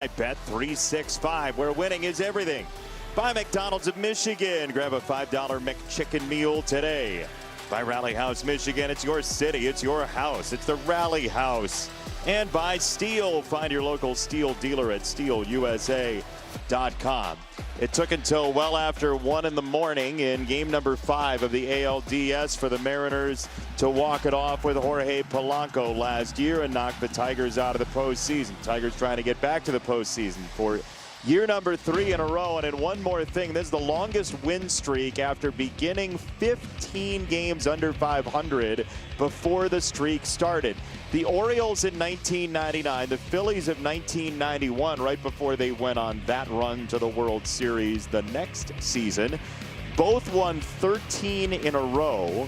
Bet 365, where winning is everything. By McDonald's of Michigan. Grab a $5 McChicken meal today. By Rally House, Michigan. It's your city. It's your house. It's the Rally House. And by Steel. Find your local Steel dealer at steelusa.com. It took until well after 1 in the morning in game number 5 of the ALDS for the Mariners to walk it off with Jorge Polanco last year and knock the Tigers out of the postseason. Tigers trying to get back to the postseason for year number 3 in a row. And one more thing, this is the longest win streak after beginning 15 games under 500 before the streak started. The Orioles in 1999, the Phillies of 1991, right before they went on that run to the World Series the next season, both won 13 in a row.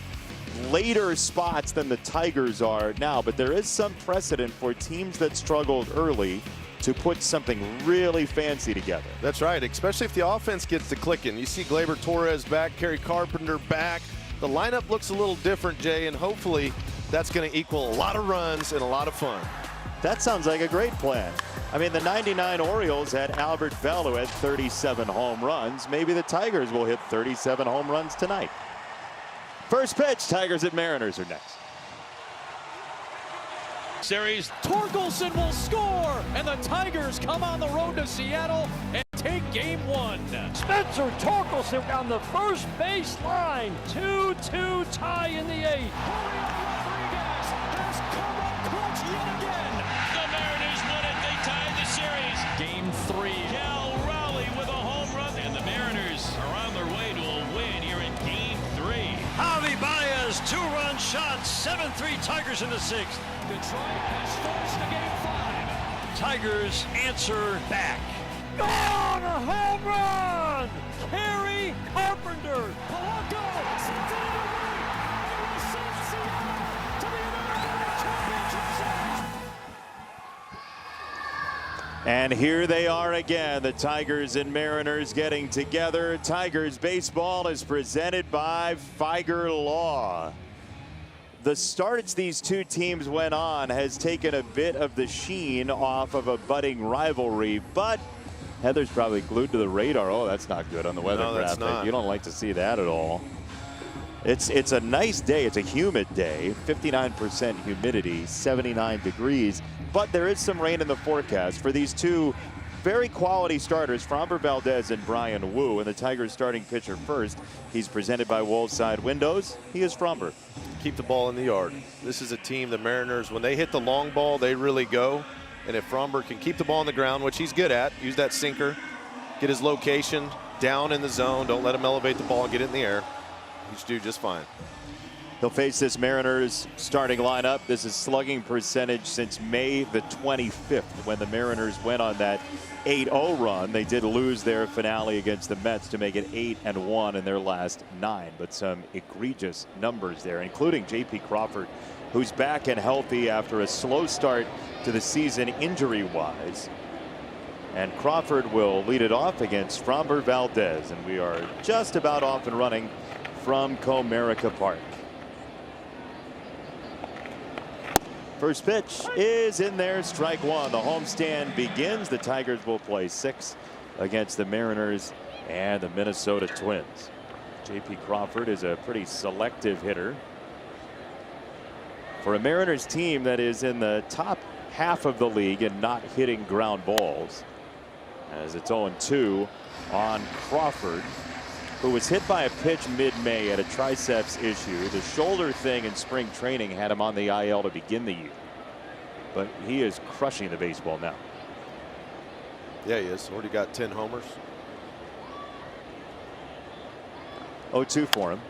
Later spots than the Tigers are now, but there is some precedent for teams that struggled early to put something really fancy together. That's right, especially if the offense gets to clicking. You see Gleyber Torres back, Kerry Carpenter back. The lineup looks a little different, Jay, and hopefully that's going to equal a lot of runs and a lot of fun. That sounds like a great plan. I mean, the 99 Orioles had Albert Bell, who had 37 home runs. Maybe the Tigers will hit 37 home runs tonight. First pitch, Tigers at Mariners are next. Series, Torkelson will score, and the Tigers come on the road to Seattle and take game 1. Spencer Torkelson on the first base line. 2-2 tie in the 8th. Rodriguez has come up clutch yet again. The Mariners win it. They tied the series. Game 3. Cal Raleigh with a home run, and the Mariners are on their way to a win here in game 3. Javi Baez, 2-run shot. 7-3 Tigers in the 6th. Detroit has forced to game 5. Tigers answer back. Gone! A home run! Kerry Carpenter. Polanco sends it into right. It will send Seattle to the American Championship Series. And here they are again, the Tigers and Mariners getting together. Tigers baseball is presented by Figer Law. The starts these two teams went on has taken a bit of the sheen off of a budding rivalry, but Heather's probably glued to the radar. Oh, that's not good on the weather graphic. Not. You don't like to see that at all. It's a nice day. It's a humid day, 59% humidity, 79 degrees, but there is some rain in the forecast for these two very quality starters, Framber Valdez and Brian Wu. And the Tigers starting pitcher first. He's presented by Wolfside Windows. He is Framber. Keep the ball in the yard. This is a team, the Mariners, when they hit the long ball, they really go. And if Framber can keep the ball on the ground, which he's good at, use that sinker, get his location down in the zone, don't let him elevate the ball and get it in the air, he should do just fine. They'll face this Mariners starting lineup. This is slugging percentage since May the 25th when the Mariners went on that 8-0 run. They did lose their finale against the Mets to make it 8-1 in their last 9, but some egregious numbers there, including J.P. Crawford, who's back and healthy after a slow start to the season injury-wise. And Crawford will lead it off against Framber Valdez, and we are just about off and running from Comerica Park. First pitch is in there, strike 1. The homestand begins. The Tigers will play 6 against the Mariners and the Minnesota Twins. J.P. Crawford is a pretty selective hitter for a Mariners team that is in the top half of the league and not hitting ground balls, as it's 0-2 on Crawford, who was hit by a pitch mid-May at a triceps issue. The shoulder thing in spring training had him on the IL to begin the year, but he is crushing the baseball now. Yeah, he is. Already got 10 homers. 0-2 for him.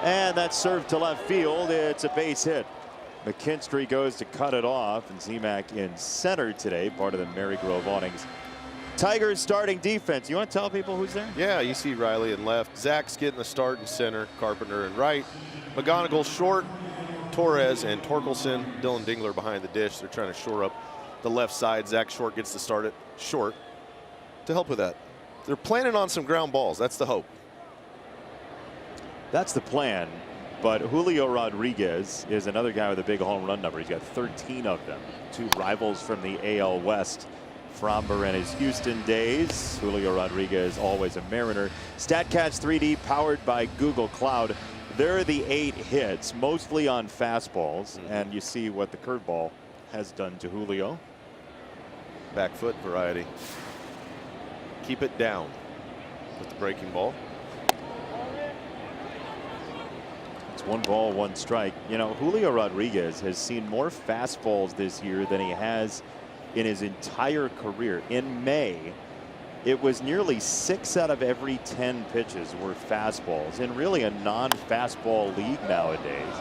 And that's served to left field. It's a base hit. McKinstry goes to cut it off, and Zemak in center today, part of the Marygrove awnings. Tigers starting defense. You want to tell people who's there? Yeah, you see Riley in left. Zach's getting the start in center. Carpenter in right. McGonigal short. Torres and Torkelson. Dylan Dingler behind the dish. They're trying to shore up the left side. Zach Short gets to start at short to help with that. They're planning on some ground balls. That's the hope. That's the plan. But Julio Rodriguez is another guy with a big home run number. He's got 13 of them. Two rivals from the AL West Fromber and his Houston days. Julio Rodriguez, always a Mariner. StatCast 3D powered by Google Cloud. There are the 8 hits, mostly on fastballs, and you see what the curveball has done to Julio. Back foot variety. Keep it down with the breaking ball. It's 1 ball, 1 strike. You know, Julio Rodriguez has seen more fastballs this year than he has in his entire career. In May, it was nearly 6 out of every 10 pitches were fastballs in really a non-fastball league nowadays.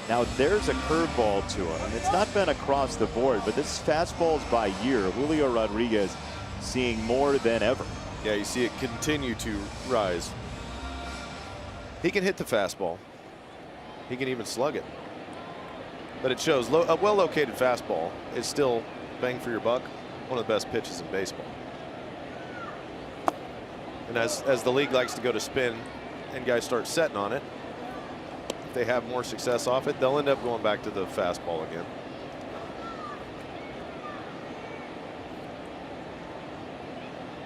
Now there's a curveball to him. It's not been across the board, but this is fastballs by year. Julio Rodriguez seeing more than ever. Yeah, you see it continue to rise. He can hit the fastball. He can even slug it. But it shows a well-located fastball is still bang for your buck, one of the best pitches in baseball. And as the league likes to go to spin and guys start setting on it, if they have more success off it, they'll end up going back to the fastball again.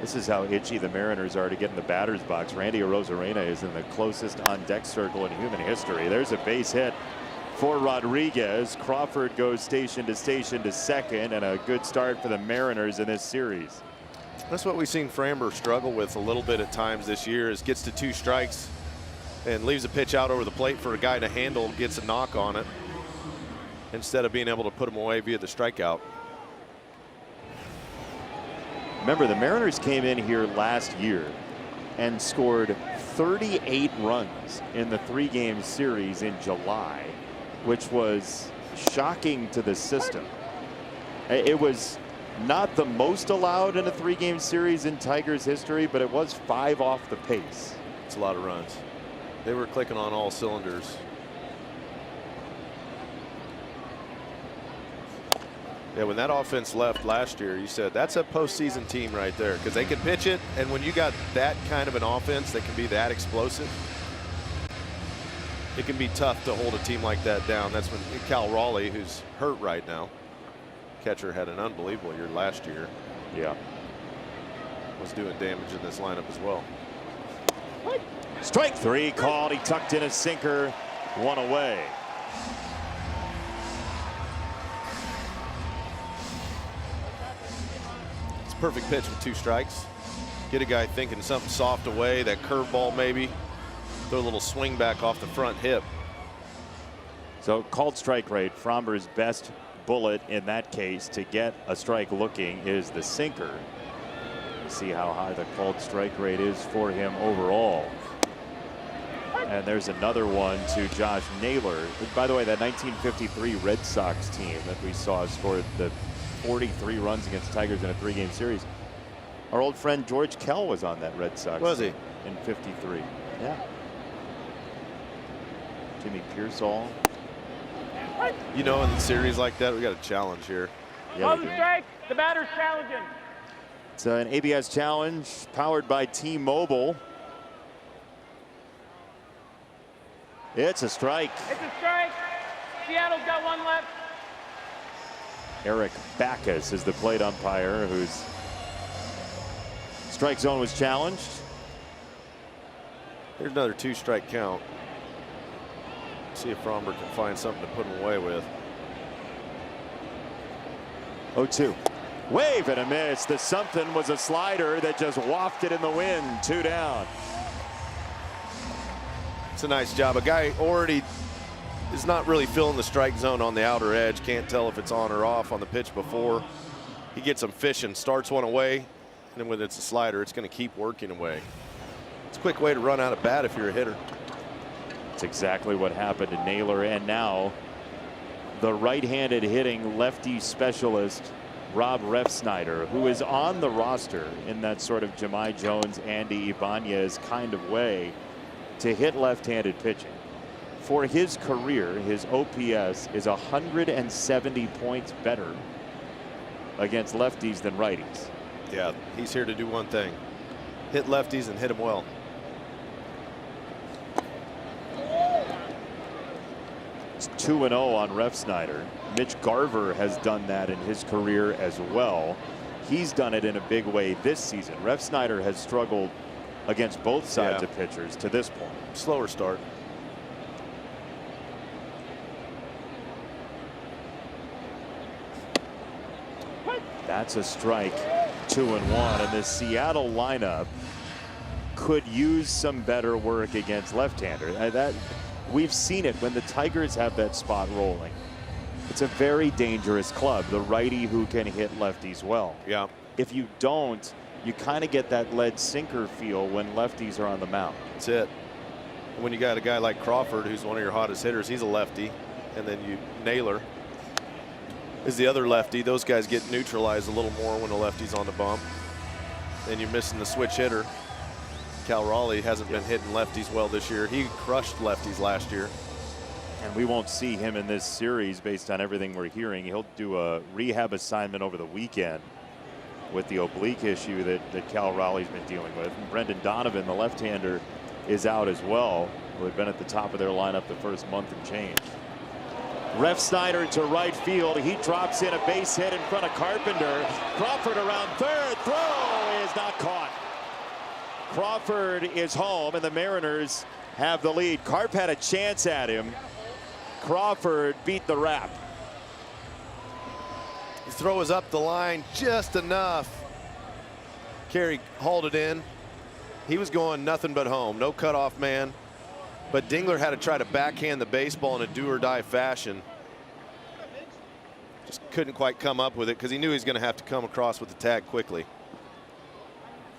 This is how itchy the Mariners are to get in the batter's box. Randy Arozarena is in the closest on-deck circle in human history. There's a base hit for Rodriguez. Crawford goes station to second, and a good start for the Mariners in this series. That's what we've seen Fromber struggle with a little bit at times this year, is gets to 2 strikes and leaves a pitch out over the plate for a guy to handle, gets a knock on it instead of being able to put him away via the strikeout. Remember, the Mariners came in here last year and scored 38 runs in the 3-game series in July, which was shocking to the system. It was not the most allowed in a 3-game series in Tigers history, but it was 5 off the pace. It's a lot of runs. They were clicking on all cylinders. Yeah, when that offense left last year, you said that's a postseason team right there, because they can pitch it, and when you got that kind of an offense that can be that explosive, it can be tough to hold a team like that down. That's when Cal Raleigh, who's hurt right now, catcher, had an unbelievable year last year. Yeah. Was doing damage in this lineup as well. Strike 3 called. He tucked in a sinker, 1 away. It's a perfect pitch with 2 strikes. Get a guy thinking something soft away, that curveball maybe. Throw a little swing back off the front hip. So called strike rate, Fromber's best bullet in that case to get a strike looking is the sinker. We'll see how high the called strike rate is for him overall. And there's another one to Josh Naylor. By the way, that 1953 Red Sox team that we saw scored the 43 runs against Tigers in a 3-game series. Our old friend George Kell was on that Red Sox. Was he? In 53. Yeah. Jimmy Pearsall. You know, in a series like that, we got a challenge here. Yeah, On the strike, the batter's challenging. It's an ABS challenge powered by T-Mobile. It's a strike. It's a strike. Seattle's got 1 left. Eric Backus is the plate umpire whose strike zone was challenged. Here's another 2-strike count. See if Fromber can find something to put him away with. 0-2. Wave and a miss. The something was a slider that just wafted in the wind. 2 down. It's a nice job. A guy already is not really filling the strike zone on the outer edge. Can't tell if it's on or off on the pitch before. He gets him fishing, starts one away, and then when it's a slider, it's going to keep working away. It's a quick way to run out of bat if you're a hitter. That's exactly what happened to Naylor. And now the right-handed hitting lefty specialist Rob Refsnyder, who is on the roster in that sort of Jahmai Jones, Andy Ibanez kind of way to hit left-handed pitching. For his career, his OPS is 170 points better against lefties than righties. Yeah, he's here to do one thing. Hit lefties and hit them well. It's 2-0 on Refsnyder. Mitch Garver has done that in his career as well. he's done it in a big way this season. Refsnyder has struggled against both sides of pitchers to this point. Slower start. That's a strike. 2-1, and the Seattle lineup could use some better work against left-handers. That we've seen it when the Tigers have that spot rolling. It's a very dangerous club, the righty who can hit lefties well. Yeah. If you don't, you kind of get that lead sinker feel when lefties are on the mound. That's it. When you got a guy like Crawford, who's one of your hottest hitters, he's a lefty, and then Naylor is the other lefty. Those guys get neutralized a little more when the lefty's on the bump. Then you're missing the switch hitter. Cal Raleigh hasn't been hitting lefties well this year. He crushed lefties last year. And we won't see him in this series based on everything we're hearing. He'll do a rehab assignment over the weekend with the oblique issue that Cal Raleigh's been dealing with. And Brendan Donovan, the left-hander, is out as well, who had been at the top of their lineup the first month and change. Refsnyder to right field. He drops in a base hit in front of Carpenter. Crawford around third. Throw is not caught. Crawford is home, and the Mariners have the lead. Carp had a chance at him. Crawford beat the wrap. The throw is up the line just enough. Carey hauled it in. He was going nothing but home. No cutoff man. But Dingler had to try to backhand the baseball in a do-or-die fashion. Just couldn't quite come up with it because he knew he was going to have to come across with the tag quickly.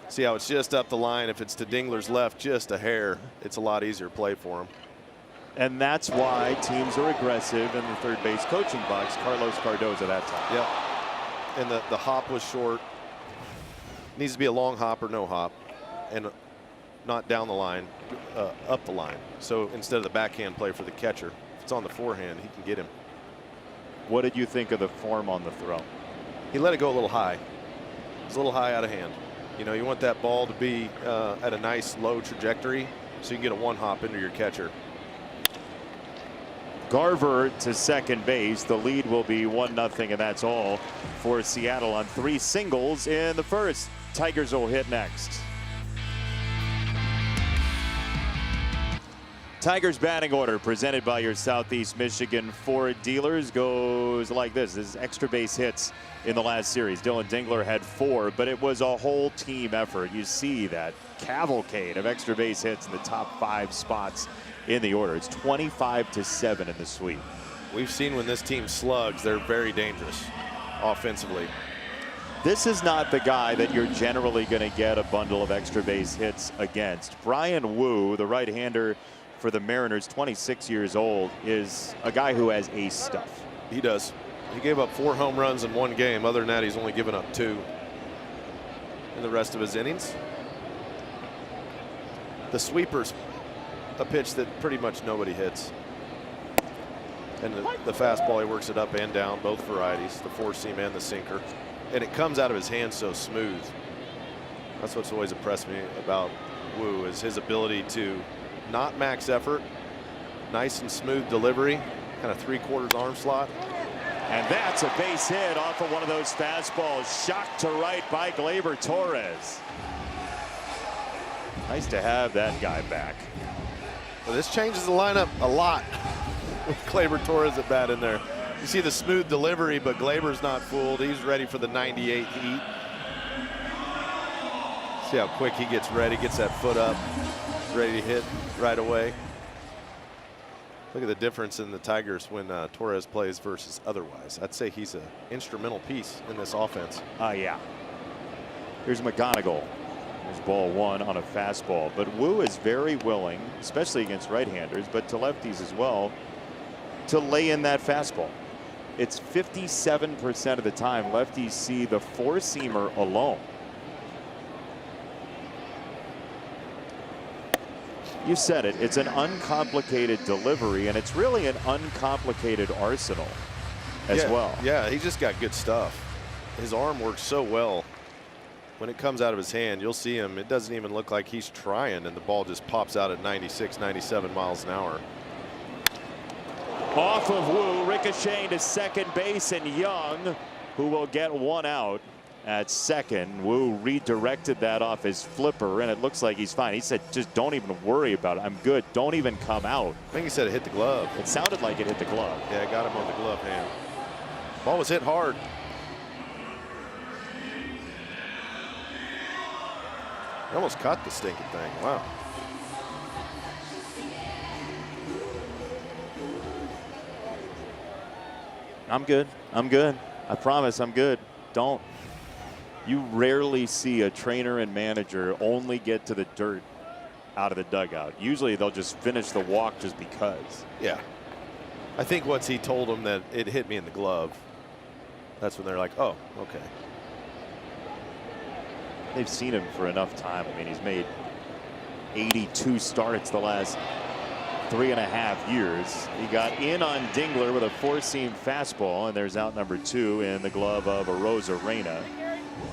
See how it's just up the line. If it's to Dingler's left just a hair, it's a lot easier play for him. And that's why teams are aggressive in the third base coaching box. Carlos Cardoza that time. Yep. And the hop was short. Needs to be a long hop or no hop. And not down the line, up the line. So instead of the backhand play for the catcher, if it's on the forehand, he can get him. What did you think of the form on the throw? He let it go a little high. It was a little high out of hand. You know, you want that ball to be at a nice low trajectory so you can get a one hop into your catcher. Garver to second base. The lead will be 1-0, and that's all for Seattle on 3 singles in the first. Tigers will hit next. Tigers batting order presented by your Southeast Michigan Ford dealers goes like this. This is extra base hits in the last series. Dylan Dingler had 4, but it was a whole team effort. You see that cavalcade of extra base hits in the top 5 spots in the order. It's 25-7 in the sweep. We've seen when this team slugs, they're very dangerous offensively. This is not the guy that you're generally going to get a bundle of extra base hits against. Brian Wu, the right-hander for the Mariners, 26 years old, is a guy who has ace stuff. He does. He gave up 4 home runs in 1 game. Other than that, he's only given up 2 in the rest of his innings. The sweeper's a pitch that pretty much nobody hits. And the fastball, he works it up and down, both varieties, the 4-seam and the sinker. And it comes out of his hand so smooth. That's what's always impressed me about Wu, is his ability to not max effort, nice and smooth delivery, kind of 3/4 arm slot. And that's a base hit off of one of those fastballs. Shot to right by Gleyber Torres. Nice to have that guy back. Well, this changes the lineup a lot with Gleyber Torres at bat in there. You see the smooth delivery, but Gleyber's not fooled. He's ready for the 98 heat. See how quick he gets ready, gets that foot up, ready to hit right away. Look at the difference in the Tigers when Torres plays versus otherwise. I'd say he's an instrumental piece in this offense. Yeah. Here's McGonigal. There's ball 1 on a fastball. But Wu is very willing, especially against right-handers, but to lefties as well, to lay in that fastball. It's 57% of the time lefties see the 4-seamer alone. You said it. It's an uncomplicated delivery, and it's really an uncomplicated arsenal as well. Yeah, he just got good stuff. His arm works so well. When it comes out of his hand, you'll see him. It doesn't even look like he's trying, and the ball just pops out at 96, 97 miles an hour. Off of Wu, ricocheting to second base, and Young, who will get 1 out at second. Wu redirected that off his flipper, and it looks like he's fine. He said, just don't even worry about it. I'm good. Don't even come out. I think he said it hit the glove. It sounded like it hit the glove. Yeah, it got him on the glove hand. Ball was hit hard. He almost caught the stinking thing. Wow. I'm good. I'm good. I promise I'm good. Don't. You rarely see a trainer and manager only get to the dirt out of the dugout. Usually they'll just finish the walk just because. Yeah. I think once he told him that it hit me in the glove, that's when they're like, oh, okay. They've seen him for enough time. I mean, he's made 82 starts the last 3.5 years. He got in on Dingler with a four-seam fastball, and there's out number 2 in the glove of Arozarena.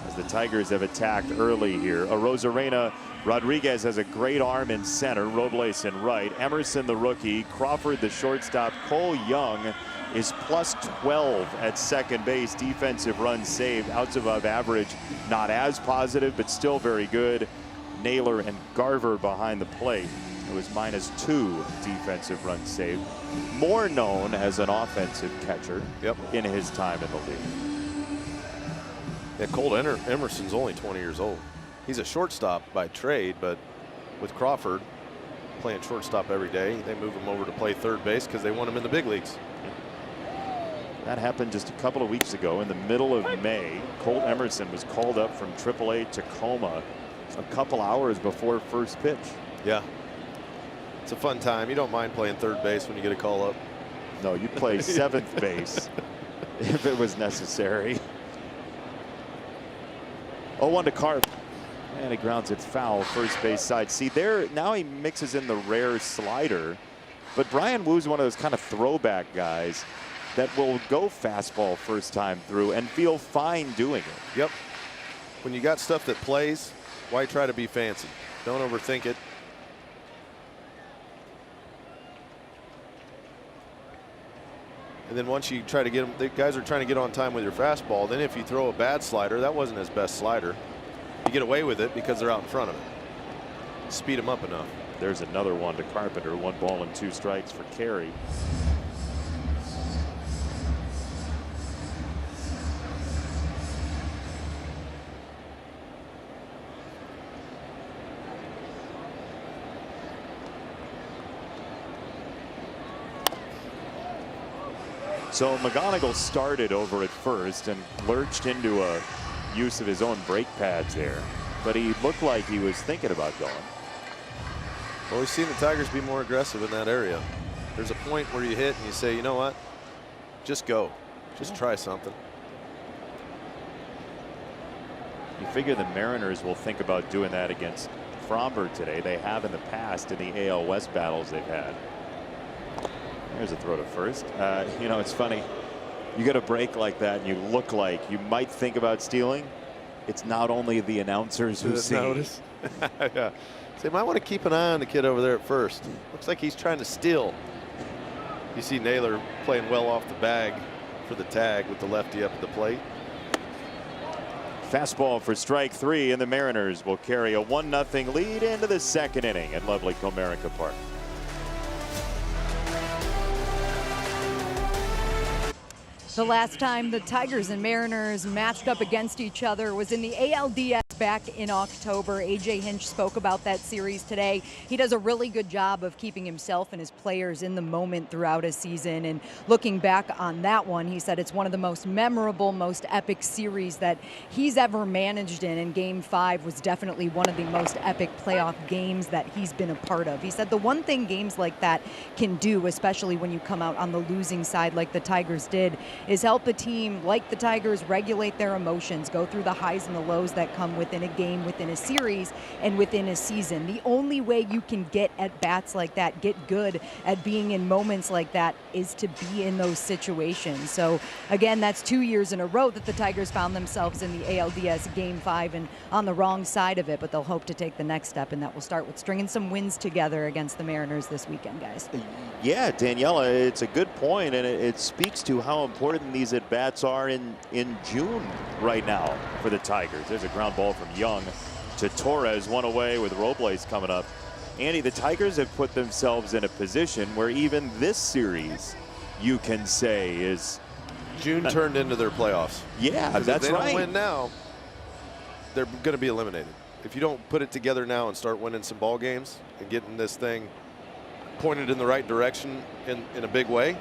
As the Tigers have attacked early here. Arozarena, Rodriguez has a great arm in center, Robles in right, Emerson the rookie, Crawford the shortstop, Cole Young is plus 12 at second base. Defensive runs saved, outs above average, not as positive, but still very good. Naylor and Garver behind the plate. It was -2 defensive runs saved. More known as an offensive catcher in his time in the league. Yeah, Cole Emerson's only 20 years old. He's a shortstop by trade, but with Crawford playing shortstop every day, they move him over to play third base because they want him in the big leagues. That happened just a couple of weeks ago in the middle of May. Colt Emerson was called up from AAA Tacoma a couple hours before first pitch. Yeah. It's a fun time. You don't mind playing third base when you get a call up. No, you play seventh base if it was necessary. 0-1 to Carp. And he grounds it foul, first base side. See there, now he mixes in the rare slider. But Brian Wu's one of those kind of throwback guys that will go fastball first time through and feel fine doing it. Yep. When you got stuff that plays, why try to be fancy? Don't overthink it. And then once you try to get them, the guys are trying to get on time with your fastball. Then if you throw a bad slider, that wasn't his best slider. You get away with it because they're out in front of it. Speed them up enough. There's another one to Carpenter. 1 ball and 2 strikes for Carey. So McGonigal started over at first and lurched into a use of his own brake pads there, but he looked like he was thinking about going. Well, we've seen the Tigers be more aggressive in that area. There's a point where you hit and you say, you know what, just go, just try something. You figure the Mariners will think about doing that against Fromber today. They have in the past in the AL West battles they've had. There's a throw to first. You know, it's funny. You get a break like that and you look like you might think about stealing. It's not only the announcers who see. Notice. Yeah. So you might want to keep an eye on the kid over there at first. Looks like he's trying to steal. You see Naylor playing well off the bag for the tag with the lefty up at the plate. Fastball for strike 3, and the Mariners will carry a 1-0 lead into the second inning at lovely Comerica Park. The last time the Tigers and Mariners matched up against each other was in the ALDS back in October. A.J. Hinch spoke about that series today. He does a really good job of keeping himself and his players in the moment throughout a season. And looking back on that one, he said it's one of the most memorable, most epic series that he's ever managed in. And Game 5 was definitely one of the most epic playoff games that he's been a part of. He said the one thing games like that can do, especially when you come out on the losing side like the Tigers did, is help a team like the Tigers regulate their emotions, go through the highs and the lows that come with within a game, within a series, and within a season. The only way you can get at bats like that, get good at being in moments like that, is to be in those situations. So again, that's 2 years in a row that the Tigers found themselves in the ALDS Game 5 and on the wrong side of it, but they'll hope to take the next step, and that will start with stringing some wins together against the Mariners this weekend, guys. Yeah, Daniela, it's a good point, and it speaks to how important these at-bats are in June right now for the Tigers. There's a ground ball from Young to Torres, one away with Robles coming up. Andy, the Tigers have put themselves in a position where even this series, you can say, is June turned into their playoffs. Yeah, that's right. If they right. don't win now, they're going to be eliminated. If you don't put it together now and start winning some ball games and getting this thing pointed in the right direction in a big way,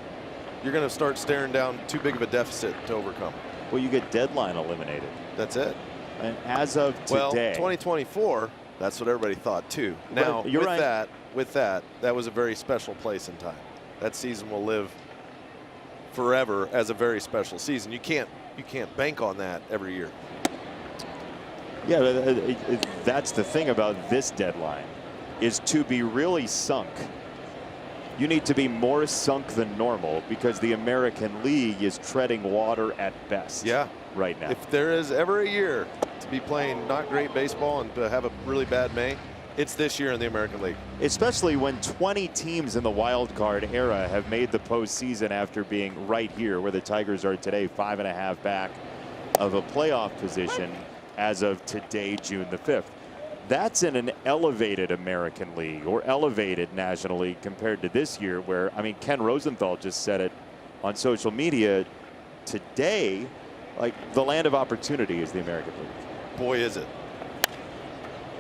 you're going to start staring down too big of a deficit to overcome. Well, you get deadline eliminated. That's it. And as of today, well, 2024, that's what everybody thought too. Now, you're right. with that was a very special place in time. That season will live forever as a very special season. You can't bank on that every year. Yeah, that's the thing about this deadline, is to be really sunk. You need to be more sunk than normal because the American League is treading water at best. Yeah, right now. If there is ever a year to be playing not great baseball and to have a really bad May, it's this year in the American League. Especially when 20 teams in the wild card era have made the postseason after being right here where the Tigers are today, 5.5 back of a playoff position as of today, June the 5th. That's in an elevated American League or elevated National League compared to this year where, I mean, Ken Rosenthal just said it on social media today, like the land of opportunity is the American League. Boy, is it.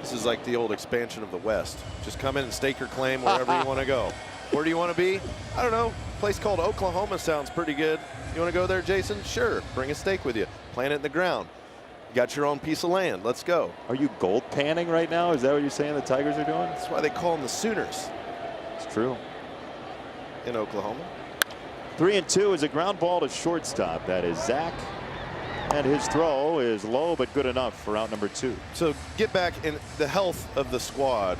This is like the old expansion of the West. Just come in and stake your claim wherever you want to go. Where do you want to be? I don't know. A place called Oklahoma sounds pretty good. You want to go there, Jason? Sure. Bring a stake with you. Plant it in the ground. You got your own piece of land. Let's go. Are you gold panning right now? Is that what you're saying the Tigers are doing? That's why they call them the Sooners. It's true. In Oklahoma. 3-2 is a ground ball to shortstop. That is Zach. And his throw is low but good enough for out number 2. So get back, in the health of the squad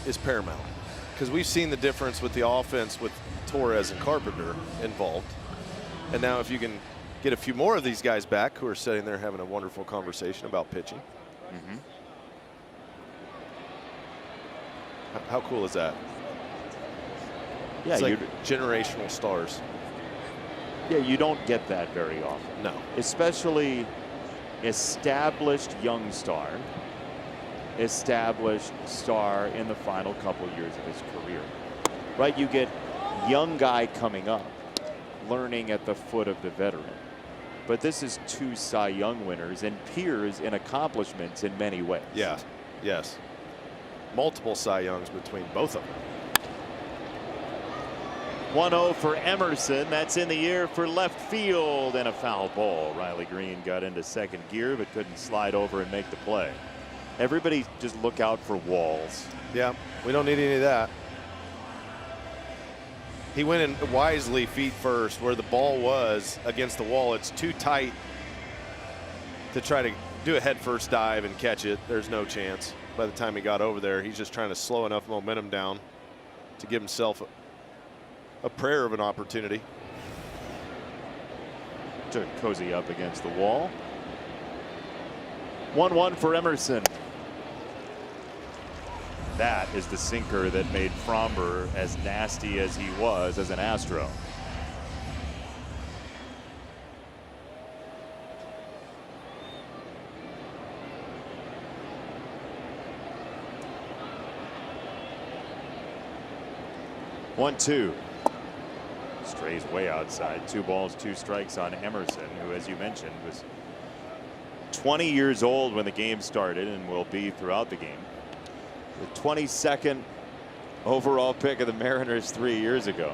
is paramount because we've seen the difference with the offense with Torres and Carpenter involved. And now if you can get a few more of these guys back who are sitting there having a wonderful conversation about pitching. How cool is that? Yeah, it's like generational stars. Yeah, you don't get that very often. No. Especially established young star, established star in the final couple years of his career. Right? You get young guy coming up, learning at the foot of the veteran. But this is 2 Cy Young winners and peers in accomplishments in many ways. Yeah, yes. Multiple Cy Youngs between both of them. 1-0 for Emerson. That's in the air for left field and a foul ball. Riley Green got into second gear but couldn't slide over and make the play. Everybody just look out for walls. Yeah, we don't need any of that. He went in wisely feet first where the ball was against the wall. It's too tight to try to do a head first dive and catch it. There's no chance. By the time he got over there, he's just trying to slow enough momentum down to give himself a prayer of an opportunity. To cozy up against the wall. 1-1 for Emerson. That is the sinker that made Fromber as nasty as he was as an Astro. One, two. Strays way outside. 2 balls, 2 strikes on Emerson, who, as you mentioned, was 20 years old when the game started and will be throughout the game. The 22nd overall pick of the Mariners 3 years ago.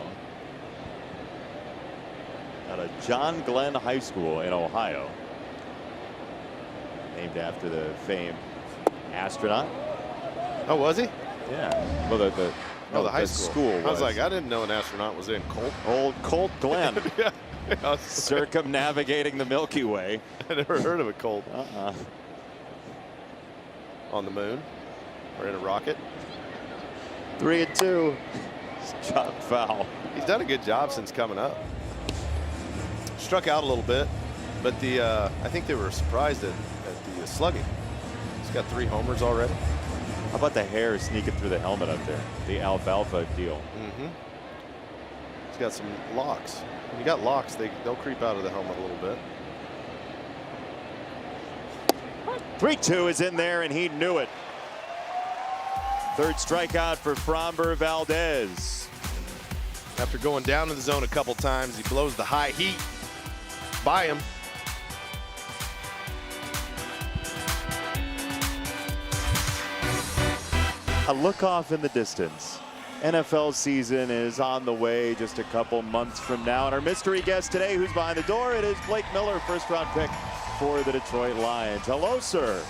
Out of John Glenn High School in Ohio. Named after the famed astronaut. Oh, was he? Yeah. Well, the high school. I was like, I didn't know an astronaut was in Colt. Old Colt Glenn. Yeah. Circumnavigating the Milky Way. I never heard of a Colt. on the moon or in a rocket. 3-2. Chop foul. He's done a good job since coming up. Struck out a little bit, but I think they were surprised at the slugging. He's got 3 homers already. How about the hair sneaking through the helmet up there? The alfalfa deal. Mm-hmm. He's got some locks. When you got locks, they'll creep out of the helmet a little bit. 3-2 is in there, and he knew it. Third strikeout for Framber Valdez. After going down in the zone a couple times, he blows the high heat by him. A look off in the distance. NFL season is on the way just a couple months from now. And our mystery guest today, who's behind the door, it is Blake Miller, first-round pick for the Detroit Lions. Hello, sir.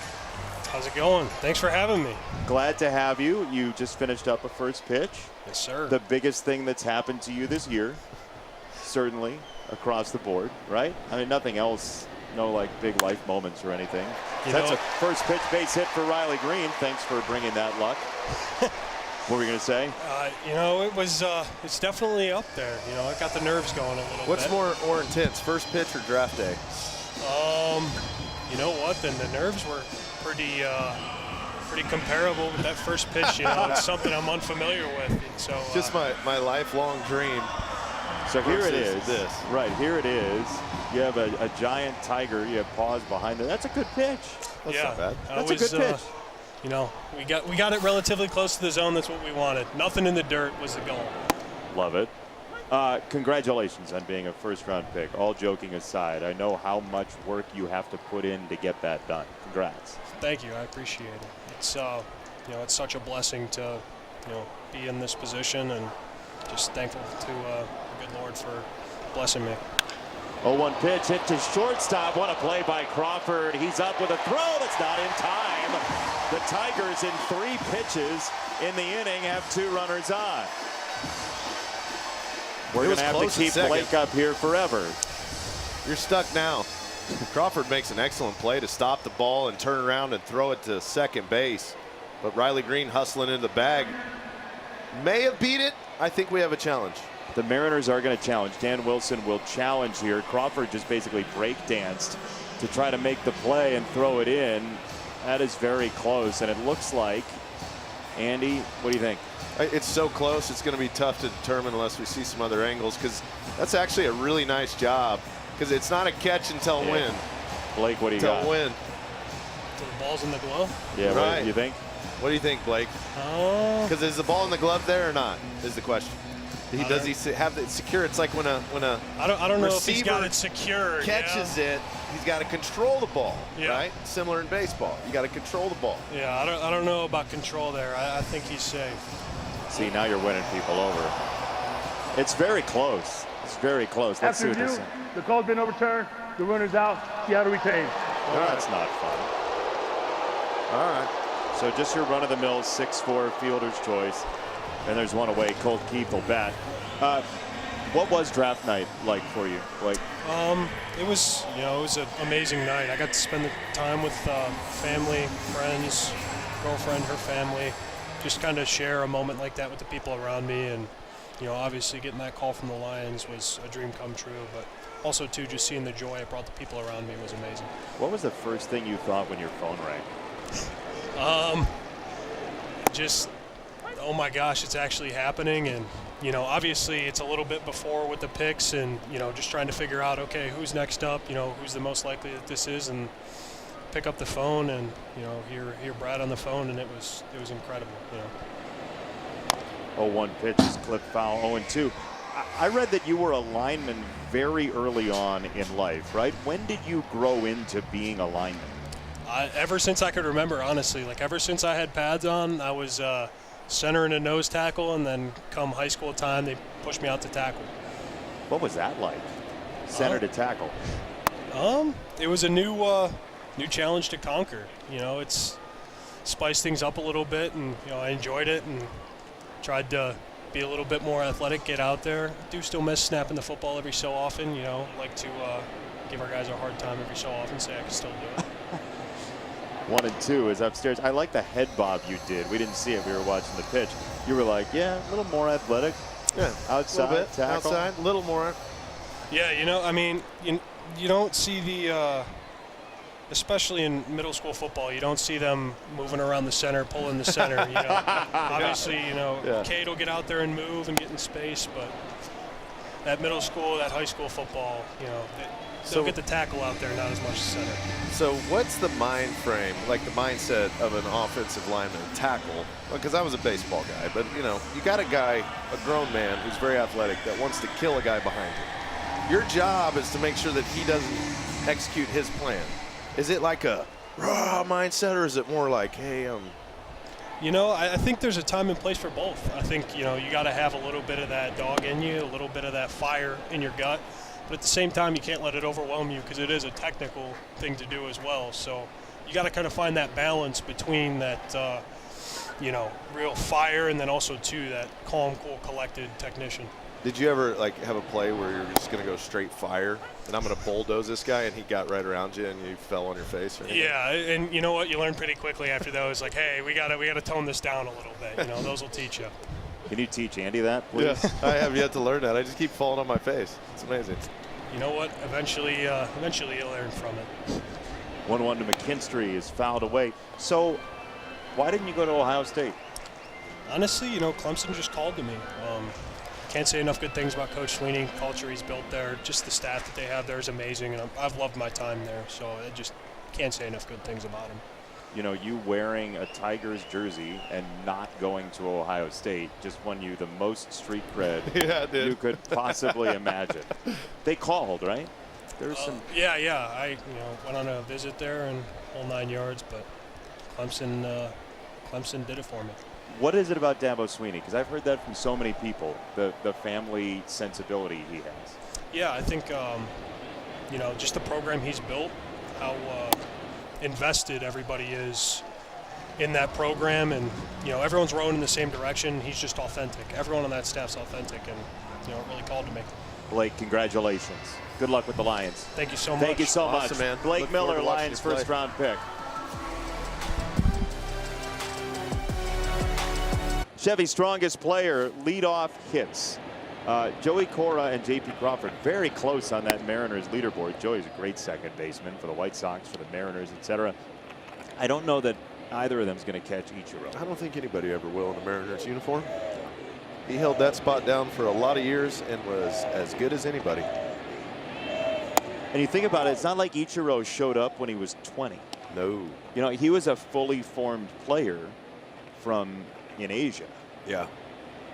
How's it going? Thanks for having me. Glad to have you. You just finished up a first pitch. Yes, sir. The biggest thing that's happened to you this year, certainly across the board, right? I mean, nothing else, no like big life moments or anything. That's a first pitch base hit for Riley Green. Thanks for bringing that luck. What were you going to say? It's definitely up there. It got the nerves going a little bit. What's more intense, first pitch or draft day? You know what? Then the nerves were pretty comparable with that first pitch. It's something I'm unfamiliar with. And so just my lifelong dream. So here it is. This. Right, here it is. You have a giant tiger. You have paws behind it. That's a good pitch. That's not bad. That's a good pitch. We got it relatively close to the zone. That's what we wanted. Nothing in the dirt was the goal. Love it. Congratulations on being a first-round pick. All joking aside, I know how much work you have to put in to get that done. Congrats. Thank you. I appreciate it. It's it's such a blessing to be in this position, and just thankful to the good Lord for blessing me. 0-1 pitch hit to shortstop. What a play by Crawford. He's up with a throw that's not in time. The Tigers in 3 pitches in the inning have 2 runners on. We're going to have to keep Blake up here forever. You're stuck now. Crawford makes an excellent play to stop the ball and turn around and throw it to second base. But Riley Green hustling into the bag. May have beat it. I think we have a challenge. The Mariners are going to challenge. Dan Wilson will challenge here. Crawford just basically break-danced to try to make the play and throw it in. That is very close, and it looks like, Andy, what do you think? It's so close, it's going to be tough to determine unless we see some other angles, because that's actually a really nice job, because it's not a catch until win. Blake, what do you got? Until win. So the ball's in the glove? Yeah, right. What do you think? What do you think, Blake? Because is the ball in the glove there or not, is the question. Does he have it secure? It's like when a I don't know if he's got it secure. Catches it, he's got to control the ball, right? Similar in baseball, you got to control the ball. Yeah, I don't know about control there. I think he's safe. See, now you're winning people over. It's very close. It's very close. Let's see what this is. The call's been overturned. The runner's out. Seattle retains. That's not fun. All right. So just your run-of-the-mill 6'4" fielder's choice. And there's one away. Colt Keith will bat. What was draft night like for you? It was an amazing night. I got to spend the time with family, friends, girlfriend, her family. Just kind of share a moment like that with the people around me, and obviously getting that call from the Lions was a dream come true. But also too, just seeing the joy it brought the people around me was amazing. What was the first thing you thought when your phone rang? Just, oh my gosh, it's actually happening. And obviously it's a little bit before with the picks, and just trying to figure out, okay, who's next up, who's the most likely that this is, and pick up the phone and hear Brad on the phone, and it was incredible. 0-1 pitch is clipped foul. 0-2. I read that you were a lineman very early on in life, right? When did you grow into being a lineman? Ever since I could remember, honestly. Like, ever since I had pads on, I was center and a nose tackle, and then come high school time, they pushed me out to tackle. What was that like, center to tackle? It was a new challenge to conquer. It's spiced things up a little bit, and I enjoyed it and tried to be a little bit more athletic, get out there. Do still miss snapping the football every so often. Like to give our guys a hard time every so often, say I can still do it. 1 and 2 is upstairs. I like the head bob you did. We didn't see it. We were watching the pitch. You were like, yeah, a little more athletic. Yeah, outside, a little bit, tackle. outside, a little more. Yeah, you know, I mean, you don't see the, especially in middle school football, you don't see them moving around the center, pulling the center. You know, obviously, you know, Cade will get out there and move and get in space, but that middle school, that high school football, you know, they'll get the tackle out there, not as much center. So what's the mind frame, like the mindset of an offensive lineman tackle? Because I was a baseball guy, but you know, you got a guy, a grown man who's very athletic that wants to kill a guy behind him. Your job is to make sure that he doesn't execute his plan. Is it like a raw mindset, or is it more like, hey, You know, I think there's a time and place for both. I think, you know, you got to have a little bit of that dog in you, a little bit of that fire in your gut. But at the same time, you can't let it overwhelm you because it is a technical thing to do as well. So you got to kind of find that balance between that, you know, real fire and then also, too, that calm, cool, collected technician. did you ever like have a play where you're just going to go straight fire and I'm going to bulldoze this guy and he got right around you and you fell on your face? Or anything? Yeah, and you know what? You learn pretty quickly after those, like, hey, we got to tone this down a little bit. You know, those will teach you. Can you teach Andy that, please? Yes, I have yet to learn that. I just keep falling on my face. It's amazing. You know what? Eventually you'll learn from it. 1-1 to McKinstry is fouled away. So why didn't you go to Ohio State? Honestly, you know, Clemson just called to me. Can't say enough good things about Coach Sweeney, culture he's built there. Just the staff that they have there is amazing, and I've loved my time there. So I just can't say enough good things about him. You know, you wearing a Tigers jersey and not going to Ohio State just won you the most street cred you could possibly imagine. They called, right? There's some. Yeah. I went on a visit there and whole 9 yards, but Clemson did it for me. What is it about Dabo Sweeney? Because I've heard that from so many people, the family sensibility he has. Yeah, I think, you know, just the program he's built, how invested everybody is in that program, and, you know, everyone's rowing in the same direction. He's just authentic. Everyone on that staff's authentic, and, you know, it really called to me. Blake, congratulations. Good luck with the Lions. Thank you so much. Thank you so Awesome, much. man. Blake Look forward Miller, to watching Lions you play. first-round pick. Chevy's strongest player, leadoff hits. Joey Cora and J.P. Crawford very close on that Mariners leaderboard. Joey's a great second baseman for the White Sox, for the Mariners, etc. I don't know that either of them is going to catch Ichiro. I don't think anybody ever will in the Mariners uniform. He held that spot down for a lot of years and was as good as anybody. And you think about it, it's not like Ichiro showed up when he was 20. No. You know, he was a fully formed player from in Asia. Yeah.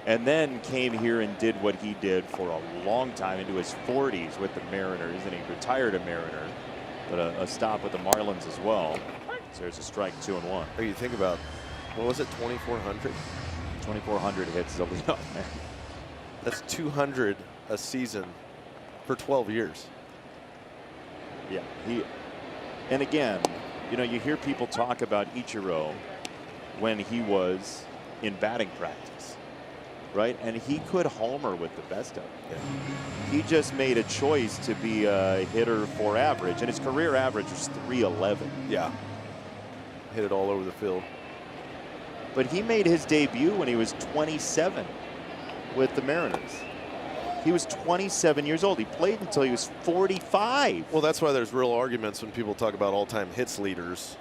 And then came here and did what he did for a long time into his 40s with the Mariners, and he retired a Mariner, but a stop with the Marlins as well. So there's a strike, 2-1. Hey, you think about, what was it, 2,400? 2,400 hits as a leadoff man. That's 200 a season for 12 years. Yeah. And again, you know, you hear people talk about Ichiro when he was in batting practice, right? And he could homer with the best of them. Yeah. He just made a choice to be a hitter for average, and his career average was 311. Yeah. Hit it all over the field. But he made his debut when he was 27 with the Mariners. He was 27 years old. He played until he was 45. Well, that's why there's real arguments when people talk about all-time hits leaders.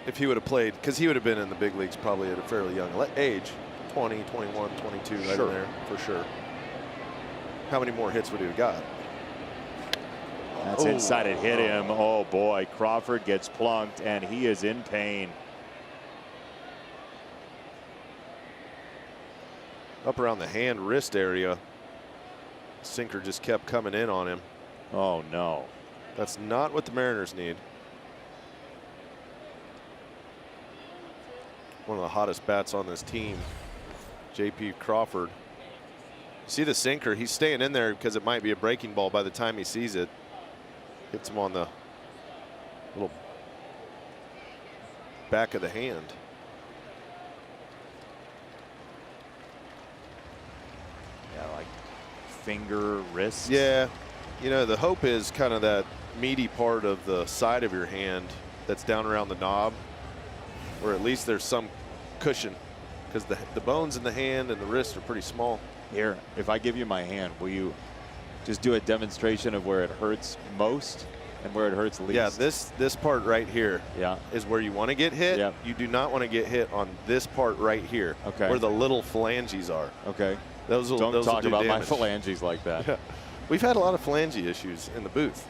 If he would have played, because he would have been in the big leagues probably at a fairly young age, 20, 21, 22, right in there, for sure. How many more hits would he have got? That's inside. It hit him. Oh, boy. Crawford gets plunked, and he is in pain. Up around the hand, wrist area. Sinker just kept coming in on him. Oh, no. That's not what the Mariners need. One of the hottest bats on this team, J.P. Crawford. See the sinker? He's staying in there because it might be a breaking ball by the time he sees it. Hits him on the little back of the hand. Yeah, like finger, wrist. Yeah. You know, the hope is kind of that meaty part of the side of your hand that's down around the knob, where at least there's some cushion, because the bones in the hand and the wrist are pretty small. Here, if I give you my hand, will you just do a demonstration of where it hurts most and where it hurts least? Yeah, this part right here is where you want to get hit. Yep. You do not want to get hit on this part right here, okay, where the little phalanges are. Okay. Don't talk about damage. my phalanges like that. Yeah. We've had a lot of phalange issues in the booth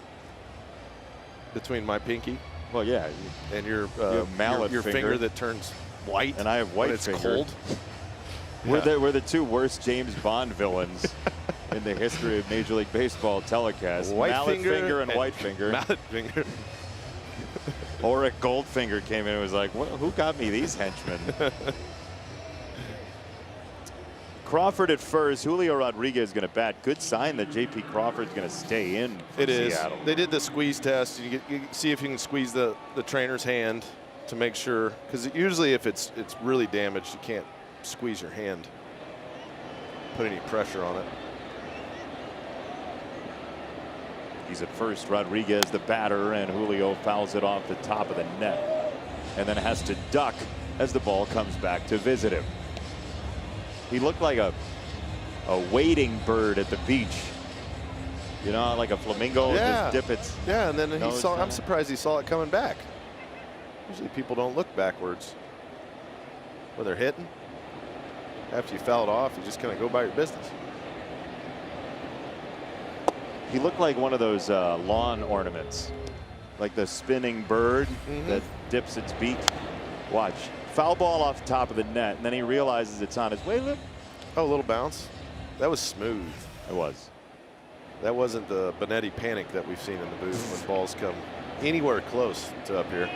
between my pinky. Well, yeah. And your mallet finger that turns white. And I have white when it's finger. cold. We're the two worst James Bond villains in the history of Major League Baseball telecasts. White mallet finger and white finger. Mallet finger. Ulrich Goldfinger came in and was like, who got me these henchmen? Crawford at first. Julio Rodriguez going to bat. Good sign that J.P. Crawford's going to stay in for Seattle. They did the squeeze test. You see if you can squeeze the trainer's hand to make sure, because usually if it's really damaged, you can't squeeze your hand, put any pressure on it. He's at first. Rodriguez, the batter, and Julio fouls it off the top of the net, and then has to duck as the ball comes back to visit him. He looked like a wading bird at the beach. You know, like a flamingo, just dip its and then he saw. I'm down. surprised he saw it coming back. Usually people don't look backwards when they're hitting. After you foul it off, you just kind of go by your business. He looked like one of those lawn ornaments, like the spinning bird that dips its beak. Watch. Foul ball off the top of the net, and then he realizes it's on his way. Look. Oh, a little bounce. That was smooth. It was. That wasn't the Benetti panic that we've seen in the booth when balls come anywhere close to up here.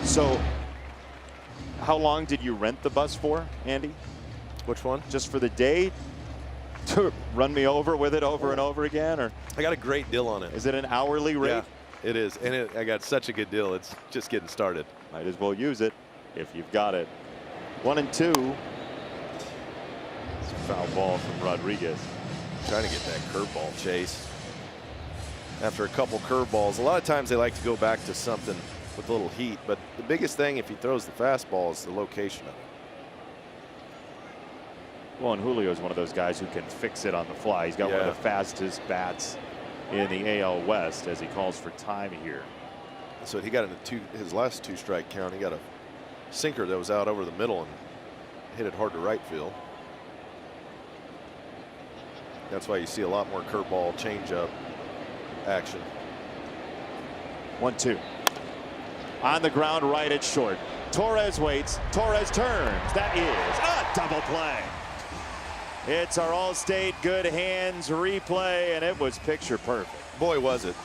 So, how long did you rent the bus for, Andy? Which one? Just for the day? To run me over with it over and over again, or? I got a great deal on it. Is it an hourly rate? Yeah, it is, and I got such a good deal. It's just getting started. Might as well use it if you've got it. 1-2. It's a foul ball from Rodriguez. Trying to get that curveball chase. After a couple curveballs, a lot of times they like to go back to something with a little heat, but the biggest thing if he throws the fastball is the location of it. Well, and Julio is one of those guys who can fix it on the fly. He's got one of the fastest bats in the AL West as he calls for time here. So he got into his last 2-strike count. He got a sinker that was out over the middle and hit it hard to right field. That's why you see a lot more curveball changeup action. 1-2. On the ground right at short. Torres waits. Torres turns. That is a double play. It's our Allstate Good Hands replay, and it was picture perfect. Boy, was it.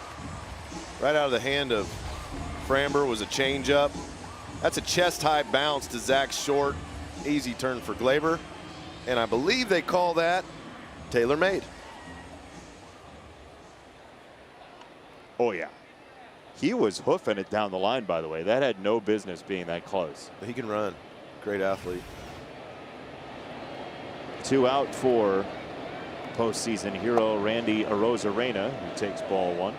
Right out of the hand of Framber was a changeup. That's a chest-high bounce to Zach Short. Easy turn for Glaber. And I believe they call that tailor-made. Oh, yeah. He was hoofing it down the line, by the way. That had no business being that close. He can run. Great athlete. 2 out for postseason hero Randy Arozarena, who takes ball 1.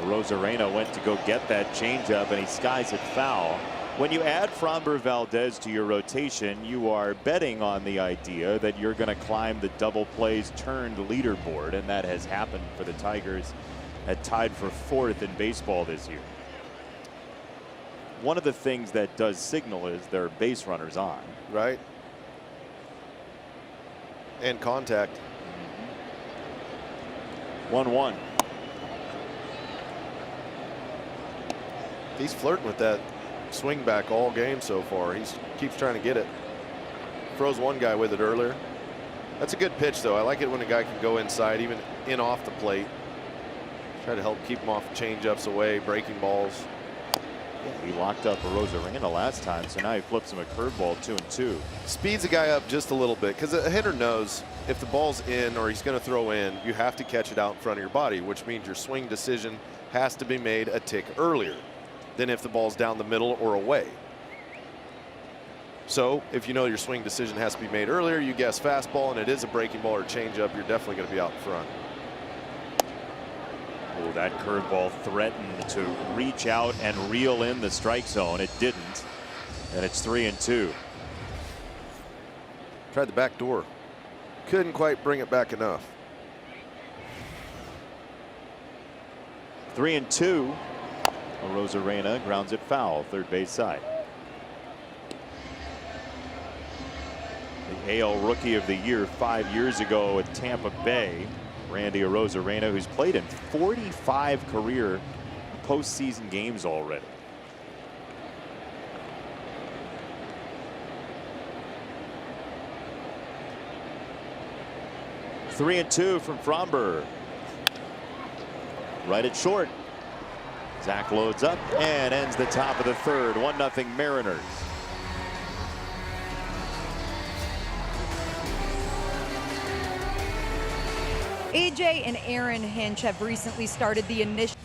Arozarena went to go get that changeup, and he skies it foul. When you add Framber Valdez to your rotation, you are betting on the idea that you're going to climb the double plays turned leaderboard, and that has happened for the Tigers at tied for 4th in baseball this year. One of the things that does signal is there are base runners on. Right. And contact. 1-1. He's flirting with that swing back all game so far. He keeps trying to get it. Froze one guy with it earlier. That's a good pitch, though. I like it when a guy can go inside, even in off the plate. Try to help keep him off change-ups away, breaking balls. Yeah, he locked up Arozarena last time, so now he flips him a curveball 2-2. Speeds a guy up just a little bit, because a hitter knows if the ball's in or he's going to throw in, you have to catch it out in front of your body, which means your swing decision has to be made a tick earlier than if the ball's down the middle or away. So if you know your swing decision has to be made earlier, you guess fastball, and it is a breaking ball or changeup, you're definitely going to be out in front. Oh, that curveball threatened to reach out and reel in the strike zone. It didn't, and it's 3-2. Tried the back door. Couldn't quite bring it back enough. 3-2. Rosarena grounds it foul, third base side. The AL Rookie of the Year 5 years ago at Tampa Bay, Randy Arozarena, who's played in 45 career postseason games already. Three and two from Fromber. Right at short. Zach loads up and ends the top of the third. 1-0 Mariners. AJ and Aaron Hinch have recently started the initial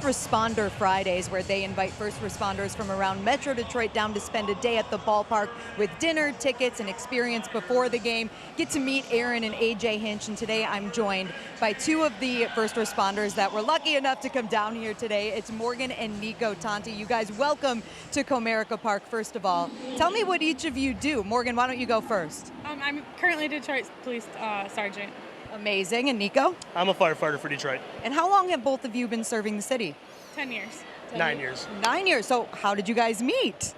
Responder Fridays, where they invite first responders from around Metro Detroit down to spend a day at the ballpark with dinner, tickets, and experience before the game. Get to meet Aaron and AJ Hinch, and today I'm joined by two of the first responders that were lucky enough to come down here today. It's Morgan and Nico Tonti. You guys, welcome to Comerica Park. First of all, tell me what each of you do. Morgan, why don't you go first? I'm currently Detroit Police Sergeant. Amazing. And Nico? I'm a firefighter for Detroit. And how long have both of you been serving the city? 10 years. 9 years. 9 years. So how did you guys meet?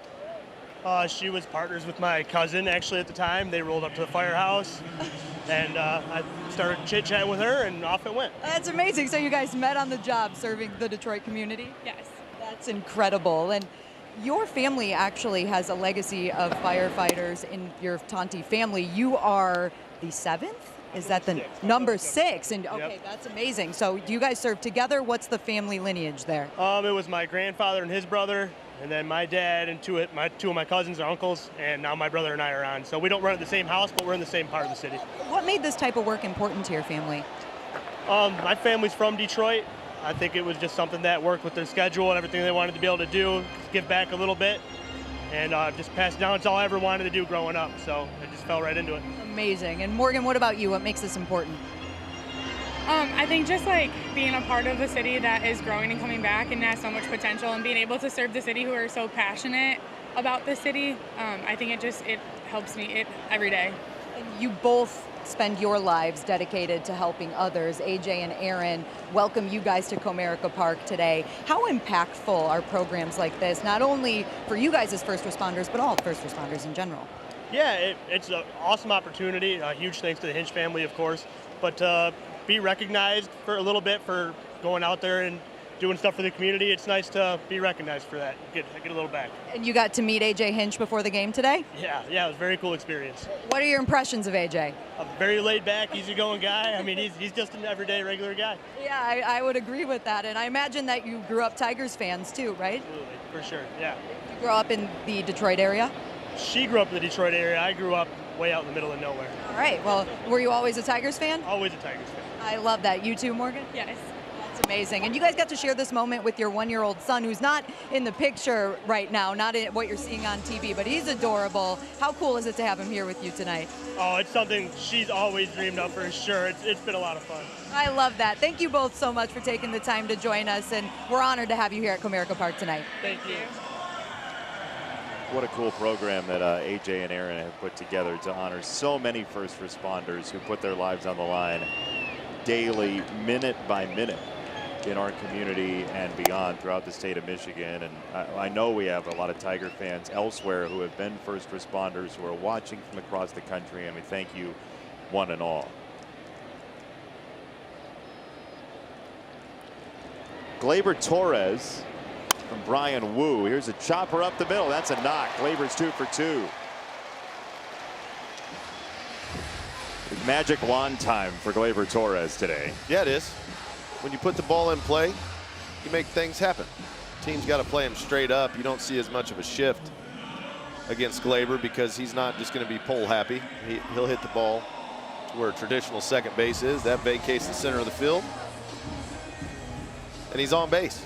She was partners with my cousin actually at the time. They rolled up to the firehouse and I started chit-chatting with her and off it went. That's amazing. So you guys met on the job serving the Detroit community? Yes. That's incredible. And your family actually has a legacy of firefighters in your Tonti family. You are the seventh? Is that the number 6? And okay, Yep. That's amazing. So do you guys serve together? What's the family lineage there? It was my grandfather and his brother, and then my dad and two of my cousins and uncles, and now my brother and I are on. So we don't run at the same house, but we're in the same part of the city. What made this type of work important to your family? My family's from Detroit. I think it was just something that worked with their schedule and everything they wanted to be able to do, give back a little bit, and just pass down. It's all I ever wanted to do growing up, so I just fell right into it. Amazing. And Morgan, what about you? What makes this important? I think just like being a part of a city that is growing and coming back and has so much potential, and being able to serve the city who are so passionate about the city, I think it helps me every day. And you both spend your lives dedicated to helping others. AJ and Aaron, welcome you guys to Comerica Park today. How impactful are programs like this, not only for you guys as first responders, but all first responders in general? Yeah, it's an awesome opportunity. A huge thanks to the Hinch family, of course. But be recognized for a little bit for going out there and doing stuff for the community. It's nice to be recognized for that. Get a little back. And you got to meet AJ Hinch before the game today? Yeah, it was a very cool experience. What are your impressions of AJ? A very laid back, easygoing guy. I mean, he's just an everyday, regular guy. Yeah, I would agree with that. And I imagine that you grew up Tigers fans too, right? Absolutely, for sure, yeah. You grew up in the Detroit area? She grew up in the Detroit area. I grew up way out in the middle of nowhere. All right, well, were you always a Tigers fan? Always a Tigers fan. I love that. You too, Morgan? Yes. That's amazing. And you guys got to share this moment with your 1-year-old son, who's not in the picture right now, not in what you're seeing on TV, but he's adorable. How cool is it to have him here with you tonight? Oh, it's something she's always dreamed of for sure. It's been a lot of fun. I love that. Thank you both so much for taking the time to join us, and we're honored to have you here at Comerica Park tonight. Thank you. What a cool program that AJ and Aaron have put together to honor so many first responders who put their lives on the line daily, minute by minute, in our community and beyond throughout the state of Michigan. And I know we have a lot of Tiger fans elsewhere who have been first responders who are watching from across the country, and we thank you one and all. Gleyber Torres from Brian Wu. Here's a chopper up the middle. That's a knock. Gleyber's 2 for 2. Magic wand time for Gleyber Torres today. Yeah, it is. When you put the ball in play, you make things happen. Team's got to play him straight up. You don't see as much of a shift against Gleyber because he's not just going to be pole happy. He'll hit the ball where traditional second base is. That vacates the center of the field. and he's on base.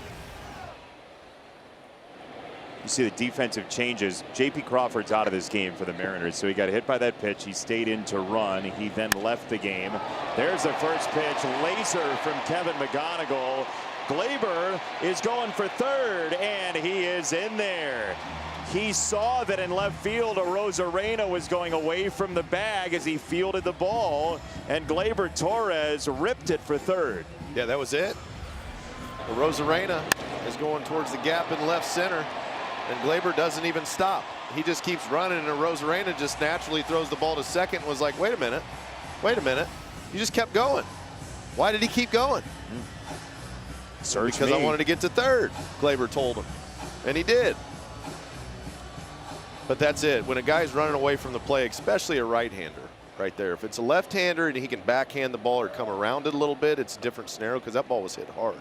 You see the defensive changes. J.P. Crawford's out of this game for the Mariners, so he got hit by that pitch. He stayed in to run. He then left the game. There's the first pitch. Laser from Kevin McGonigal. Glaber is going for third, and he is in there. He saw that in left field, Arozarena was going away from the bag as he fielded the ball, and Glaber Torres ripped it for third. Yeah, that was it. Arozarena is going towards the gap in left center, and Glaber doesn't even stop. He just keeps running, and Arozarena just naturally throws the ball to second and was like, wait a minute. You just kept going. Why did he keep going? Because I wanted to get to third, Glaber told him, and he did. But that's it. When a guy's running away from the play, especially a right-hander right there, if it's a left-hander and he can backhand the ball or come around it a little bit, it's a different scenario because that ball was hit hard.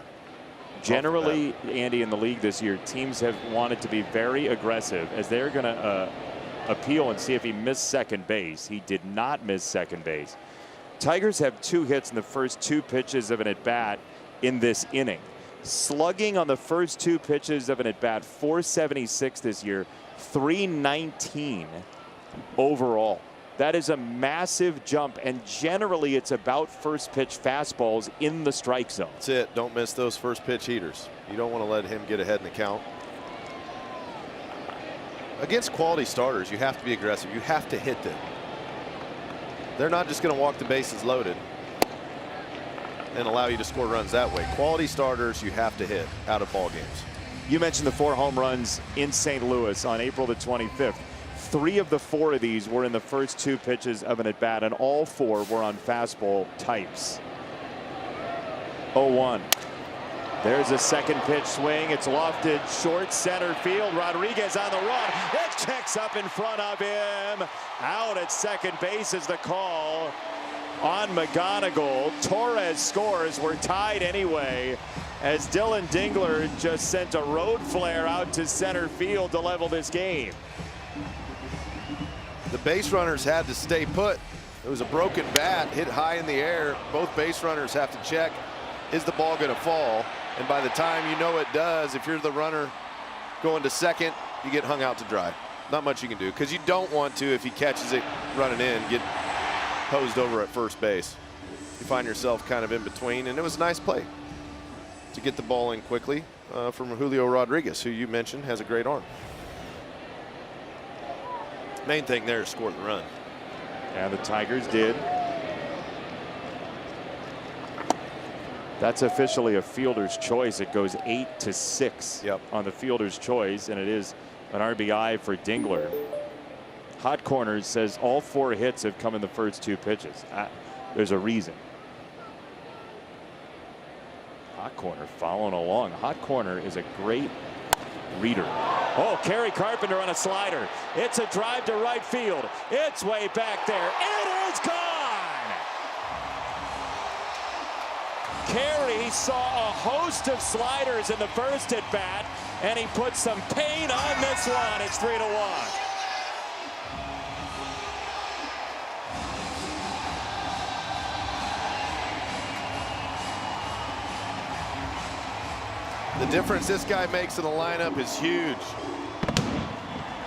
Generally, Andy, in the league this year, teams have wanted to be very aggressive as they're going to appeal and see if he missed second base. He did not miss second base. Tigers have 2 hits in the first 2 pitches of an at-bat in this inning. Slugging on the first 2 pitches of an at-bat, 476 this year, 319 overall. That is a massive jump, and generally it's about first pitch fastballs in the strike zone. That's it. Don't miss those first pitch heaters. You don't want to let him get ahead in the count. Against quality starters, you have to be aggressive. You have to hit them. They're not just going to walk the bases loaded and allow you to score runs that way. Quality starters, you have to hit out of ball games. You mentioned the 4 home runs in St. Louis on April the 25th. 3 of the 4 of these were in the first 2 pitches of an at-bat, and all 4 were on fastball types. 0-1. There's a second pitch swing. It's lofted short center field. Rodriguez on the run. It checks up in front of him. Out at second base is the call on McGonigal. Torres scores. We're tied anyway, as Dylan Dingler just sent a road flare out to center field to level this game. The base runners had to stay put. It was a broken bat hit high in the air. Both base runners have to check, is the ball going to fall? And by the time you know it does, if you're the runner going to second, you get hung out to dry. Not much you can do, because you don't want to, if he catches it running in, get hosed over at first base. You find yourself kind of in between, and it was a nice play to get the ball in quickly from Julio Rodriguez, who you mentioned has a great arm. Main thing there is score the run. And the Tigers did. That's officially a fielder's choice. It goes 8-6 on the fielder's choice, and it is an RBI for Dingler. Hot Corners says all 4 hits have come in the first 2 pitches. There's a reason. Hot Corner following along. Hot Corner is a great reader. Oh, Kerry Carpenter on a slider. It's a drive to right field. It's way back there. It is gone. Kerry saw a host of sliders in the first at bat, and he put some paint on this one. It's 3-1. The difference this guy makes in the lineup is huge.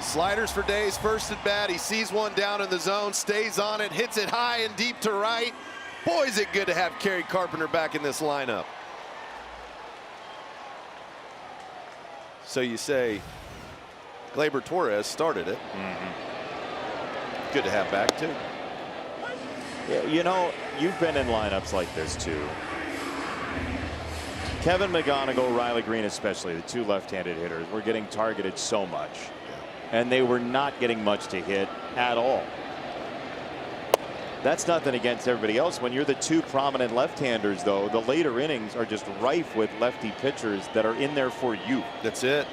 Sliders for days, first at bat. He sees one down in the zone, stays on it, hits it high and deep to right. Boy, is it good to have Kerry Carpenter back in this lineup. So you say Glaber Torres started it. Good to have back, too. Yeah, you know, you've been in lineups like this, too. Kevin McGonigal, Riley Green especially, the 2 left-handed hitters, were getting targeted so much. And they were not getting much to hit at all. That's nothing against everybody else. When you're the 2 prominent left-handers, though, the later innings are just rife with lefty pitchers that are in there for you. That's it.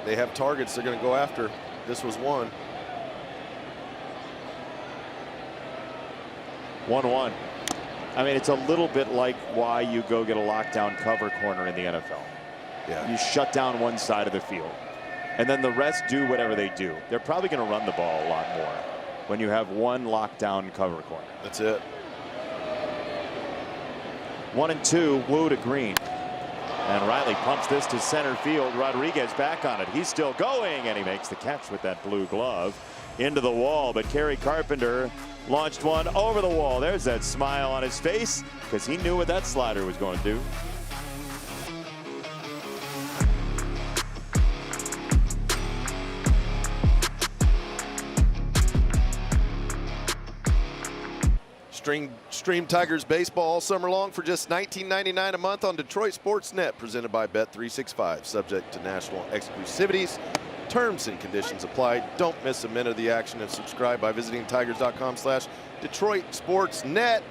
They have targets they're going to go after. This was one. 1-1. I mean, it's a little bit like why you go get a lockdown cover corner in the NFL. Yeah. You shut down one side of the field, and then the rest do whatever they do. They're probably going to run the ball a lot more when you have one lockdown cover corner. That's it. 1-2, Wu to Green. And Riley pumps this to center field. Rodriguez back on it. He's still going, and he makes the catch with that blue glove into the wall. But Kerry Carpenter launched one over the wall. There's that smile on his face because he knew what that slider was going to do. Stream Tigers baseball all summer long for just $19.99 a month on Detroit Sports Net, presented by Bet365. Subject to national exclusivities. Terms and conditions apply. Don't miss a minute of the action and subscribe by visiting tigers.com/Detroit Sports Net.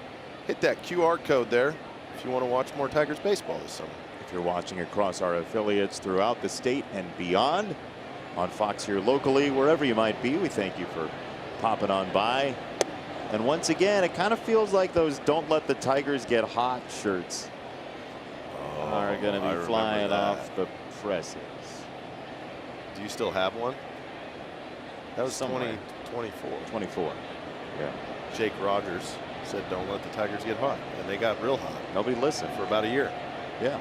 Hit that QR code there if you want to watch more Tigers baseball this summer. If you're watching across our affiliates throughout the state and beyond, on Fox here locally, wherever you might be, we thank you for popping on by. And once again, it kind of feels like those "Don't Let the Tigers Get Hot" shirts are going to be flying off the presses. Do you still have one? That was Somewhere. 2024. 24. Yeah. Jake Rogers said, "Don't let the Tigers get hot," and they got real hot. Nobody listened for about a year. Yeah.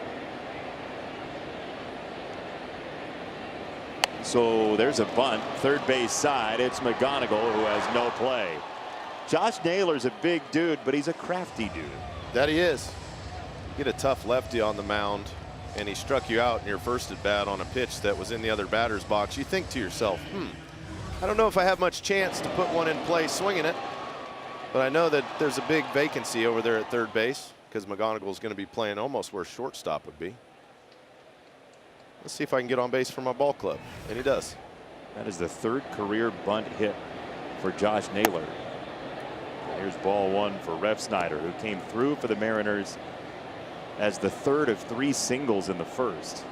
So there's a bunt, third base side. It's McGonigal who has no play. Josh Naylor's a big dude, but he's a crafty dude. That he is. Get a tough lefty on the mound, and he struck you out in your first at bat on a pitch that was in the other batter's box. You think to yourself, I don't know if I have much chance to put one in play swinging it, but I know that there's a big vacancy over there at third base because McGonigal is going to be playing almost where shortstop would be. Let's see if I can get on base for my ball club, and he does. That is the third career bunt hit for Josh Naylor. Here's ball one for Ref Snyder, who came through for the Mariners as the third of 3 singles in the first.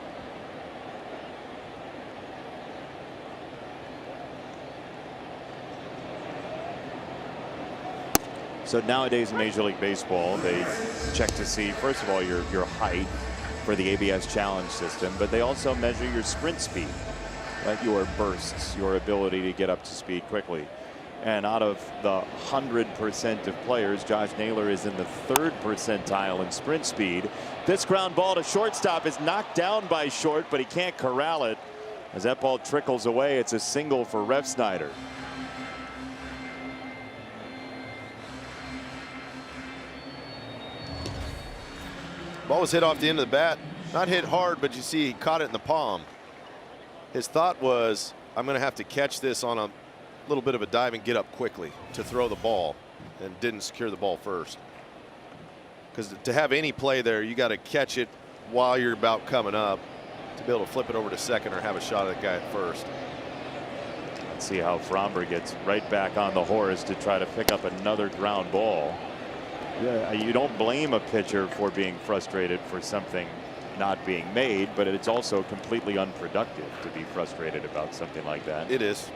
So nowadays in Major League Baseball, they check to see, first of all, your height for the ABS challenge system, but they also measure your sprint speed, right? Your bursts, your ability to get up to speed quickly. And out of the 100% of players, Josh Naylor is in the 3rd percentile in sprint speed. This ground ball to shortstop is knocked down by Short, but he can't corral it. As that ball trickles away, it's a single for Ref Snyder. Ball was hit off the end of the bat. Not hit hard, but you see he caught it in the palm. His thought was, I'm going to have to catch this on a little bit of a dive and get up quickly to throw the ball, and didn't secure the ball first. Because to have any play there, you got to catch it while you're about coming up to be able to flip it over to second or have a shot at the guy at first. Let's see how Fromber gets right back on the horse to try to pick up another ground ball. Yeah, you don't blame a pitcher for being frustrated for something not being made, but it's also completely unproductive to be frustrated about something like that. It is.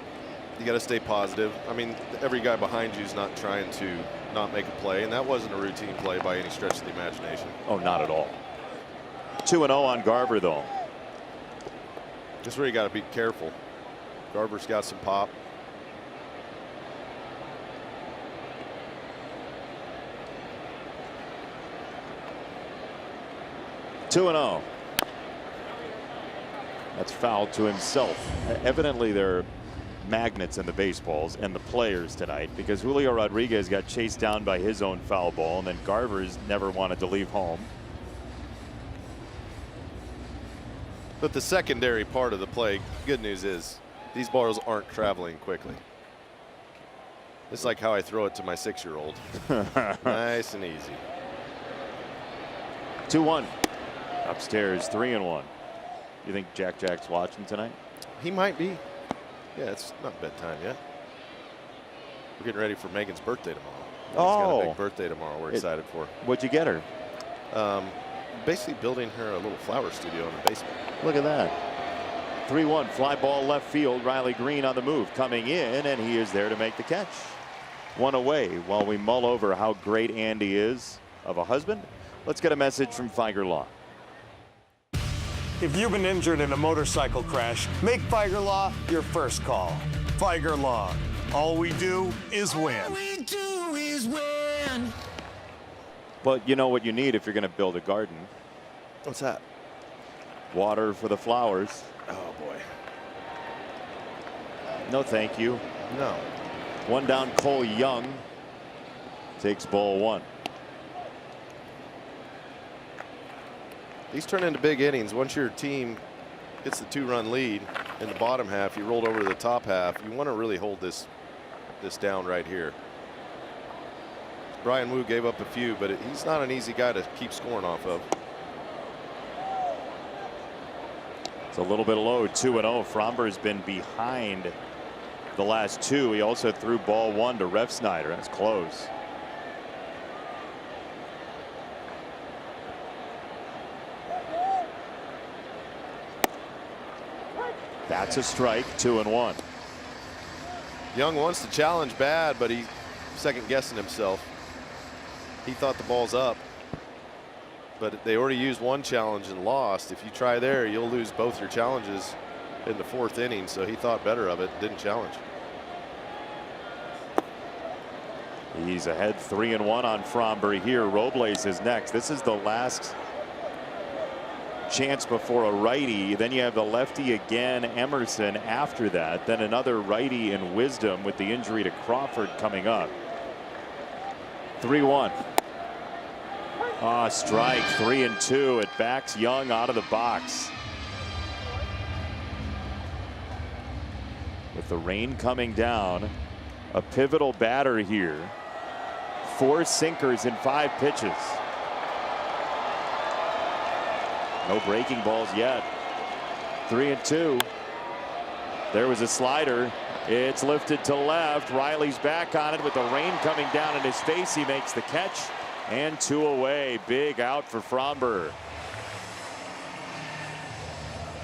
You got to stay positive. I mean, every guy behind you is not trying to not make a play, and that wasn't a routine play by any stretch of the imagination. Oh, not at all. 2-0 on Garver, though. Just where you got to be careful. Garver's got some pop. (2-0). That's foul to himself. Evidently, there are magnets in the baseballs and the players tonight, because Julio Rodriguez got chased down by his own foul ball, and then Garver's never wanted to leave home. But the secondary part of the play, good news is these balls aren't traveling quickly. It's like how I throw it to my 6-year-old. Nice and easy. 2-1. Upstairs, 3-1. You think Jack's watching tonight? He might be. Yeah, it's not bedtime yet. We're getting ready for Megan's birthday tomorrow. She's got a big birthday tomorrow we're excited for. What'd you get her? Basically building her a little flower studio in the basement. Look at that. 3-1, fly ball left field. Riley Green on the move, coming in, and he is there to make the catch. 1 away. While we mull over how great Andy is of a husband, let's get a message from Figer Law. If you've been injured in a motorcycle crash, make Figer Law your first call. Figer Law. All we do is win. All we do is win. But you know what you need if you're going to build a garden? What's that? Water for the flowers. Oh, boy. No, thank you. No. One down, Cole Young takes ball one. These turn into big innings. Once your team gets the 2-run lead in the bottom half, you rolled over to the top half. You want to really hold this down right here. Brian Wu gave up a few, but he's not an easy guy to keep scoring off of. It's a little bit low, 2-0. Fromber's been behind the last two. He also threw ball one to Refsnyder. That's close. That's a strike, 2-1. Young wants to challenge bad, but he's second guessing himself. He thought the ball's up, but they already used one challenge and lost. If you try there, you'll lose both your challenges in the 4th inning. So he thought better of it, didn't challenge. He's ahead 3-1 on Fromber here. Robles is next. This is the last chance before a righty. Then you have the lefty again, Emerson, after that. Then another righty in Wisdom with the injury to Crawford coming up. 3-1. Strike, 3-2. It backs Young out of the box. With the rain coming down, a pivotal batter here. 4 sinkers in 5 pitches. No breaking balls yet. 3-2. There was a slider. It's lifted to left. Riley's back on it with the rain coming down in his face. He makes the catch and 2 away. Big out for Fromber.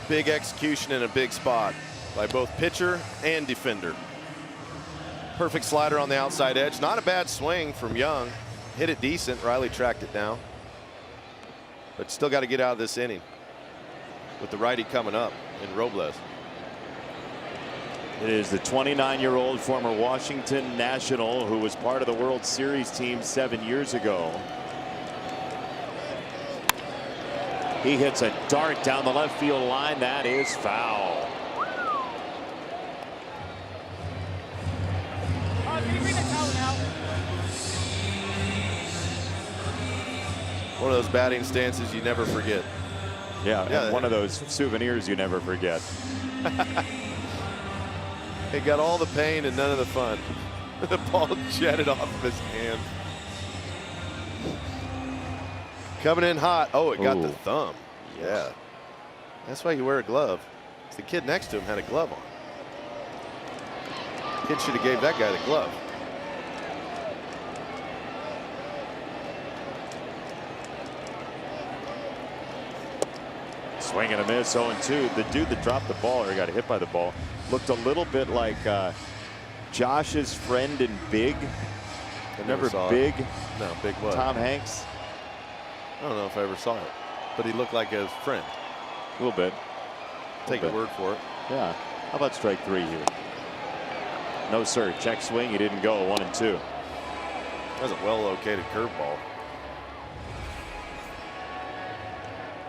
Big execution in a big spot by both pitcher and defender. Perfect slider on the outside edge. Not a bad swing from Young. Hit it decent. Riley tracked it down. But still got to get out of this inning with the righty coming up in Robles. It is the 29-year-old former Washington National who was part of the World Series team 7 years ago. He hits a dart down the left field line. That is foul. One of those batting stances you never forget. Yeah, and one of those souvenirs you never forget. He got all the pain and none of the fun. The ball jetted off of his hand. Coming in hot. Oh, it got the thumb. Yeah. That's why you wear a glove. The kid next to him had a glove on. Kid should have gave that guy the glove. Swing and a miss, 0-2. The dude that dropped the ball or got hit by the ball looked a little bit like Josh's friend in Big. Remember Big? No, Big what? Tom Hanks. I don't know if I ever saw it, but he looked like a friend. A little bit. Take your word for it. Yeah. How about strike 3 here? No, sir. Check swing. He didn't go. 1-2. That's a well-located curveball.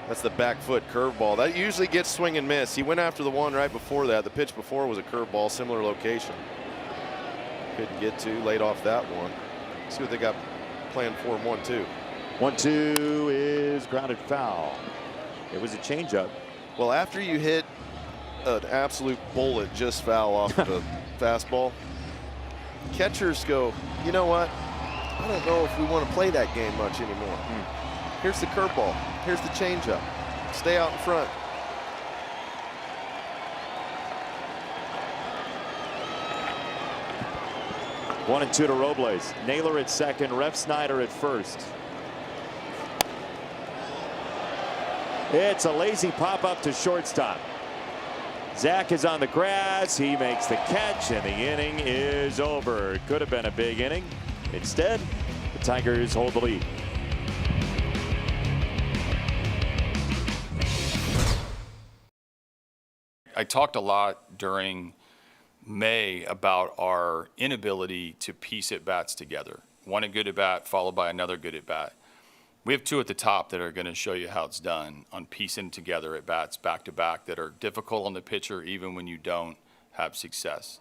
That's the back foot curveball. That usually gets swing and miss. He went after the one right before that. The pitch before was a curveball, similar location. Couldn't get to, laid off that one. See what they got planned for him. 1-2. 1-2 is grounded foul. It was a changeup. Well, after you hit an absolute bullet just foul off of the fastball, catchers go, you know what? I don't know if we want to play that game much anymore. Here's the curveball. Here's the changeup. Stay out in front. 1-2 to Robles. Naylor at second. Refsnyder at first. It's a lazy pop up to shortstop. Zach is on the grass. He makes the catch, and the inning is over. It could have been a big inning. Instead, the Tigers hold the lead. I talked a lot during May about our inability to piece at-bats together. One good at-bat followed by another good at-bat. We have two at the top that are going to show you how it's done on piecing together at bats back to back that are difficult on the pitcher even when you don't have success.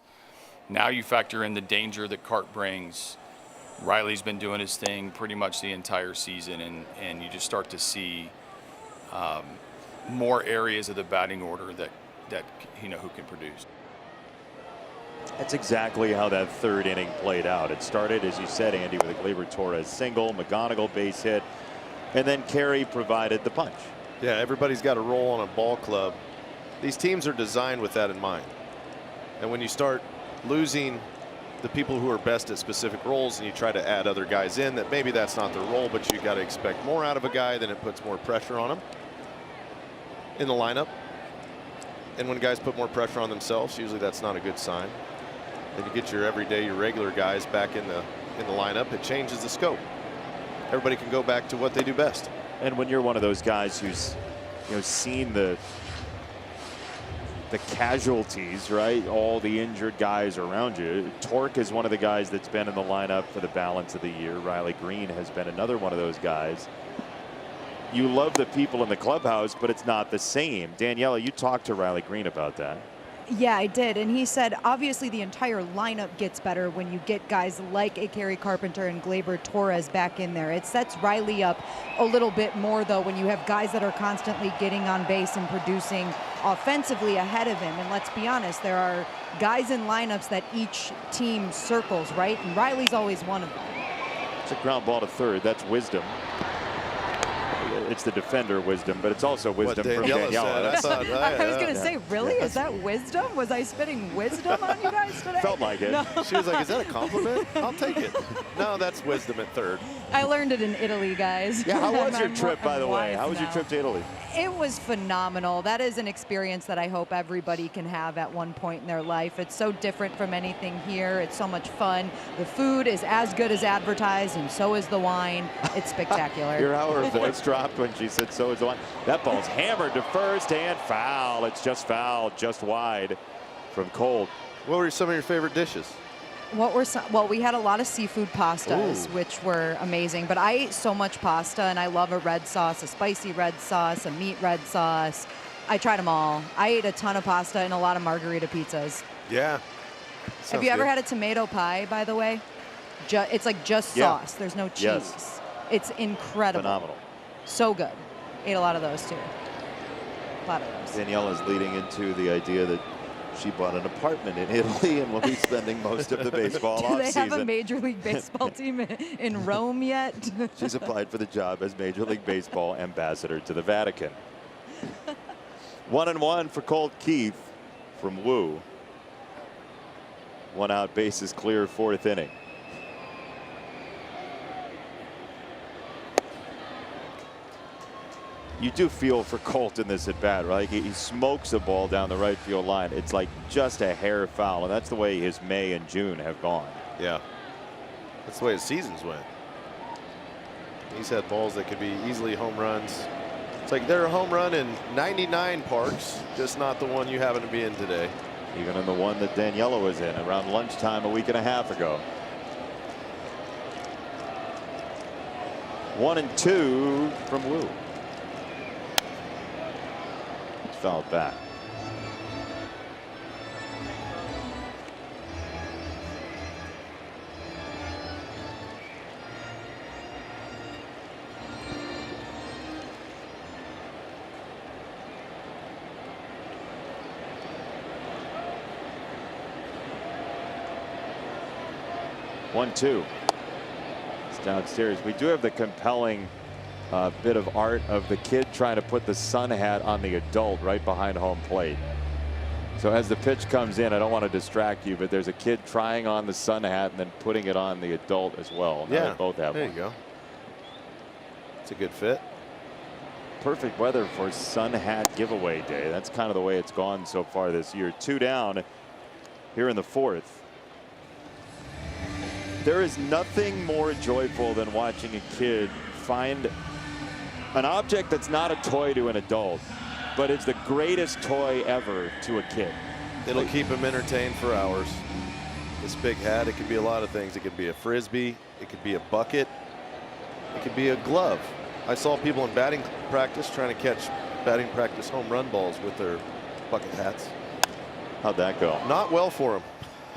Now you factor in the danger that Cart brings. Riley's been doing his thing pretty much the entire season, and you just start to see more areas of the batting order that who can produce. That's exactly how that third inning played out. It started, as you said, Andy, with a Gleyber Torres single, McGonigal base hit, and then Carey provided the punch. Yeah, everybody's got a role on a ball club. These teams are designed with that in mind. And when you start losing the people who are best at specific roles and you try to add other guys in that maybe that's not their role, but you got to expect more out of a guy, then it puts more pressure on him in the lineup. And when guys put more pressure on themselves, usually that's not a good sign. Then you get your everyday, your regular guys back in the lineup. It changes the scope. Everybody can go back to what they do best. And when you're one of those guys who's seen the casualties, right? All the injured guys around you. Torque is one of the guys that's been in the lineup for the balance of the year. Riley Green has been another one of those guys. You love the people in the clubhouse, but it's not the same. Daniela, you talked to Riley Green about that. Yeah, I did. And he said, obviously, the entire lineup gets better when you get guys like a Kerry Carpenter and Gleyber Torres back in there. It sets Riley up a little bit more, though, when you have guys that are constantly getting on base and producing offensively ahead of him. And let's be honest, there are guys in lineups that each team circles, right? And Riley's always one of them. It's a ground ball to third. That's wisdom. It's the defender wisdom, but it's also wisdom from Daniela. I was going to say, really? Is that wisdom? Was I spitting wisdom on you guys today? Felt like it. No. She was like, is that a compliment? I'll take it. No, that's wisdom at third. I learned it in Italy, guys. Yeah, how was your trip, by the way? How was your trip to Italy? It was phenomenal. That is an experience that I hope everybody can have at one point in their life. It's so different from anything here. It's so much fun. The food is as good as advertised, and so is the wine. It's spectacular. Hear how her voice dropped when she said so is the wine. That ball's hammered to first and foul. It's just foul, just wide from Colt. What were some of your favorite dishes? Well, we had a lot of seafood pastas, Ooh. which were amazing. But I ate so much pasta, and I love a red sauce, a spicy red sauce, a meat red sauce. I tried them all. I ate a ton of pasta and a lot of margarita pizzas. Yeah. Have you ever had a tomato pie, by the way? It's like just sauce. There's no cheese. Yes. It's incredible. Phenomenal. So good. Ate a lot of those, too. A lot of those. Daniela's leading into the idea that she bought an apartment in Italy and will be spending most of the baseball offseason. Do they have a Major League Baseball team in Rome yet? She's applied for the job as Major League Baseball ambassador to the Vatican. 1-1 for Colt Keith from Wu. 1 out, bases clear, 4th inning. You do feel for Colt in this at bat, right? He smokes a ball down the right field line. It's like just a hair foul, and that's the way his May and June have gone. Yeah. That's the way his seasons went. He's had balls that could be easily home runs. It's like they're a home run in 99 parks, just not the one you happen to be in today. Even in the one that Daniela was in around lunchtime a week and a half ago. 1-2 from Wu. Fouled back. One, two. It's downstairs. We do have the compelling bit of art of the kid trying to put the sun hat on the adult right behind home plate. So as the pitch comes in, I don't want to distract you, but there's a kid trying on the sun hat and then putting it on the adult as well. Now Yeah, they both have there one. you go. It's a good fit. Perfect weather for sun hat giveaway day. That's kind of the way it's gone so far this year. 2 down here in the 4th. There is nothing more joyful than watching a kid find an object that's not a toy to an adult, but it's the greatest toy ever to a kid. It'll keep him entertained for hours. This big hat, it could be a lot of things. It could be a Frisbee. It could be a bucket. It could be a glove. I saw people in batting practice trying to catch batting practice home run balls with their bucket hats. How'd that go? Not well for them.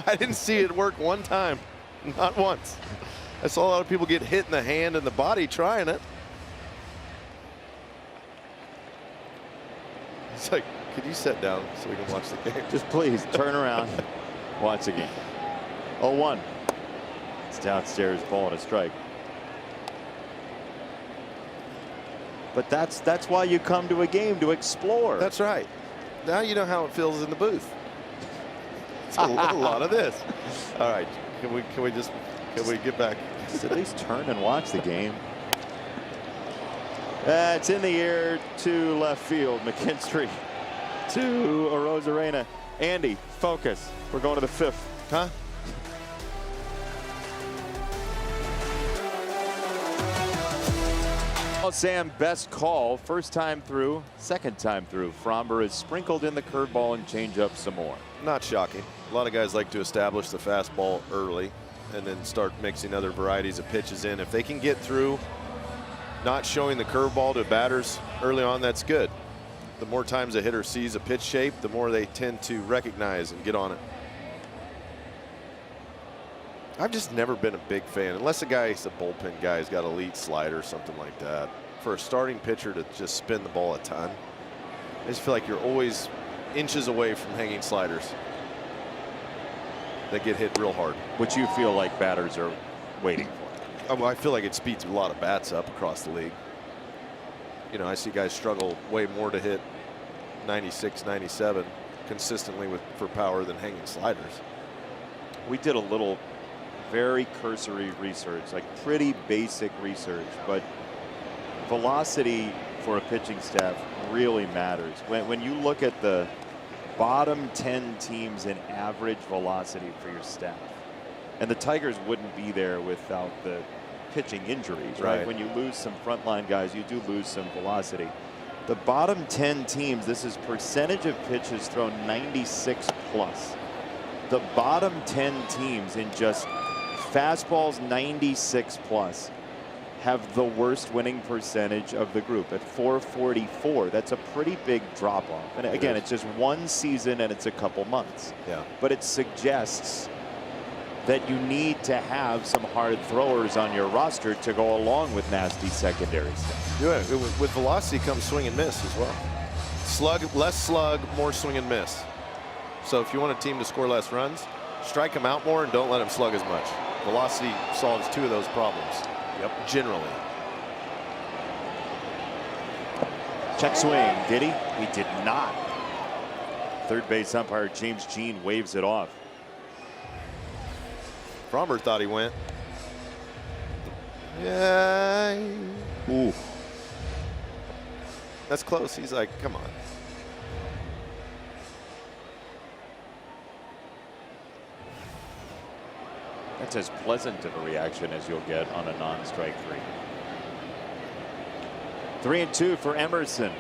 I didn't see it work one time. Not once. I saw a lot of people get hit in the hand and the body trying it. It's like, could you sit down so we can watch the game? Just please turn around, watch the game. 0-1. It's downstairs, ball and a strike. But that's why you come to a game, to explore. That's right. Now you know how it feels in the booth. It's a lot of this. All right, can we get back? Just at least turn and watch the game. It's in the air to left field. McKinstry to Arozarena. Andy, focus. We're going to the 5th. Huh? Sam, best call. First time through, second time through. Fromber has sprinkled in the curveball and changeup some more. Not shocking. A lot of guys like to establish the fastball early and then start mixing other varieties of pitches in. If they can get through not showing the curveball to batters early on, that's good. The more times a hitter sees a pitch shape, the more they tend to recognize and get on it. I've just never been a big fan, unless a guy's a bullpen guy who's got elite slider or something like that. For a starting pitcher to just spin the ball a ton, I just feel like you're always inches away from hanging sliders that get hit real hard. Which you feel like batters are waiting for. Oh, I feel like it speeds a lot of bats up across the league. You know, I see guys struggle way more to hit 96, 97 consistently for power than hanging sliders. We did a little very cursory research, like pretty basic research, but velocity for a pitching staff really matters. When you look at the bottom 10 teams in average velocity for your staff, and the Tigers wouldn't be there without the pitching injuries, right? When you lose some frontline guys, you do lose some velocity. The bottom 10 teams, this is percentage of pitches thrown 96 plus. The bottom 10 teams in just fastballs 96 plus have the worst winning percentage of the group at 444. That's a pretty big drop off. And again, it's just one season and it's a couple months. Yeah. But it suggests that you need to have some hard throwers on your roster to go along with nasty secondary stuff. Yeah, with velocity comes swing and miss as well. Slug, less slug, more swing and miss. So if you want a team to score less runs, strike them out more and don't let them slug as much. Velocity solves 2 of those problems. Yep. Generally. Check swing. Did he? He did not. Third base umpire James Jean waves it off. Fromber thought he went. Yeah. Ooh. That's close. He's like, come on. That's as pleasant of a reaction as you'll get on a non-strike 3. 3-2 for Emerson.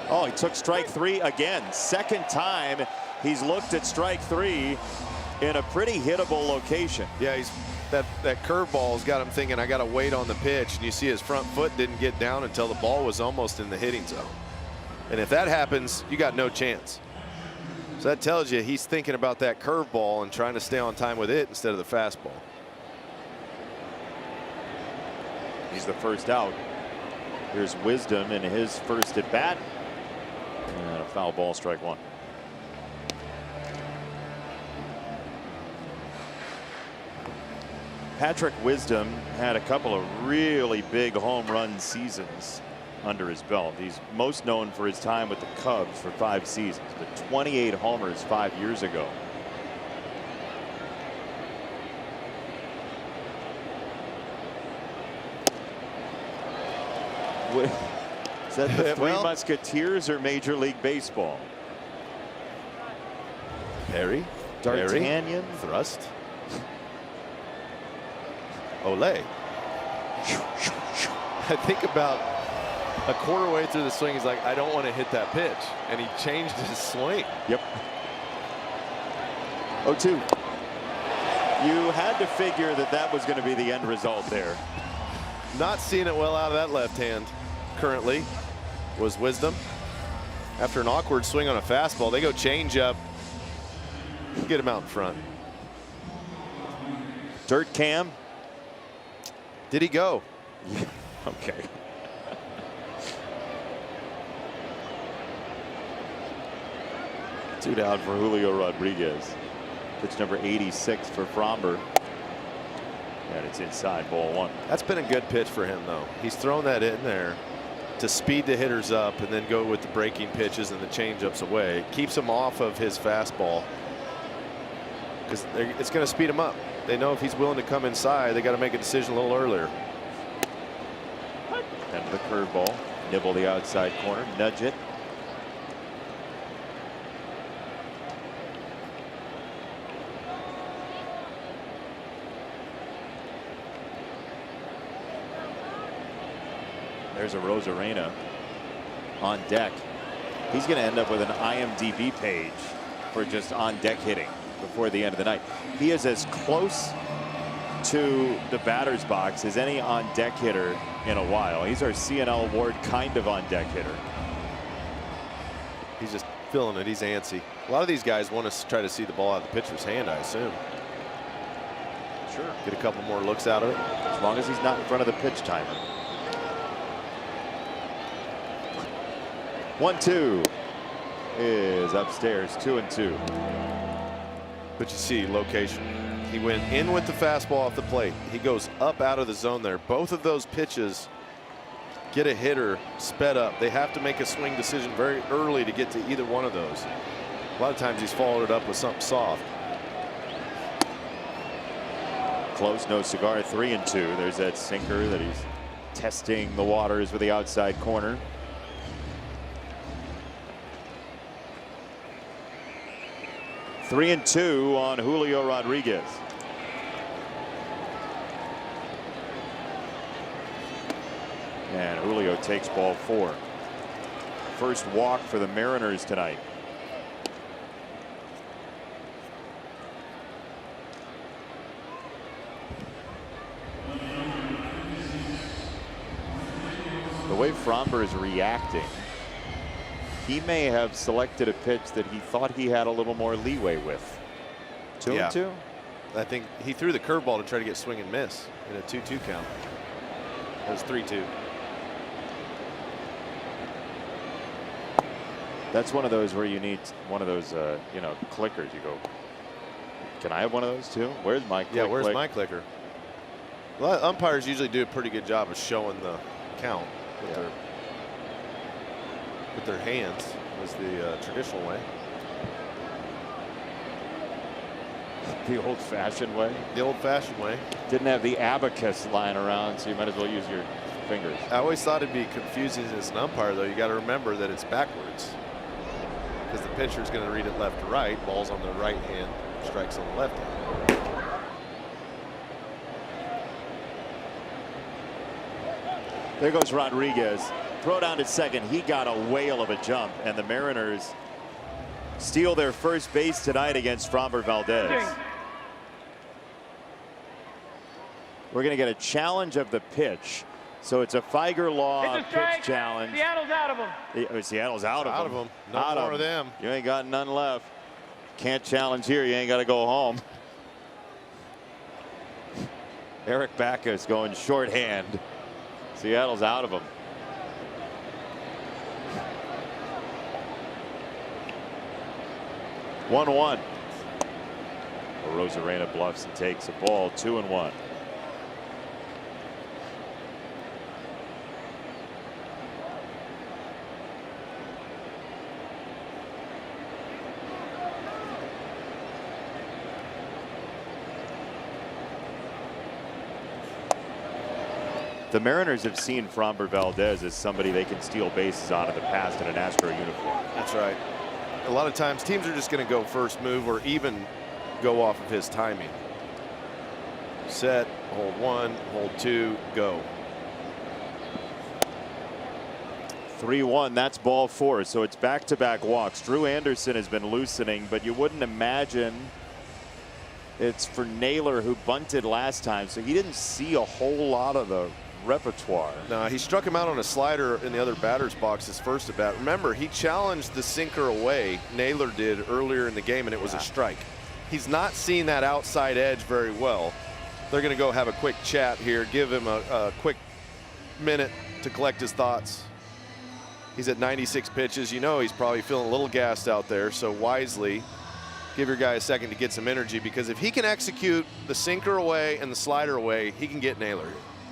Oh, he took strike 3 again. Second time he's looked at strike 3 in a pretty hittable location. Yeah, he's that curveball's got him thinking, I got to wait on the pitch. And you see his front foot didn't get down until the ball was almost in the hitting zone. And if that happens, you got no chance. So that tells you he's thinking about that curveball and trying to stay on time with it instead of the fastball. He's the first out. Here's Wisdom in his first at bat. And a foul ball, strike 1. Patrick Wisdom had a couple of really big home run seasons under his belt. He's most known for his time with the Cubs for 5 seasons, but 28 homers 5 years ago. Is that the Three Musketeers or Major League Baseball? Perry, D'Artagnan, thrust. Olay. I think about a quarter way through the swing, he's like, I don't want to hit that pitch. And he changed his swing. Yep. 0-2. You had to figure that that was going to be the end result there. Not seeing it well out of that left hand currently was Wisdom. After an awkward swing on a fastball, they go change up. Get him out in front. Dirt Cam. Did he go? Okay. Two down for Julio Rodriguez. Pitch number 86 for Fromber. And it's inside, ball one. That's been a good pitch for him, though. He's thrown that in there to speed the hitters up and then go with the breaking pitches and the changeups away. It keeps him off of his fastball because it's going to speed him up. They know if he's willing to come inside, they got to make a decision a little earlier. And the curveball, nibble the outside corner, nudge it. There's a Rosarena on deck. He's going to end up with an IMDb page for just on deck hitting before the end of the night. He is as close to the batter's box as any on deck hitter in a while. He's our CNL award kind of on deck hitter. He's just feeling it. He's antsy. A lot of these guys want to try to see the ball out of the pitcher's hand, I assume. Sure. Get a couple more looks out of it. As long as he's not in front of the pitch timer. 1-2 is upstairs, 2-2. But you see location. He went in with the fastball off the plate. He goes up out of the zone there. Both of those pitches get a hitter sped up. They have to make a swing decision very early to get to either one of those. A lot of times he's followed it up with something soft. Close, no cigar, 3-2. There's that sinker that he's testing the waters with the outside corner. Three and 2 on Julio Rodriguez. And Julio takes ball 4. First walk for the Mariners tonight. The way Fromber is reacting, he may have selected a pitch that he thought he had a little more leeway with. 2-2? I think he threw the curveball to try to get swing and miss in a 2-2 count. It was 3-2. That's one of those where you need one of those, you know, clickers. You go, can I have one of those too? Where's my click? Yeah, where's my clicker? Well, umpires usually do a pretty good job of showing the count with their hands, was the traditional way. The old-fashioned way? The old-fashioned way. Didn't have the abacus lying around, so you might as well use your fingers. I always thought it'd be confusing as an umpire, though. You got to remember that it's backwards, because the pitcher's going to read it left to right. Ball's on the right hand, strikes on the left hand. There goes Rodriguez. Throw down to second. He got a whale of a jump, and the Mariners steal their first base tonight against Fromber Valdez. We're going to get a challenge of the pitch. So it's a Feiger Law pitch challenge. Seattle's out of them. Seattle's out of them. No more of them. You ain't got none left. Can't challenge here. You ain't got to go home. Eric Backus going shorthand. Seattle's out of them. 1-1. Rosarena bluffs and takes a ball. 2-1. The Mariners have seen Fromber Valdez as somebody they can steal bases on in the past in an Astro uniform. That's right. A lot of times teams are just going to go first move or even go off of his timing. Set, hold 1, hold 2, go. 3-1, that's ball 4. So it's back-to-back walks. Drew Anderson has been loosening, but you wouldn't imagine it's for Naylor, who bunted last time, so he didn't see a whole lot of the repertoire. No, he struck him out on a slider in the other batter's box his first at bat. Remember, he challenged the sinker away. Naylor did earlier in the game, and it was a strike. He's not seeing that outside edge very well. They're going to go have a quick chat here, give him a quick minute to collect his thoughts. He's at 96 pitches. You know he's probably feeling a little gassed out there, so wisely give your guy a second to get some energy, because if he can execute the sinker away and the slider away, he can get Naylor.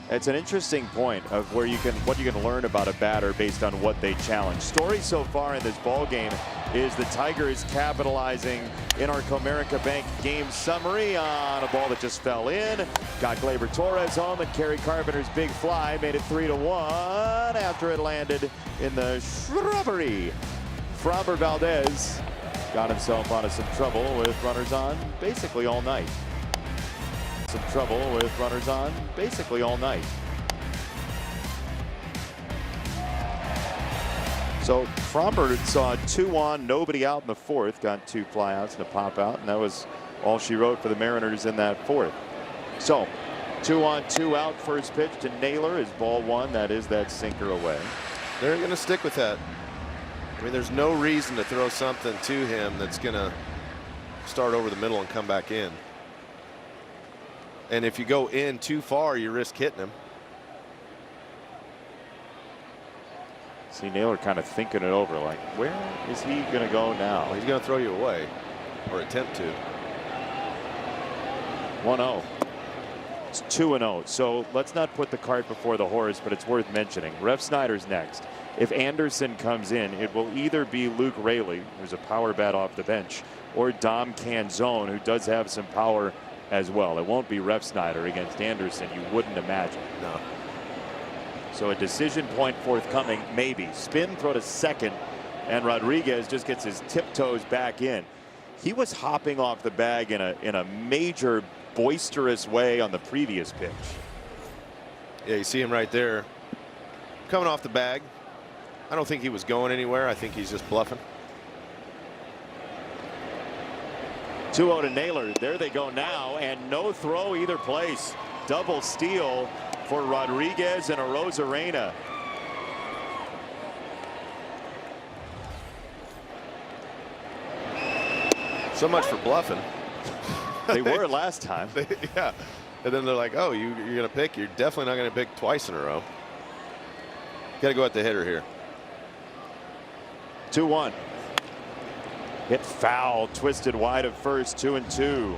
It's an interesting point of what you can learn about a batter based on what they challenge. Story so far in this ball game is the Tigers capitalizing in our Comerica Bank game summary on a ball that just fell in. Got Gleyber Torres home, and Kerry Carpenter's big fly made it 3-1 after it landed in the shrubbery. Framber Valdez got himself out of some trouble with runners on basically all night. Some trouble with runners on basically all night. So Framber saw 2 on, nobody out in the fourth, got 2 flyouts and a pop out, and that was all she wrote for the Mariners in that fourth. So 2 on, 2 out, first pitch to Naylor is ball 1. That is that sinker away. They're going to stick with that. I mean, there's no reason to throw something to him that's going to start over the middle and come back in. And if you go in too far, you risk hitting him. See Naylor kind of thinking it over, like, where is he going to go now? Well, he's going to throw you away, or attempt to. 1-0. It's 2-0. So let's not put the cart before the horse, but it's worth mentioning. Ref Snyder's next. If Anderson comes in, it will either be Luke Raley, who's a power bat off the bench, or Dom Canzone, who does have some power as well. It won't be Ref Snyder against Anderson, you wouldn't imagine. No. So a decision point forthcoming, maybe. Spin, throw to second, and Rodriguez just gets his tiptoes back in. He was hopping off the bag in a major boisterous way on the previous pitch. Yeah, you see him right there coming off the bag. I don't think he was going anywhere. I think he's just bluffing. 2-0 to Naylor. There they go now, and no throw either place. Double steal for Rodriguez and Arozarena. So much for bluffing. They were last time. Yeah. And then they're like, oh, you're going to pick? You're definitely not going to pick twice in a row. Got to go at the hitter here. 2-1. Hit foul, twisted wide of first, 2-2.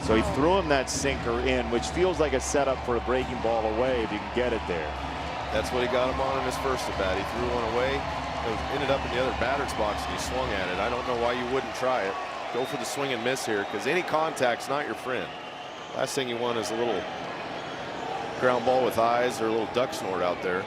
So he threw him that sinker in, which feels like a setup for a breaking ball away if you can get it there. That's what he got him on in his first at bat. He threw one away. It ended up in the other batter's box, and he swung at it. I don't know why you wouldn't try it. Go for the swing and miss here, because any contact's not your friend. Last thing you want is a little ground ball with eyes or a little duck snort out there.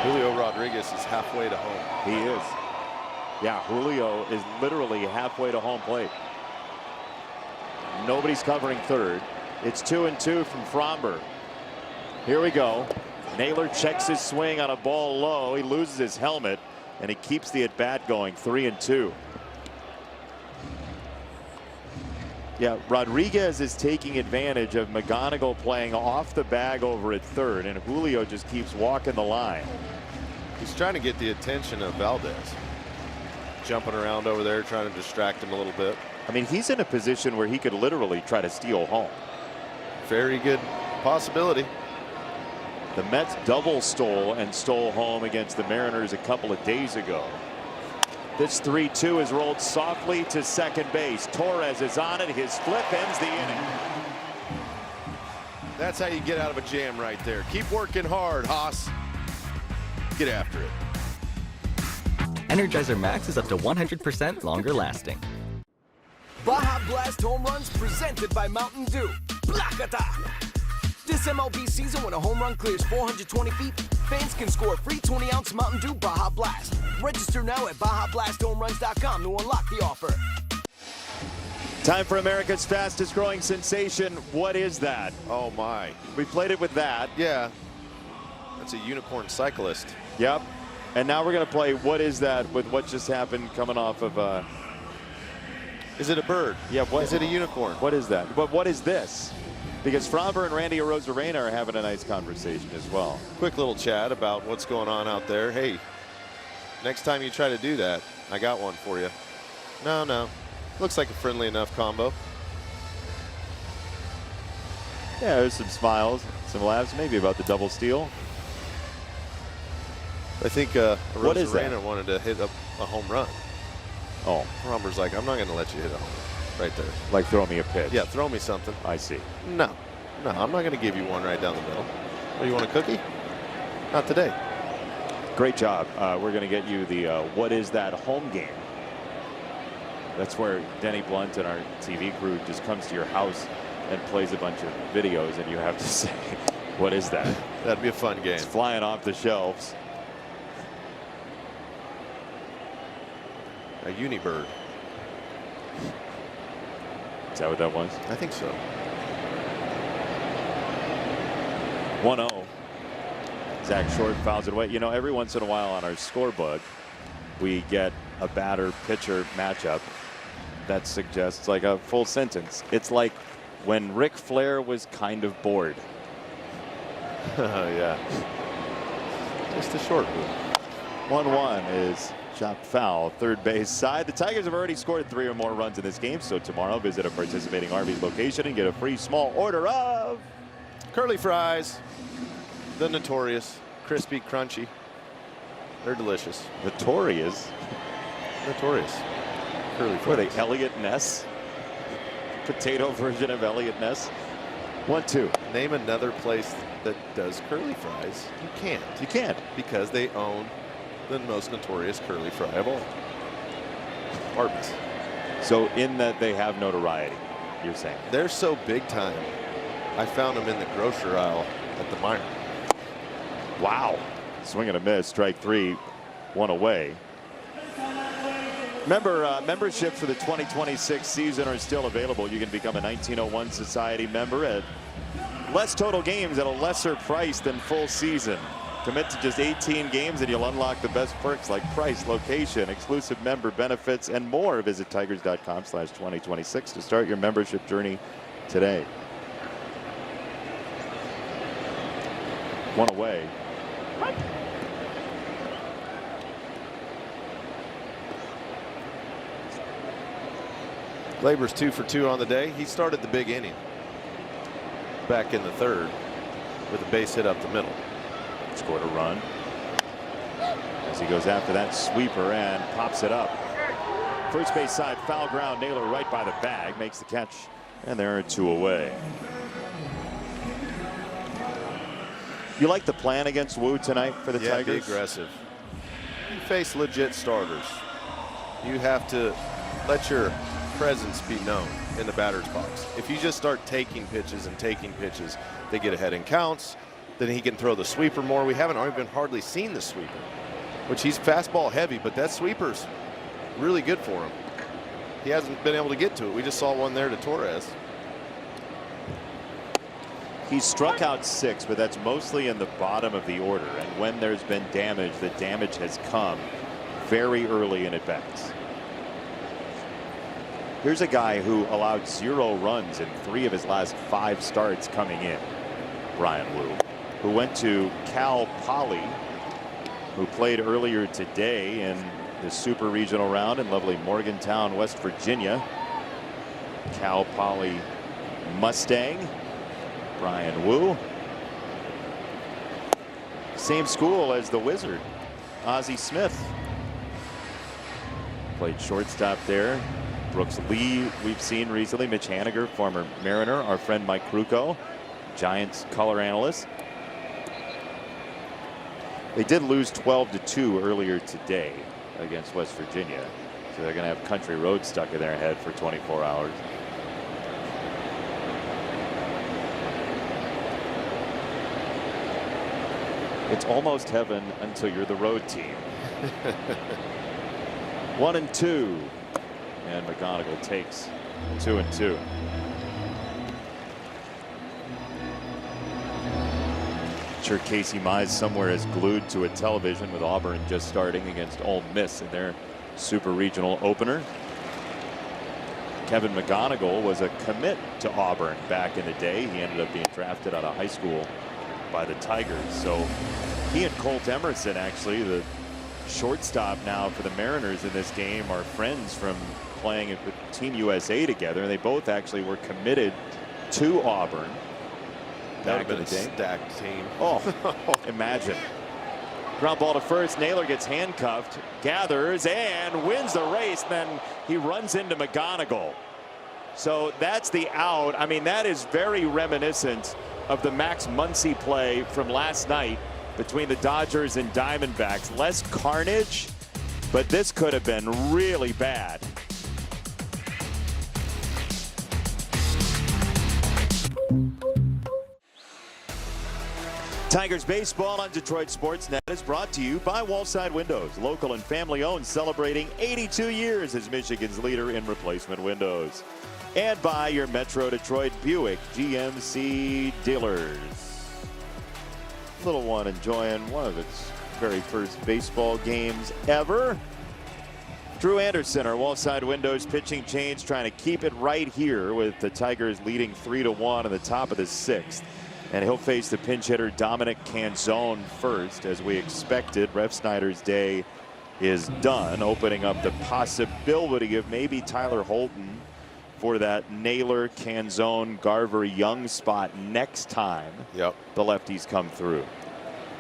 Julio Rodriguez is halfway to home. He is. Yeah, Julio is literally halfway to home plate. Nobody's covering third. It's 2-2 from Framber. Here we go. Naylor checks his swing on a ball low. He loses his helmet, and he keeps the at-bat going. 3-2. Yeah, Rodriguez is taking advantage of McGonigal playing off the bag over at third, and Julio just keeps walking the line. He's trying to get the attention of Valdez. Jumping around over there, trying to distract him a little bit. I mean, he's in a position where he could literally try to steal home. Very good possibility. The Mets double stole home against the Mariners a couple of days ago. This 3-2 is rolled softly to second base. Torres is on it. His flip ends the inning. That's how you get out of a jam right there. Keep working hard, Haas. Get after it. Energizer Max is up to 100% longer lasting. Baja Blast Home Runs presented by Mountain Dew. Blacata! This MLB season, when a home run clears 420 feet, fans can score a free 20-ounce Mountain Dew Baja Blast. Register now at BajaBlastHomeRuns.com to unlock the offer. Time for America's fastest growing sensation. What is that? Oh, my. We played it with that. Yeah. That's a unicorn cyclist. Yep. And now we're going to play What Is That with what just happened coming off of Is it a bird? Yeah, what is it a unicorn? What is that? But what is this? Because Framber and Randy Arozarena are having a nice conversation as well. Quick little chat about what's going on out there. Hey, next time you try to do that, I got one for you. No. Looks like a friendly enough combo. Yeah, there's some smiles, some laughs, maybe about the double steal. I think What is that? Arozarena wanted to hit a home run. Oh. Framber's like, I'm not going to let you hit a home run. Right there. Like throw me a pitch. Yeah, throw me something. I see. No, I'm not going to give you one right down the middle. Oh, you want a cookie? Not today. Great job. We're going to get you the What Is That home game. That's where Denny Blunt and our TV crew just comes to your house and plays a bunch of videos, and you have to say, what is that? That'd be a fun game. It's flying off the shelves. A unibird. Is that what that was? I think so. 1-0. Zach Short fouls it away. You know, every once in a while on our scorebook, we get a batter-pitcher matchup that suggests like a full sentence. It's like when Ric Flair was kind of bored. Oh, yeah. Just a short move. 1-1 is chopped foul, third base side. The Tigers have already scored 3 or more runs in this game, so tomorrow visit a participating Arby's location and get a free small order of curly fries. The notorious, crispy, crunchy. They're delicious. Notorious. Curly fries. What are they, Elliot Ness? Potato version of Elliot Ness. 1-2. Name another place that does curly fries. You can't. You can't. Because they own the most notorious curly fry of all. Arby's. So in that they have notoriety, you're saying? They're so big time. I found them in the grocery aisle at the Meijer. Wow. Swing and a miss. Strike 3. 1 away. Remember, memberships for the 2026 season are still available. You can become a 1901 Society member at less total games at a lesser price than full season. Commit to just 18 games and you'll unlock the best perks like price, location, exclusive member benefits, and more. Visit tigers.com/2026 to start your membership journey today. 1 away. Glaber's 2 for 2 on the day. He started the big inning back in the third with a base hit up the middle. Scored a run as he goes after that sweeper and pops it up. First base side, foul ground. Naylor right by the bag, makes the catch, and there are 2 away. You like the plan against Wu tonight for the Tigers? Be aggressive. You face legit starters. You have to let your presence be known in the batter's box. If you just start taking pitches, they get ahead in counts. Then he can throw the sweeper more. We haven't even hardly seen the sweeper, which he's fastball heavy, but that sweeper's really good for him. He hasn't been able to get to it. We just saw one there to Torres. He's struck out 6, but that's mostly in the bottom of the order. And when there's been damage, the damage has come very early in at-bats. Here's a guy who allowed 0 runs in 3 of his last 5 starts coming in. Brian Wu, who went to Cal Poly, who played earlier today in the Super Regional round in lovely Morgantown, West Virginia. Cal Poly Mustang. Brian Wu. Same school as the Wizard, Ozzie Smith. Played shortstop there. Brooks Lee, we've seen recently. Mitch Haniger, former Mariner. Our friend Mike Krukow, Giants color analyst. They did lose 12-2 earlier today against West Virginia. So they're going to have Country Road stuck in their head for 24 hours. It's almost heaven until you're the road team. 1-2. And McGonigal takes 2-2. sure Casey Mize somewhere is glued to a television with Auburn just starting against Ole Miss in their Super Regional opener. Kevin McGonigal was a commit to Auburn back in the day. He ended up being drafted out of high school by the Tigers. So he and Colt Emerson, actually, the shortstop now for the Mariners in this game, are friends from playing with Team USA together. And they both actually were committed to Auburn back in the day. Stacked team. Oh, imagine. Ground ball to first. Naylor gets handcuffed, gathers, and wins the race. Then he runs into McGonigal. So that's the out. I mean, that is very reminiscent of the Max Muncy play from last night between the Dodgers and Diamondbacks. Less carnage, but this could have been really bad. Tigers baseball on Detroit Sportsnet is brought to you by Wallside Windows, local and family owned, celebrating 82 years as Michigan's leader in replacement windows. And by your Metro Detroit Buick GMC dealers. Little one enjoying one of its very first baseball games ever. Drew Anderson, our Wallside Windows pitching change, trying to keep it right here with the Tigers leading 3-1 in the top of the 6th. And he'll face the pinch hitter Dominic Canzone first, as we expected. Ref Snyder's day is done, opening up the possibility of maybe Tyler Holton for that Naylor, Canzone, Garver, Young spot next time. Yep. The lefties come through.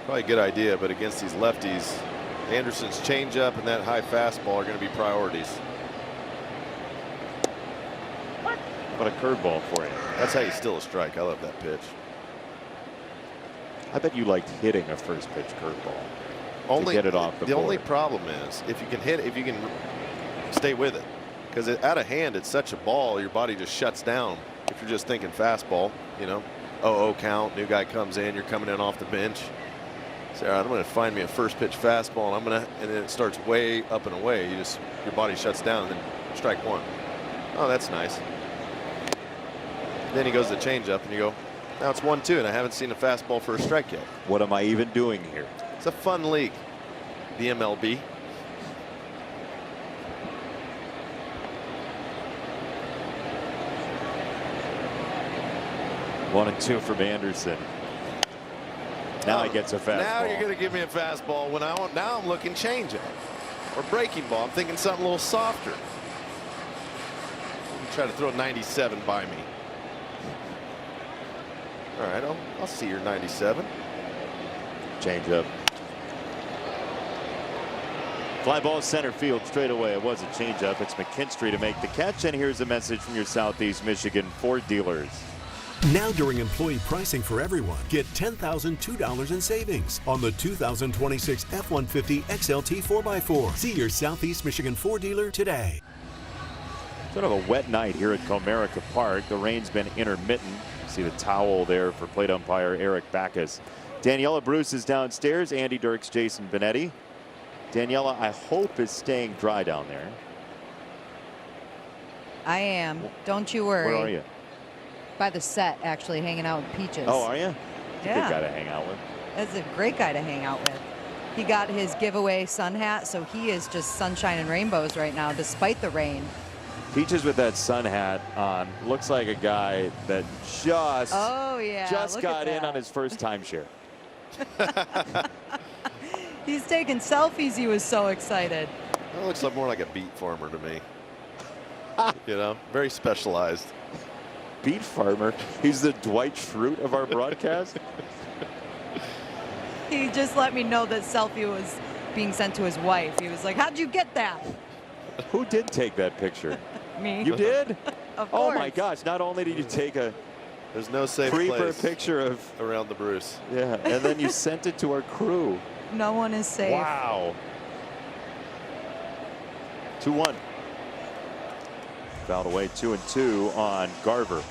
Probably a good idea, but against these lefties, Anderson's changeup and that high fastball are going to be priorities. What a curveball for you. That's how you steal a strike. I love that pitch. I bet you liked hitting a first pitch curveball. Only to get it off the board. only problem is if you can hit, if you can stay with it, because out of hand, it's such a ball, your body just shuts down. If you're just thinking fastball, you know, 0-0 count, new guy comes in, you're coming in off the bench. Say, all right, I'm going to find me a first pitch fastball, and then it starts way up and away. Your body shuts down, and then strike one. Oh, that's nice. Then he goes to changeup, and you go, now it's 1-2, and I haven't seen a fastball for a strike yet. What am I even doing here? It's a fun league, the MLB. One and two from Anderson. Now he gets a fastball. Now you're going to give me a fastball when now I'm looking changeup or breaking ball. I'm thinking something a little softer. Try to throw 97 by me. All right, I'll see your 97. Changeup. Fly ball center field straight away. It was a changeup. It's McKinstry to make the catch. And here's a message from your Southeast Michigan Ford dealers. Now during employee pricing for everyone, get $10,002 in savings on the 2026 F-150 XLT 4x4. See your Southeast Michigan Ford dealer today. Sort of a wet night here at Comerica Park. The rain's been intermittent. See the towel there for plate umpire Eric Backus. Daniela Bruce is downstairs. Andy Dirks, Jason Benetti. Daniela, I hope, is staying dry down there. I am. Don't you worry. Where are you? By the set, actually, hanging out with Peaches. Oh, are you? Yeah. Good guy to hang out with. That's a great guy to hang out with. He got his giveaway sun hat, so he is just sunshine and rainbows right now, despite the rain. Peaches with that sun hat on looks like a guy that just got in on his first timeshare. He's taking selfies. He was so excited. That looks more like a beet farmer to me. You know, very specialized. Beet farmer. He's the Dwight Schrute of our broadcast. He just let me know that selfie was being sent to his wife. He was like, "How'd you get that?" Who did take that picture? Me. You did? Of oh course. my gosh! Not only did you take a there's no safe creeper place picture of around the Bruce. Yeah, and then you sent it to our crew. No one is safe. Wow. 2-1. Fouled away 2-2 on Garver.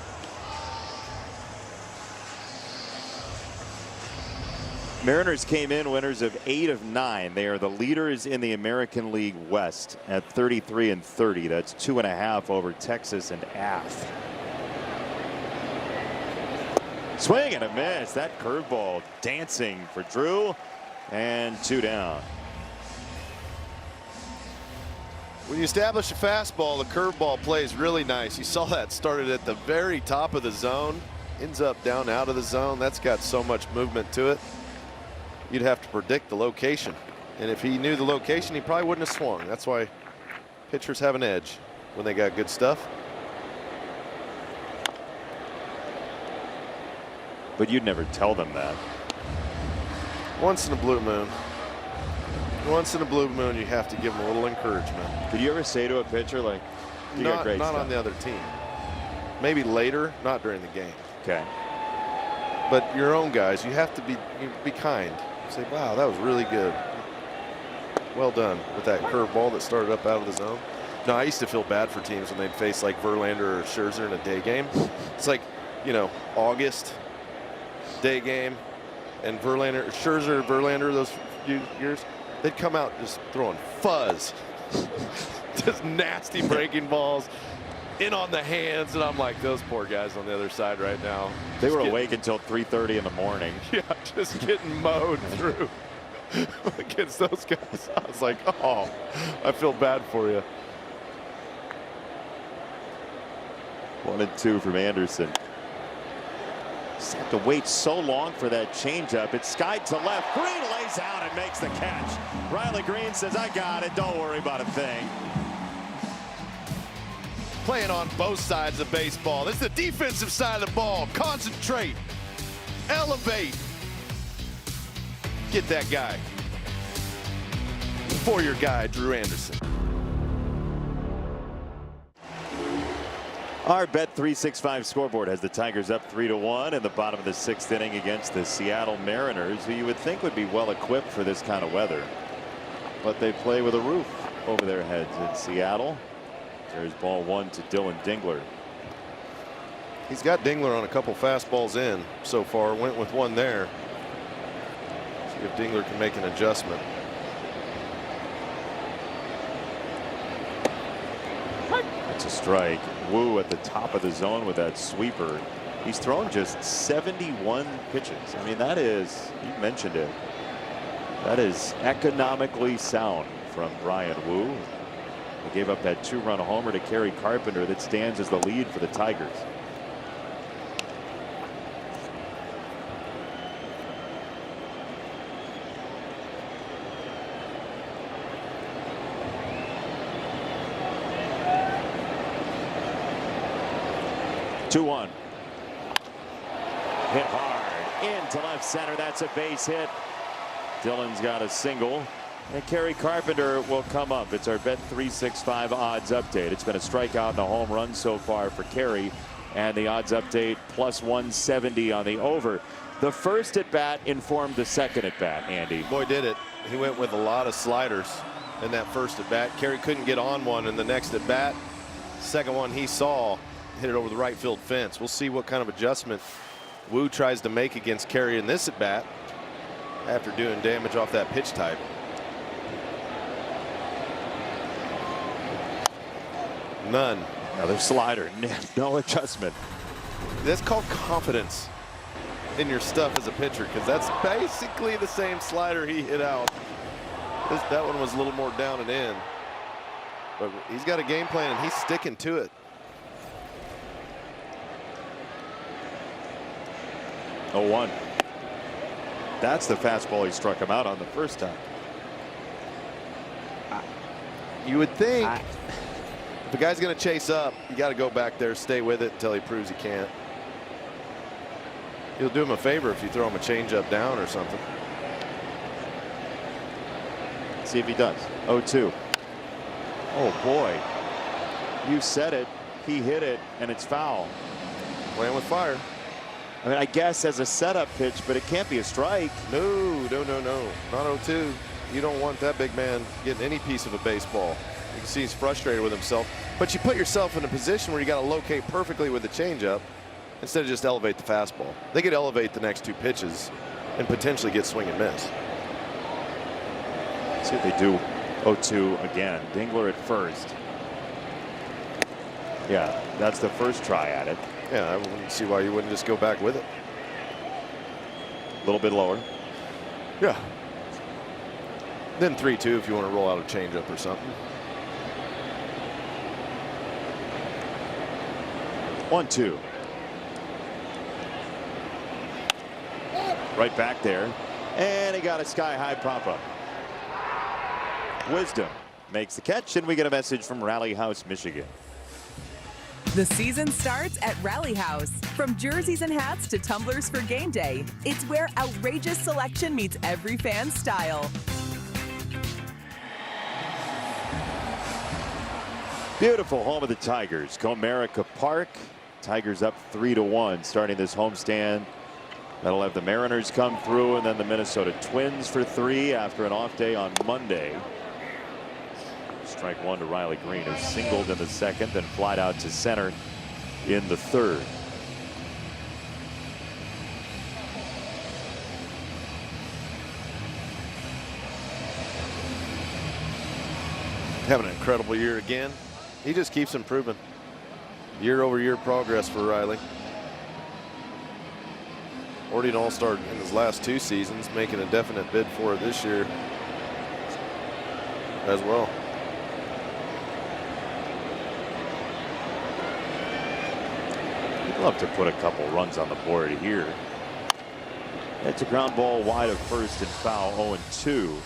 Mariners came in winners of 8 of 9. They are the leaders in the American League West at 33-30. That's 2.5 over Texas and Ath. Swing and a miss. That curveball dancing for Drew, and 2 down. When you establish a fastball, the curveball plays really nice. You saw that started at the very top of the zone, ends up down out of the zone. That's got so much movement to it. You'd have to predict the location. And if he knew the location, he probably wouldn't have swung. That's why pitchers have an edge when they got good stuff. But you'd never tell them that. Once in a blue moon. Once in a blue moon, you have to give them a little encouragement. Did you ever say to a pitcher, like, you got great not stuff? on the other team. Maybe later, not during the game. Okay. But your own guys, you have to be kind. Say, wow, that was really good. Well done with that curveball that started up out of the zone. No, I used to feel bad for teams when they'd face like Verlander or Scherzer in a day game. It's like, you know, August day game, and Scherzer, Verlander, those few years, they'd come out just throwing fuzz, just nasty breaking balls in on the hands, and I'm like, those poor guys on the other side right now. They were awake until 3:30 in the morning. Yeah, just getting mowed through against those guys. I was like, oh, I feel bad for you. 1-2 from Anderson. Just have to wait so long for that changeup. It's skied to left. Green lays out and makes the catch. Riley Green says, I got it. Don't worry about a thing. Playing on both sides of baseball. This is the defensive side of the ball. Concentrate. Elevate. Get that guy. For your guy, Drew Anderson. Our Bet365 scoreboard has the Tigers up 3-1 in the bottom of the 6th inning against the Seattle Mariners, who you would think would be well equipped for this kind of weather. But they play with a roof over their heads in Seattle. There's ball 1 to Dylan Dingler. He's got Dingler on a couple fastballs in so far. Went with one there. See if Dingler can make an adjustment. It's a strike. Wu at the top of the zone with that sweeper. He's thrown just 71 pitches. I mean, that is, you mentioned it, that is economically sound from Brian Wu. He gave up that 2-run homer to Kerry Carpenter that stands as the lead for the Tigers. Two-one. Hit hard into left center. That's a base hit. Dylan's got a single. And Kerry Carpenter will come up. It's our Bet365 odds update. It's been a strikeout and a home run so far for Kerry. And the odds update plus 170 on the over. The first at bat informed the second at bat, Andy. Boy, did it. He went with a lot of sliders in that first at bat. Kerry couldn't get on one in the next at bat. Second one he saw hit it over the right field fence. We'll see what kind of adjustment Wu tries to make against Kerry in this at bat after doing damage off that pitch type. None. Another slider. No adjustment. That's called confidence in your stuff as a pitcher, because that's basically the same slider he hit out. That one was a little more down and in. But he's got a game plan and he's sticking to it. 0-1. That's the fastball he struck him out on the first time. You would think if the guy's going to chase up, you got to go back there, stay with it until he proves he can't. You'll do him a favor if you throw him a changeup down or something. See if he does. 0-2. Oh boy. You said it. He hit it and it's foul. Playing with fire. I mean, I guess as a setup pitch, but it can't be a strike. No. Not 0-2. You don't want that big man getting any piece of a baseball. You can see he's frustrated with himself. But you put yourself in a position where you got to locate perfectly with the changeup instead of just elevate the fastball. They could elevate the next two pitches and potentially get swing and miss. See what they do. 0-2 again. Dingler at first. Yeah, that's the first try at it. Yeah, I wouldn't see why you wouldn't just go back with it. little bit lower. Yeah. Then 3-2 if you want to roll out a changeup or something. 1-2. Right back there. And he got a sky-high pop-up. Wisdom makes the catch, and we get a message from Rally House, Michigan. The season starts at Rally House. From jerseys and hats to tumblers for game day, it's where outrageous selection meets every fan's style. Beautiful home of the Tigers, Comerica Park. Tigers up 3-1 starting this homestand. That'll have the Mariners come through, and then the Minnesota Twins for 3 after an off day on Monday. Strike one to Riley Green, who singled in the second, then flied out to center in the third. Having an incredible year again. He just keeps improving. Year-over-year progress for Riley. Already an all-star in his last 2 seasons, making a definite bid for it this year as well. He'd love to put a couple runs on the board here. That's a ground ball wide of first and foul, 0-2.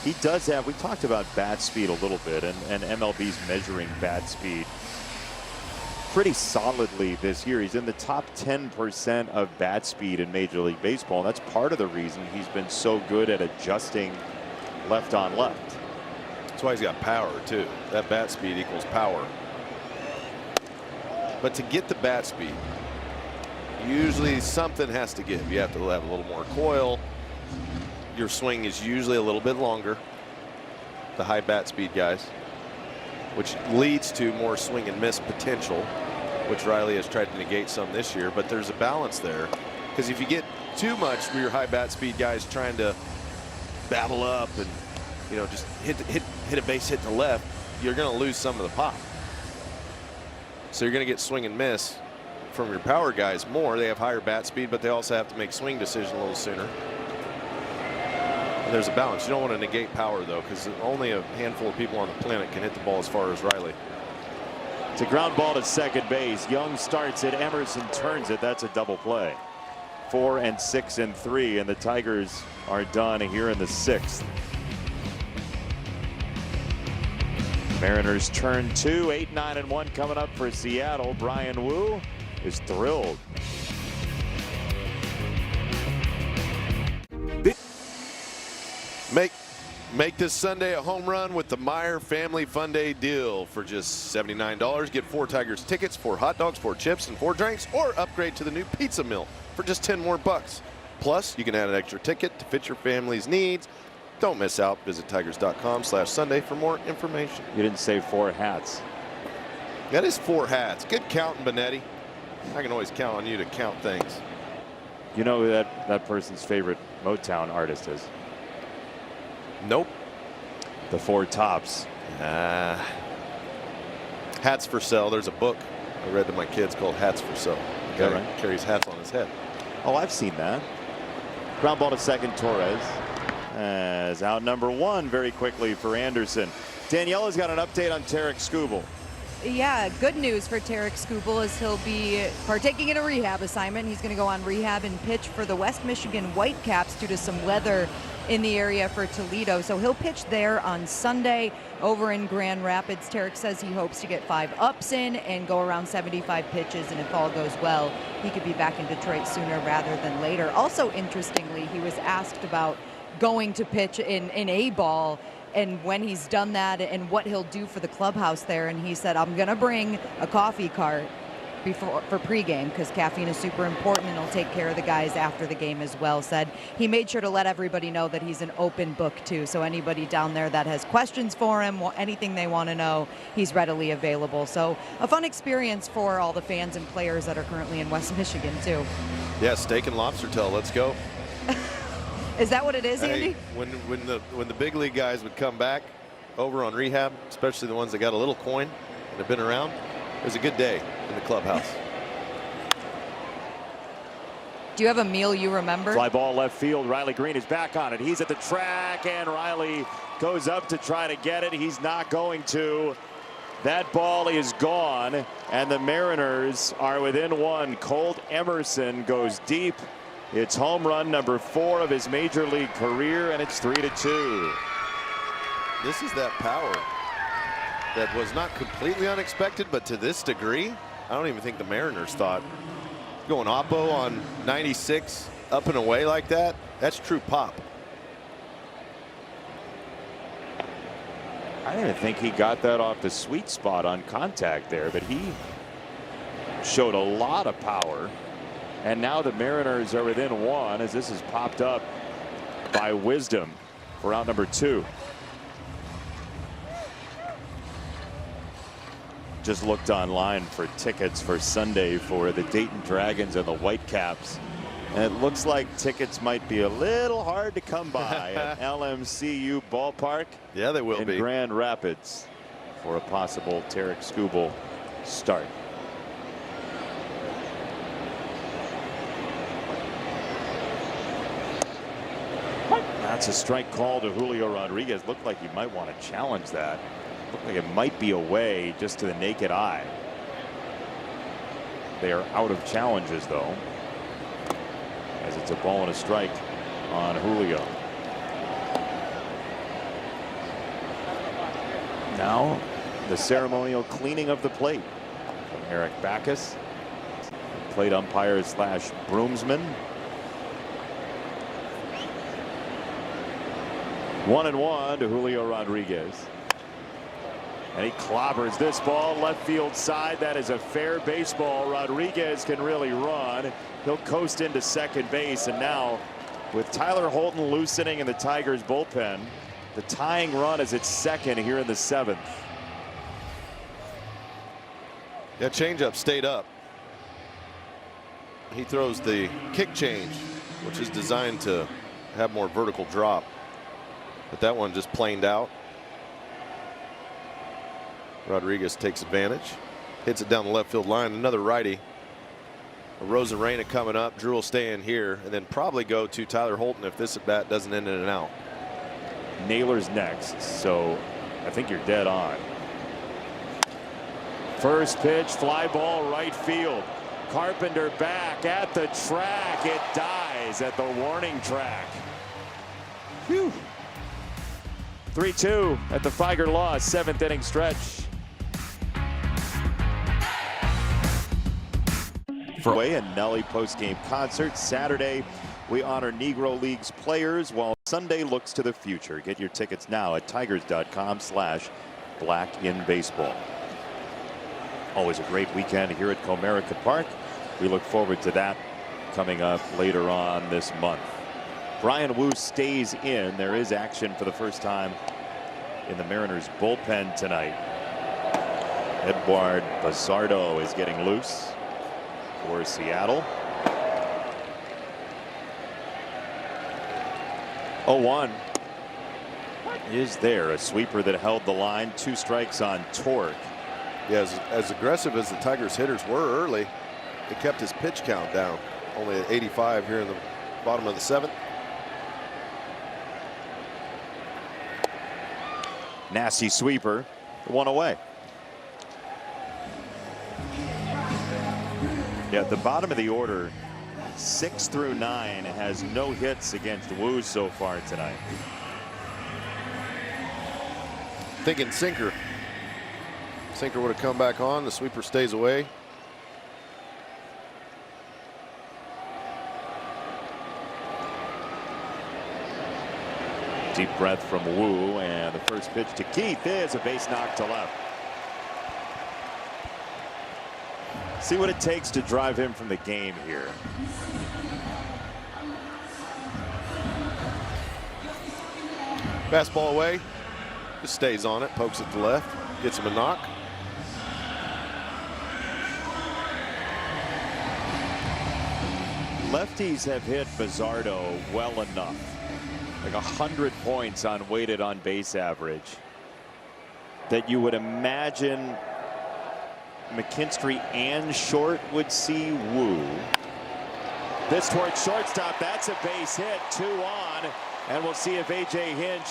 He does have, we talked about bat speed a little bit, and MLB's measuring bat speed pretty solidly this year. He's in the top 10% of bat speed in Major League Baseball, and that's part of the reason he's been so good at adjusting left on left. That's why he's got power too. That bat speed equals power. But to get the bat speed, usually something has to give. You have to have a little more coil. Your swing is usually a little bit longer, the high bat speed guys, which leads to more swing and miss potential, which Riley has tried to negate some this year. But there's a balance there, because if you get too much for your high bat speed guys trying to battle up and, you know, just hit a base hit to left, you're going to lose some of the pop. So you're going to get swing and miss from your power guys more. They have higher bat speed, but they also have to make swing decision a little sooner. There's a balance. You don't want to negate power, though, because only a handful of people on the planet can hit the ball as far as Riley. It's a ground ball to second base. Young starts it. Emerson turns it. That's a double play. 4 and 6 and 3, and the Tigers are done here in the 6th. Mariners turn 2, 8-9-1 coming up for Seattle. Brian Wu is thrilled. Make this Sunday a home run with the Meyer Family Fun Day deal. For just $79, get 4 Tigers tickets, 4 hot dogs, 4 chips, and 4 drinks, or upgrade to the new pizza meal for just 10 more bucks. Plus, you can add an extra ticket to fit your family's needs. Don't miss out. Visit tigers.com/Sunday for more information. You didn't say 4 hats. That is 4 hats. Good counting, Benetti. I can always count on you to count things. You know who that person's favorite Motown artist is? Nope. The 4 Tops. Hats for Sale. There's a book I read to my kids called Hats for Sale. The guy right? Carries hats on his head. Oh, I've seen that. Ground ball to second, Torres. As out number 1 very quickly for Anderson. Daniela's got an update on Tarek Skubal. Yeah, good news for Tarek Skubal is he'll be partaking in a rehab assignment. He's going to go on rehab and pitch for the West Michigan Whitecaps due to some weather in the area for Toledo. So he'll pitch there on Sunday over in Grand Rapids. Tarek says he hopes to get 5 ups in and go around 75 pitches, and if all goes well, he could be back in Detroit sooner rather than later. Also, interestingly, he was asked about going to pitch in A-ball and when he's done that and what he'll do for the clubhouse there, and he said, I'm gonna bring a coffee cart for pregame because caffeine is super important, and he'll take care of the guys after the game as well. Said he made sure to let everybody know that he's an open book too, so anybody down there that has questions for him, anything they want to know, he's readily available. So a fun experience for all the fans and players that are currently in West Michigan too. Yeah, steak and lobster tail. Let's go. Is that what it is, Andy? When the big league guys would come back over on rehab, especially the ones that got a little coin and have been around, it was a good day in the clubhouse. Do you have a meal you remember? Fly ball left field. Riley Green is back on it. He's at the track, and Riley goes up to try to get it. He's not going to. That ball is gone, and the Mariners are within one. Colt Emerson goes deep. It's home run number 4 of his major league career, and it's 3-2. This is that power that was not completely unexpected, but to this degree, I don't even think the Mariners thought. Going oppo on 96 up and away like that, that's true pop. I didn't think he got that off the sweet spot on contact there, but he showed a lot of power. And now the Mariners are within one as this is popped up by Wisdom for out number 2. Just looked online for tickets for Sunday for the Dayton Dragons and the Whitecaps. And it looks like tickets might be a little hard to come by at LMCU Ballpark. Yeah, they will be. In Grand Rapids for a possible Tarek Skubal start. That's a strike call to Julio Rodriguez. Looked like he might want to challenge that. Looked like it might be away just to the naked eye. They are out of challenges, though, as it's a ball and a strike on Julio. Now the ceremonial cleaning of the plate from Eric Backus, plate umpire slash broomsman. 1-1 to Julio Rodriguez. And he clobbers this ball left field side. That is a fair baseball. Rodriguez can really run. He'll coast into second base. And now with Tyler Holton loosening in the Tigers bullpen, the tying run is at second here in the 7th. That changeup stayed up. He throws the kick change, which is designed to have more vertical drop. But that one just planed out. Rodriguez takes advantage, hits it down the left field line. Another righty. Rosarena coming up. Drew will stay in here and then probably go to Tyler Holton if this at bat doesn't end in an out. Naylor's next, so I think you're dead on. First pitch, fly ball right field. Carpenter back at the track. It dies at the warning track. Phew. 3-2 at the Figer Law 7th inning stretch. For a Nelly postgame concert Saturday, we honor Negro Leagues players while Sunday looks to the future. Get your tickets now at tigers.com/blackinbaseball. Always a great weekend here at Comerica Park. We look forward to that coming up later on this month. Brian Wu stays in. There is action for the first time in the Mariners bullpen tonight. Edward Bazardo is getting loose for Seattle. 0-1 is there. A sweeper that held the line. 2 strikes on Torque. Yeah, as aggressive as the Tigers hitters were early, it kept his pitch count down. Only at 85 here in the bottom of the 7th. Nasty sweeper, 1 away. Yeah, at the bottom of the order, 6 through 9 has no hits against Wu so far tonight. Thinking sinker. Sinker would have come back on. The sweeper stays away. Deep breath from Wu, and the first pitch to Keith is a base knock to left. See what it takes to drive him from the game here. Fastball away. Just stays on it. Pokes it to left. Gets him a knock. Lefties have hit Bazardo well enough. Like 100 points on weighted on base average, that you would imagine McKinstry and Short would see Wu. This towards shortstop. That's a base hit. 2 on. And we'll see if A.J. Hinch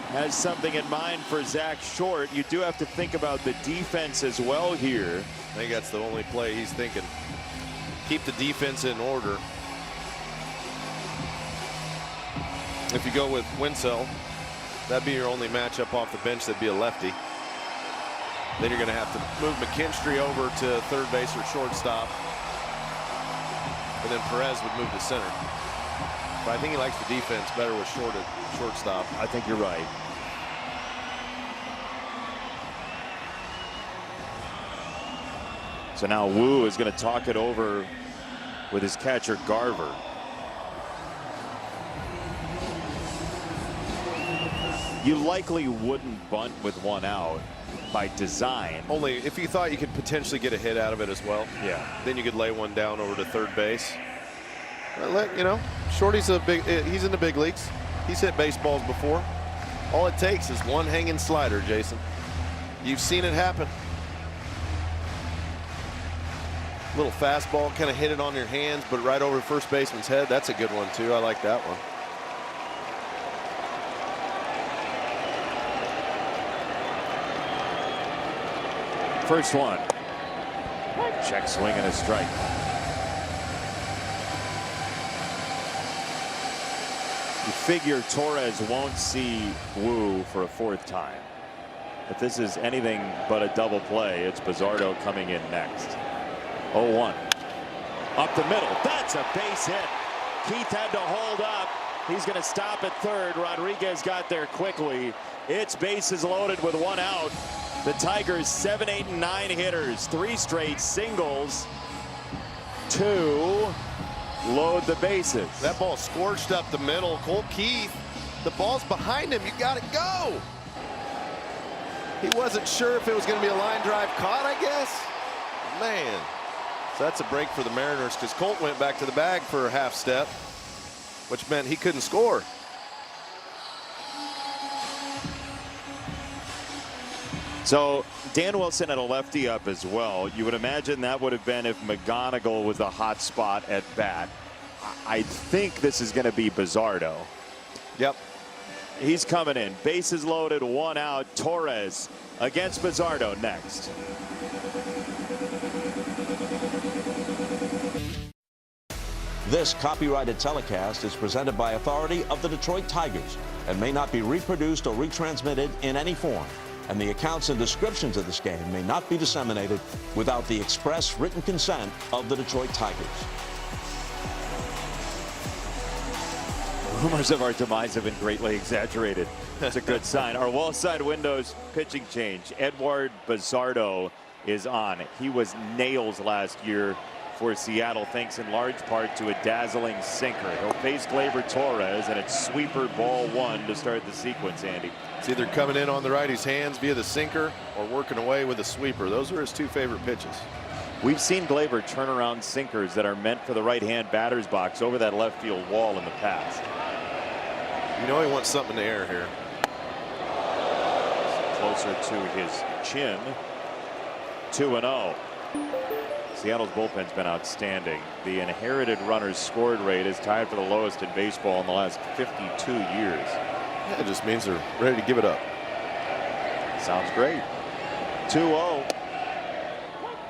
has something in mind for Zach Short. You do have to think about the defense as well here. I think that's the only play he's thinking. Keep the defense in order. If you go with Winsell, that'd be your only matchup off the bench. That'd be a lefty. Then you're going to have to move McKinstry over to third base or shortstop. And then Perez would move to center. But I think he likes the defense better with shortstop. I think you're right. So now Wu is going to talk it over with his catcher Garver. You likely wouldn't bunt with 1 out by design. Only if you thought you could potentially get a hit out of it as well. Yeah. Then you could lay one down over to third base. You know, Shorty's he's in the big leagues. He's hit baseballs before. All it takes is one hanging slider, Jason. You've seen it happen. Little fastball, kind of hit it on your hands, but right over first baseman's head. That's a good one too. I like that one. First one. Check swing and a strike. You figure Torres won't see Wu for a 4th time. If this is anything but a double play, it's Bizzardo coming in next. 0-1. Up the middle. That's a base hit. Keith had to hold up. He's going to stop at third. Rodriguez got there quickly. It's bases loaded with 1 out. The Tigers 7, 8, and 9 hitters. 3 straight singles. 2 load the bases. That ball scorched up the middle. Cole Keith, the ball's behind him. You got to go. He wasn't sure if it was going to be a line drive caught, I guess. Man. So that's a break for the Mariners because Colt went back to the bag for a half step, which meant he couldn't score. So Dan Wilson had a lefty up as well. You would imagine that would have been if McGonigal was a hot spot at bat. I think this is going to be Bizzardo. Yep. He's coming in. Bases loaded, 1 out. Torres against Bizzardo next. This copyrighted telecast is presented by authority of the Detroit Tigers and may not be reproduced or retransmitted in any form. And the accounts and descriptions of this game may not be disseminated without the express written consent of the Detroit Tigers. Rumors of our demise have been greatly exaggerated. That's a good sign. Our wall side windows pitching change. Edward Bizzardo is on. He was nails last year for Seattle, thanks in large part to a dazzling sinker. He'll face Gleyber Torres, and it's sweeper ball 1 to start the sequence, Andy. It's either coming in on the righty's hands via the sinker or working away with a sweeper. Those are his 2 favorite pitches. We've seen Gleyber turn around sinkers that are meant for the right-hand batter's box over that left field wall in the past. You know he wants something in the air here. Closer to his chin. 2-0. Seattle's bullpen's been outstanding. The inherited runners scored rate is tied for the lowest in baseball in the last 52 years. Yeah, it just means they're ready to give it up. Sounds great. 2-0.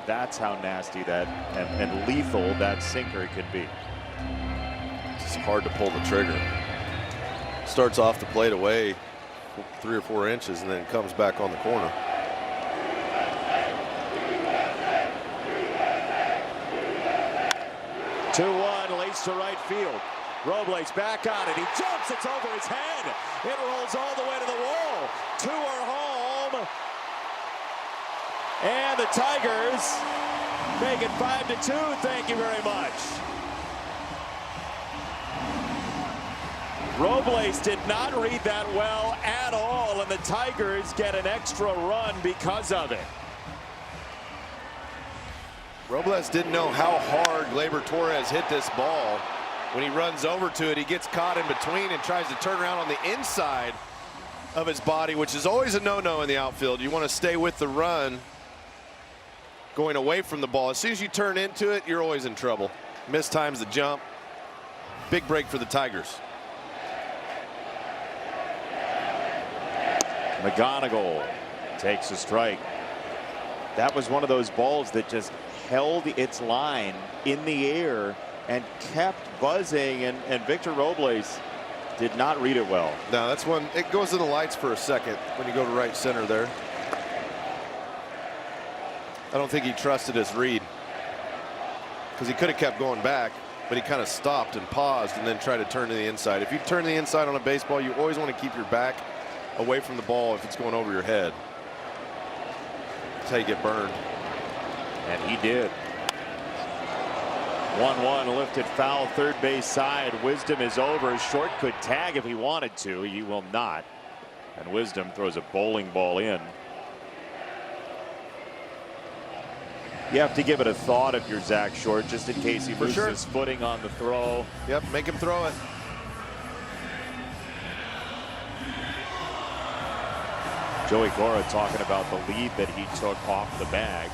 That's how nasty that and lethal that sinker can be. It's hard to pull the trigger. Starts off the plate away 3 or 4 inches and then comes back on the corner. To right field. Robles back on it. He jumps. It's over his head. It rolls all the way to the wall. 2 are home. And the Tigers make it 5-2. Thank you very much. Robles did not read that well at all, and the Tigers get an extra run because of it. Robles didn't know how hard Gleyber Torres hit this ball. When he runs over to it, he gets caught in between and tries to turn around on the inside of his body, which is always a no-no in the outfield. You want to stay with the run going away from the ball. As soon as you turn into it, you're always in trouble. Mistimes the jump. Big break for the Tigers. McGonigal takes a strike. That was one of those balls that just held its line in the air and kept buzzing, and Victor Robles did not read it well. No, that's one. It goes to the lights for a second when you go to right center there. I don't think he trusted his read, because he could have kept going back, but he kind of stopped and paused and then tried to turn to the inside. If you turn to the inside on a baseball, you always want to keep your back away from the ball if it's going over your head. That's how you get burned. And he did. 1-1 lifted foul, third base side. Wisdom is over. Short could tag if he wanted to. He will not. And Wisdom throws a bowling ball in. You have to give it a thought if you're Zach Short, just in case he loses his footing on the throw. Yep, make him throw it. Joey Gora talking about the lead that he took off the bag.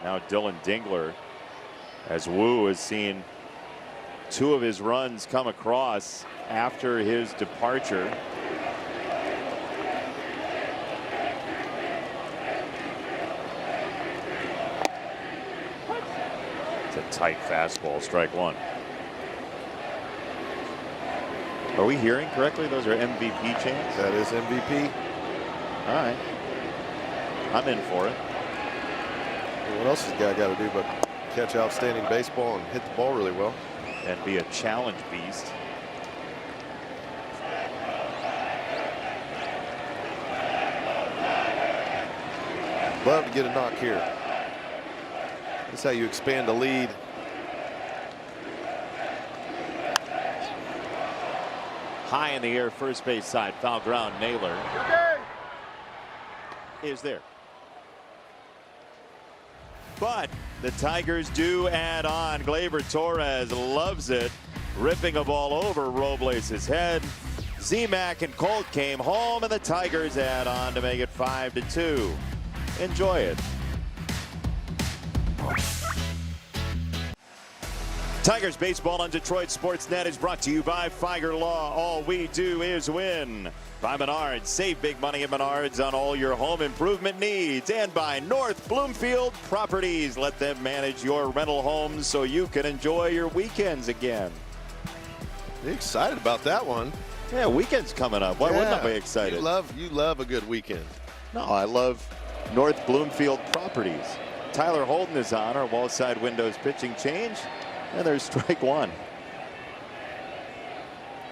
Now Dylan Dingler, as Wu has seen two of his runs come across after his departure. It's a tight fastball, strike one. Are we hearing correctly? Those are MVP chants? That is MVP. All right. I'm in for it. What else has the guy got to do but catch outstanding baseball and hit the ball really well? And be a challenge beast. Love to get a knock here. That's how you expand the lead. High in the air, first base side, foul ground. Naylor is there. But the Tigers do add on. Gleyber Torres loves it, ripping a ball over Robles' head. Z-Mac and Colt came home, and the Tigers add on to make it 5-2. Enjoy it. Tigers baseball on Detroit Sportsnet is brought to you by Figer Law. All we do is win. By Menards. Save big money at Menards on all your home improvement needs. And by North Bloomfield Properties. Let them manage your rental homes so you can enjoy your weekends again. You excited about that one? Yeah, weekend's coming up. Why wouldn't I be excited? You love a good weekend. No, I love North Bloomfield Properties. Tyler Holden is on our wall side windows pitching change. And there's strike one.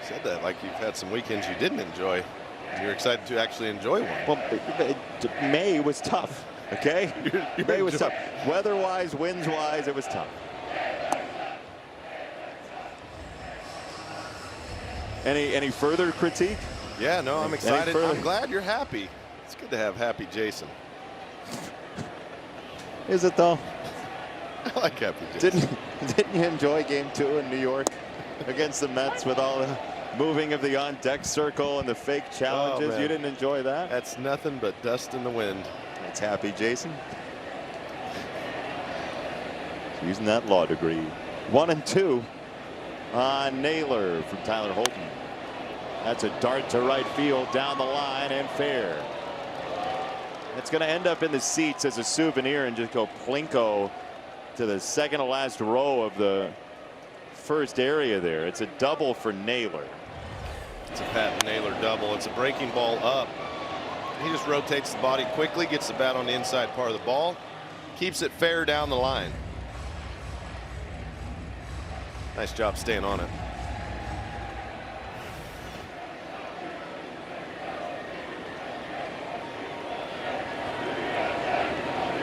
Said that like you've had some weekends you didn't enjoy. You're excited to actually enjoy one. Well, May was tough. Okay, May was tough. Weather-wise, winds-wise, it was tough. Any further critique? Yeah, no, I'm excited. I'm glad you're happy. It's good to have happy Jason. Is it though? I like happy Jason. Didn't you enjoy Game 2 in New York against the Mets with all the moving of the on-deck circle and the fake challenges? Oh, you didn't enjoy that? That's nothing but dust in the wind. It's happy Jason. Using that law degree. 1-2 on Naylor from Tyler Holden. That's a dart to right field down the line and fair. It's going to end up in the seats as a souvenir and just go plinko to the second to last row of the first area there. It's a double for Naylor. It's a Pat Naylor double. It's a breaking ball up. He just rotates the body quickly, gets the bat on the inside part of the ball, keeps it fair down the line. Nice job staying on it.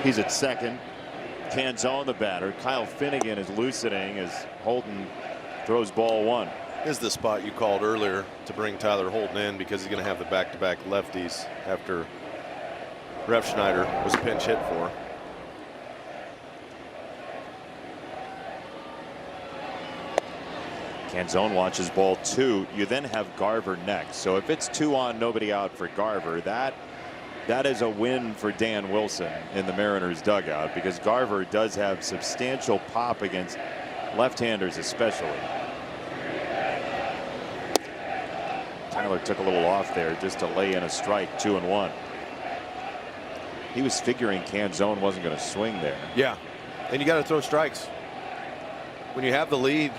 He's at second. Canzone the batter. Kyle Finnegan is loosening as Holden throws ball one. This is the spot you called earlier to bring Tyler Holden in because he's going to have the back-to-back lefties after Ref Schneider was pinch hit for. Canzone watches ball two. You then have Garver next. So if it's 2 on, nobody out for Garver, that That is a win for Dan Wilson in the Mariners dugout, because Garver does have substantial pop against left-handers especially. Tyler took a little off there just to lay in a strike, 2-1. He was figuring Canzone wasn't going to swing there. Yeah, and you got to throw strikes. When you have the lead,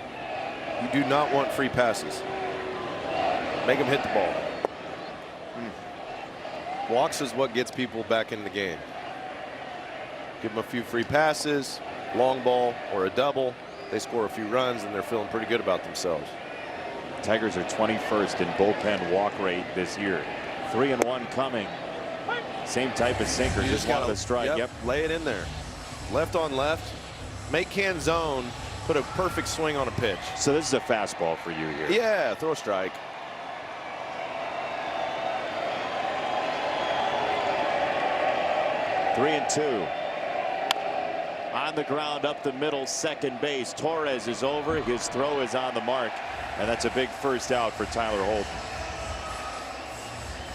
you do not want free passes. Make them hit the ball. Walks is what gets people back in the game. Give them a few free passes, long ball or a double. They score a few runs and they're feeling pretty good about themselves. Tigers are 21st in bullpen walk rate this year. 3-1 coming. Same type of sinker, just wanted to strike. Yep. Lay it in there. Left on left. Make Canzone put a perfect swing on a pitch. So this is a fastball for you here. Yeah, throw a strike. 3-2. On the ground up the middle, second base. Torres is over. His throw is on the mark. And that's a big first out for Tyler Holton.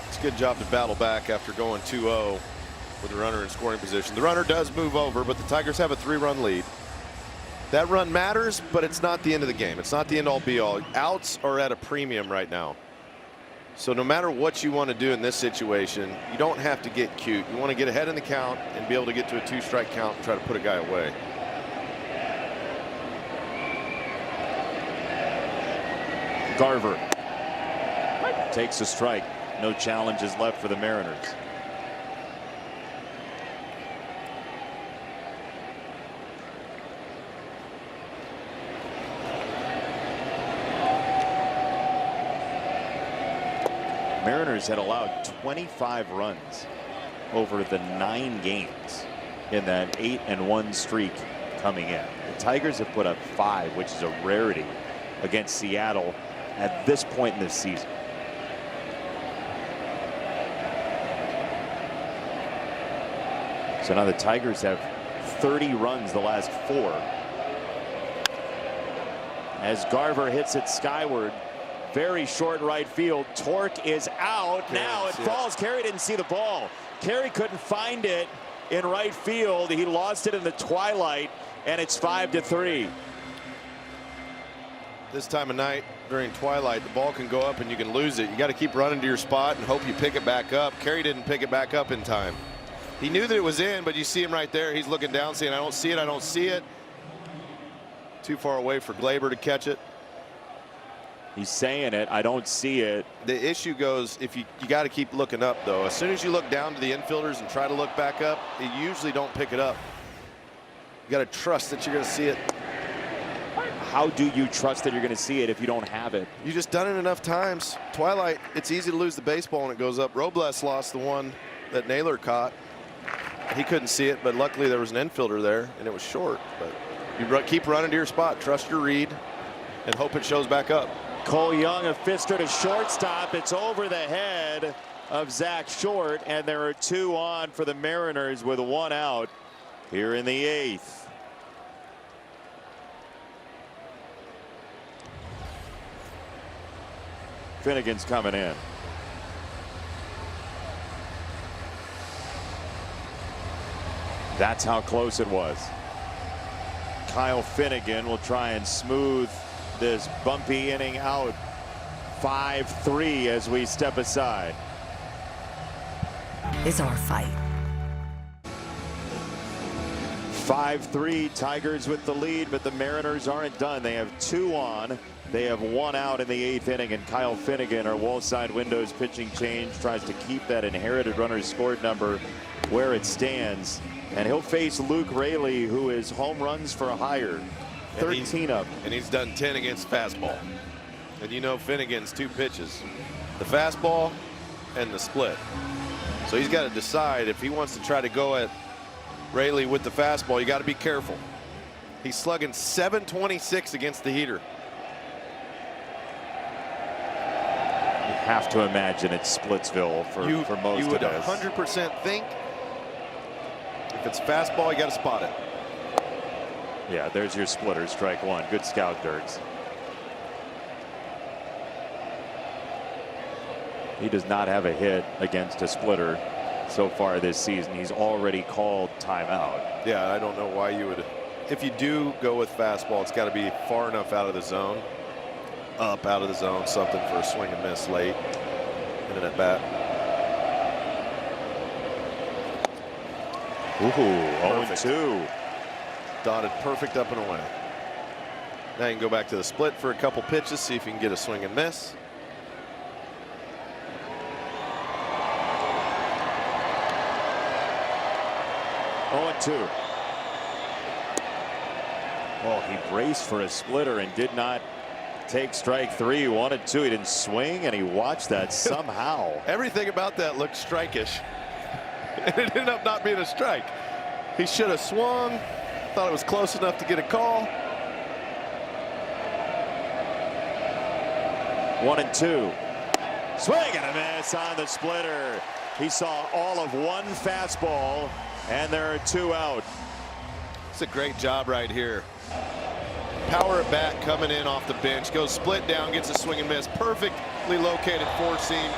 It's a good job to battle back after going 2-0 with a runner in scoring position. The runner does move over, but the Tigers have a 3-run lead. That run matters, but it's not the end of the game. It's not the end all be all. Outs are at a premium right now. So no matter what you want to do in this situation, you don't have to get cute. You want to get ahead in the count and be able to get to a 2-strike count and try to put a guy away. Garver takes a strike. No challenges left for the Mariners. Mariners had allowed 25 runs over the 9 games in that 8-1 streak coming in. The Tigers have put up 5, which is a rarity against Seattle at this point in this season. So now the Tigers have 30 runs the last 4. As Garver hits it skyward. Very short right field. Torque is out. Now it falls. Carey didn't see the ball. Carey couldn't find it in right field. He lost it in the twilight, and it's 5-3. This time of night during twilight, the ball can go up and you can lose it. You got to keep running to your spot and hope you pick it back up. Carey didn't pick it back up in time. He knew that it was in, but you see him right there. He's looking down saying, I don't see it. I don't see it. Too far away for Glaber to catch it. He's saying it. I don't see it. The issue goes, if you got to keep looking up, though. As soon as you look down to the infielders and try to look back up, you usually don't pick it up. You got to trust that you're going to see it. How do you trust that you're going to see it if you don't have it? You just done it enough times. Twilight, it's easy to lose the baseball when it goes up. Robles lost the one that Naylor caught. He couldn't see it, but luckily there was an infielder there, and it was short. But you keep running to your spot, trust your read, and hope it shows back up. Cole Young, a fister to shortstop. It's over the head of Zach Short, and there are 2 on for the Mariners with 1 out here in the 8th. Finnegan's coming in. That's how close it was. Kyle Finnegan will try and smooth this bumpy inning out. 5-3 as we step aside. Is our fight. 5-3, Tigers with the lead, but the Mariners aren't done. They have 2 on. They have 1 out in the 8th inning, and Kyle Finnegan, our wall side windows pitching change, tries to keep that inherited runners scored number where it stands. And he'll face Luke Raley, who is home runs for a higher. 13 up. And he's done 10 against fastball. And you know Finnegan's 2 pitches. The fastball and the split. So he's got to decide if he wants to try to go at Raley with the fastball. You got to be careful. He's slugging .726 against the heater. You have to imagine it's Splitsville for most of us. You would 100% think if it's fastball, you got to spot it. Yeah, there's your splitter, strike 1. Good scout, Dirks. He does not have a hit against a splitter so far this season. He's already called timeout. Yeah, I don't know why you would. If you do go with fastball, it's got to be far enough out of the zone, up out of the zone, something for a swing and miss late in an at bat. Ooh, 0-2. Dotted perfect up and away. Now you can go back to the split for a couple pitches, see if you can get a swing and miss. Oh, 2. Oh, he braced for a splitter and did not take strike 3. 1-2. He didn't swing, and he watched that somehow. Everything about that looked strike-ish. And it ended up not being a strike. He should have swung. Thought it was close enough to get a call. 1-2. Swing and a miss on the splitter. He saw all of one fastball, and there are 2 out. It's a great job right here. Power at bat coming in off the bench. Goes split down, gets a swing and miss. Perfectly located 4-seam.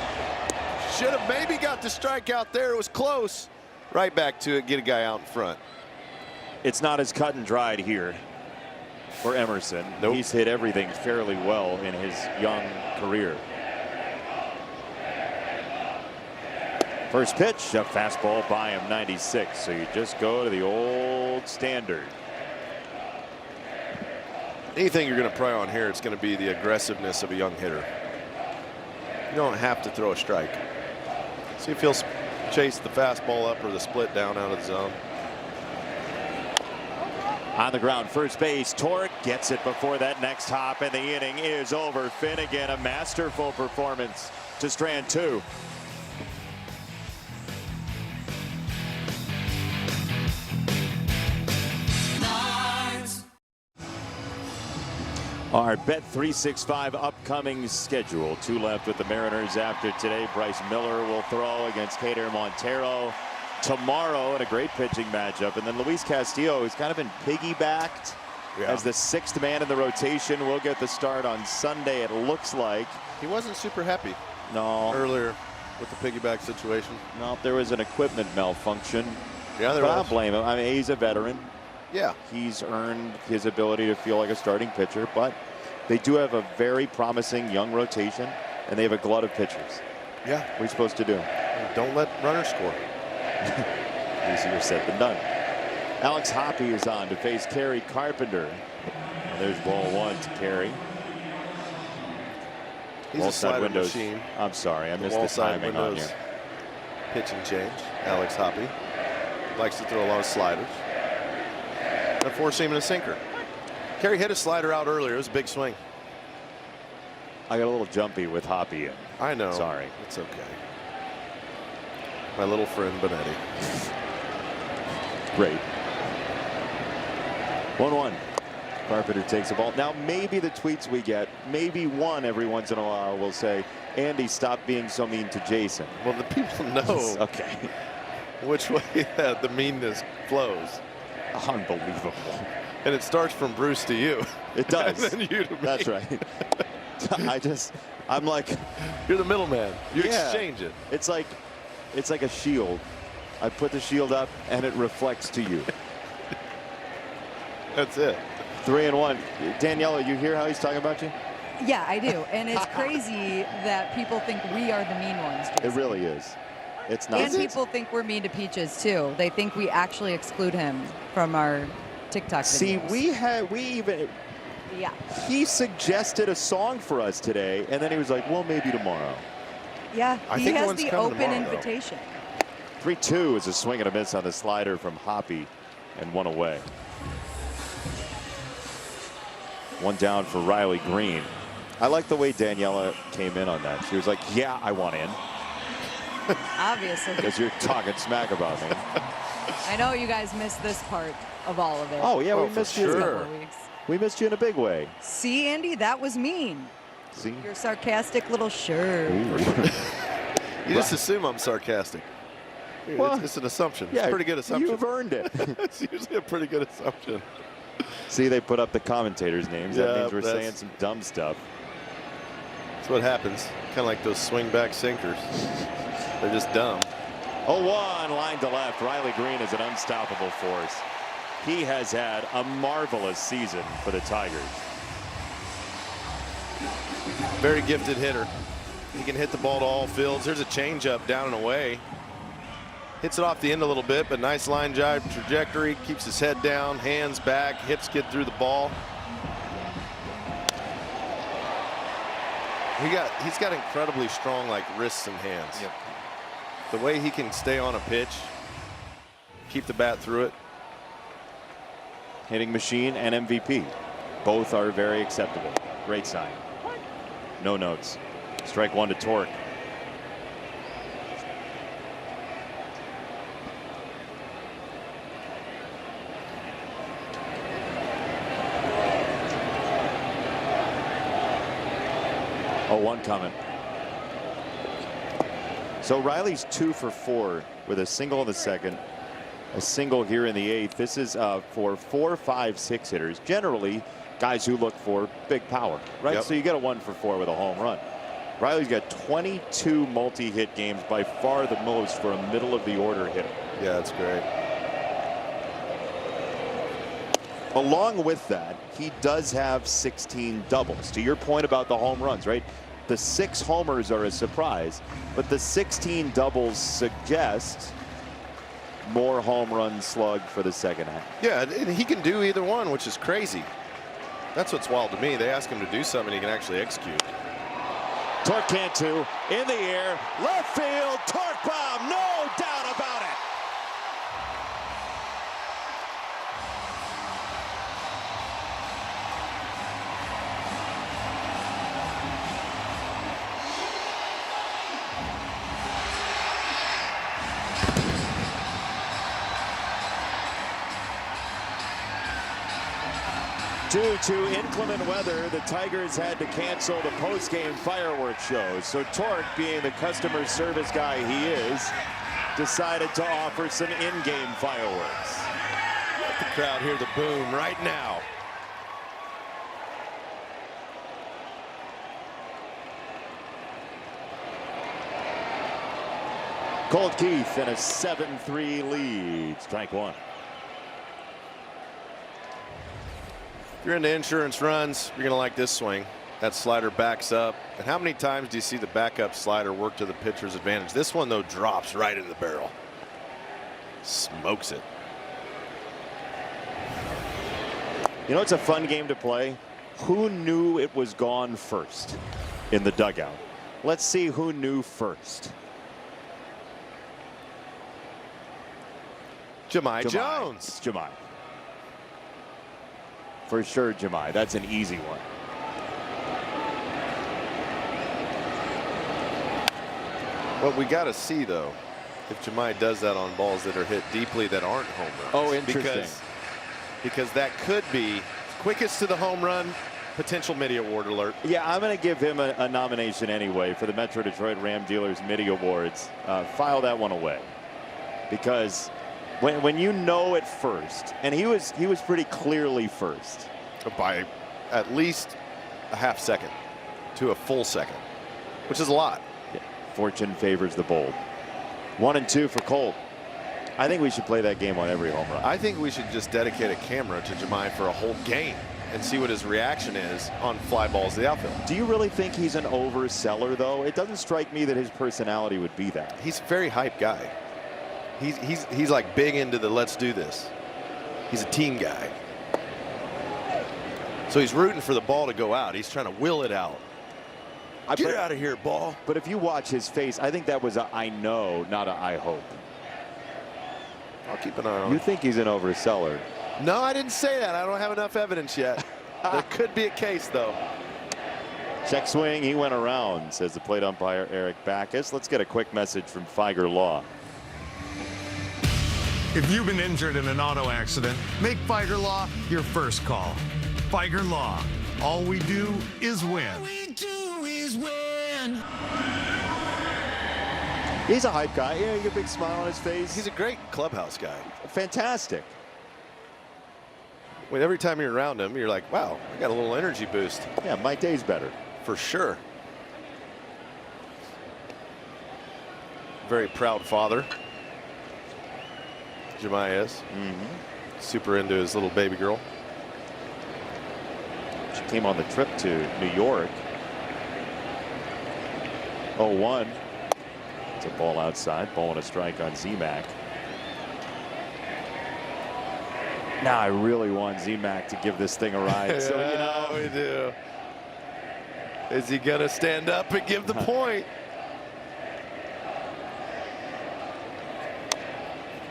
Should have maybe got the strike out there. It was close. Right back to it. Get a guy out in front. It's not as cut and dried here for Emerson. Nope. He's hit everything fairly well in his young career. First pitch, a fastball by him, 96. So you just go to the old standard. Anything you're going to pry on here, it's going to be the aggressiveness of a young hitter. You don't have to throw a strike. See if he'll chase the fastball up or the split down out of the zone. On the ground, first base, Torque gets it before that next hop, and the inning is over. Finnegan, a masterful performance to strand 2. Our Bet365 upcoming schedule. 2 left with the Mariners after today. Bryce Miller will throw against Kader Montero tomorrow in a great pitching matchup. And then Luis Castillo, who's kind of been piggybacked as the 6th man in the rotation, will get the start on Sunday, it looks like. He wasn't super happy earlier with the piggyback situation. No, there was an equipment malfunction. Yeah, there but was. I don't blame him. I mean, he's a veteran. Yeah. He's earned his ability to feel like a starting pitcher, but they do have a very promising young rotation, and they have a glut of pitchers. Yeah. What are you supposed to do? Don't let runners score. Easier said than done. Alex Hoppe is on to face Kerry Carpenter. And there's ball 1 to Kerry. He's a slider machine. I'm sorry, I missed the timing on you. Pitch and change. Alex Hoppe likes to throw a lot of sliders. A 4-seam and a sinker. Kerry hit a slider out earlier. It was a big swing. I got a little jumpy with Hoppe. I know. Sorry. It's okay. My little friend Benetti. Great. 1-1. Carpenter takes the ball. Now maybe the tweets we get, maybe one every once in a while will say, Andy, stop being so mean to Jason. Well, the people know okay. which way the meanness flows. Unbelievable. And it starts from Bruce to you. It does. And then you to me. That's right. I'm like, you're the middleman. You exchange it. It's like a shield. I put the shield up and it reflects to you. That's it. 3-1. Daniela, you hear how he's talking about you? Yeah, I do. And it's crazy that people think we are the mean ones, Jason. It really is. It's not. And people think we're mean to Peaches too. They think we actually exclude him from our TikTok videos. See, he suggested a song for us today, and then he was like, well, maybe tomorrow. Yeah, he has the open tomorrow, invitation. 3-2 is a swing and a miss on the slider from Hoppe, and 1 away. 1 down for Riley Green. I like the way Daniela came in on that. She was like, yeah, I want in. Obviously. Because you're talking smack about me. I know you guys missed this part of all of it. Oh, yeah, we missed you. Couple of weeks. We missed you in a big way. See, Andy, that was mean. See? Your sarcastic little shirt. You just assume I'm sarcastic. Well, it's an assumption. Yeah, it's a pretty good assumption. You've earned it. It's usually a pretty good assumption. See, they put up the commentators' names. Yeah, that means we're saying some dumb stuff. That's what happens. Kind of like those swing back sinkers. They're just dumb. 0-1, line to left. Riley Green is an unstoppable force. He has had a marvelous season for the Tigers. Very gifted hitter. He can hit the ball to all fields. There's a changeup down and away. Hits it off the end a little bit, but nice line drive trajectory. Keeps his head down, hands back, hips get through the ball. He's got incredibly strong wrists and hands. Yep. The way he can stay on a pitch, keep the bat through it. Hitting machine and MVP. Both are very acceptable. Great sign. No notes. Strike one to Torque. Oh, one coming. So Riley's 2 for 4 with a single in the second, a single here in the eighth. This is for 4, 5, 6 hitters. Generally, guys who look for big power, right? Yep. So you get a 1 for 4 with a home run. Riley's got 22 multi-hit games, by far the most for a middle of the order hitter. Yeah, that's great. Along with that, he does have 16 doubles. To your point about the home runs, right? The 6 homers are a surprise, but the 16 doubles suggest more home run slug for the second half. Yeah, and he can do either one, which is crazy. That's what's wild to me. They ask him to do something he can actually execute. Torque Cantu in the air, left field, Torque bomb, no doubt about it. 2 to inclement weather, the Tigers had to cancel the post-game fireworks show. So Torque, being the customer service guy he is, decided to offer some in-game fireworks. Let the crowd hear the boom right now. Colt Keith in a 7-3 lead. Strike one. If you're into insurance runs, you're going to like this swing. That slider backs up. And how many times do you see the backup slider work to the pitcher's advantage? This one, though, drops right in the barrel. Smokes it. You know, it's a fun game to play. Who knew it was gone first in the dugout? Let's see who knew first. Jahmai Jones. It's Jahmai. For sure, Jahmai. That's an easy one. What we got to see, though, if Jahmai does that on balls that are hit deeply that aren't home runs. Oh, interesting. Because that could be quickest to the home run, potential Mitty Award alert. Yeah, I'm going to give him a nomination anyway for the Metro Detroit Ram Dealers Mitty Awards. File that one away. Because when you know it first, and he was pretty clearly first. By at least a half second to a full second, which is a lot. Yeah. Fortune favors the bold. 1 and 2 for Colt. I think we should play that game on every home run. I think we should just dedicate a camera to Jahmai for a whole game and see what his reaction is on fly balls to the outfield. Do you really think he's an overseller, though? It doesn't strike me that his personality would be that. He's a very hype guy. He's like big into the let's do this. He's a team guy. So he's rooting for the ball to go out. He's trying to will it out. Get out of here, ball. But if you watch his face, I think that was a I know, not a I hope. I'll keep an eye on You it. think he's an overseller? No, I didn't say that. I don't have enough evidence yet. There could be a case, though. Check swing. He went around, says the plate umpire Eric Backus. Let's get a quick message from Figer Law. If you've been injured in an auto accident, make Figer Law your first call. Figer Law. All we do is win. All we do is win. He's a hype guy. Yeah, he got a big smile on his face. He's a great clubhouse guy. Fantastic. When every time you're around him, you're like, wow, I got a little energy boost. Yeah, my day's better. For sure. Very proud father. Jemiah is. Super into his little baby girl. She came on the trip to New York. 0-1. It's a ball outside. Ball and a strike on Z-Mac. Now I really want Z-Mac to give this thing a ride. So, you know, we do. Is he going to stand up and give the point?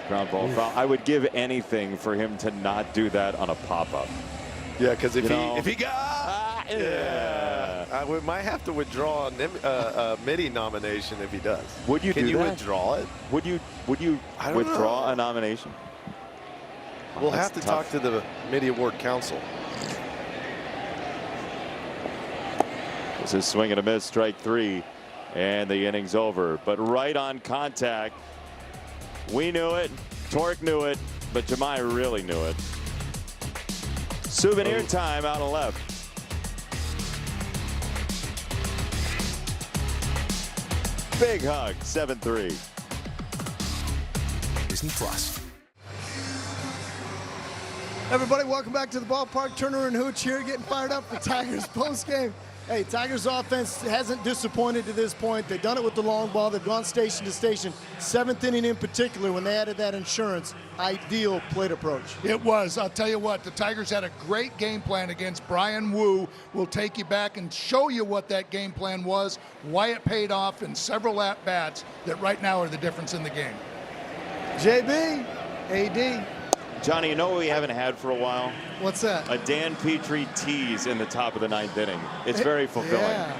Ground ball foul. I would give anything for him to not do that on a pop-up. Yeah, because if he got, we might have to withdraw a MIDI nomination if he does. Would you? Can do you that? withdraw it? Would you withdraw a nomination? We'll have to talk to the MIDI Award Council. This is swing and a miss, strike 3, and the inning's over. But right on contact, we knew it, Torque knew it, but Jemiah really knew it. Souvenir time out of left. Big hug, 7-3. Disney Plus. Everybody, welcome back to the ballpark. Turner and Hooch here, getting fired up for Tigers postgame. Hey, Tigers offense hasn't disappointed to this point. They've done it with the long ball. They've gone station to station. 7th inning in particular, when they added that insurance, ideal plate approach. It was. I'll tell you what, the Tigers had a great game plan against Brian Wu. We'll take you back and show you what that game plan was, why it paid off in several at-bats that right now are the difference in the game. JB, AD. Johnny, you know what we haven't had for a while? What's that? A Dan Petrie tease in the top of the 9th inning. It's very fulfilling. Yeah.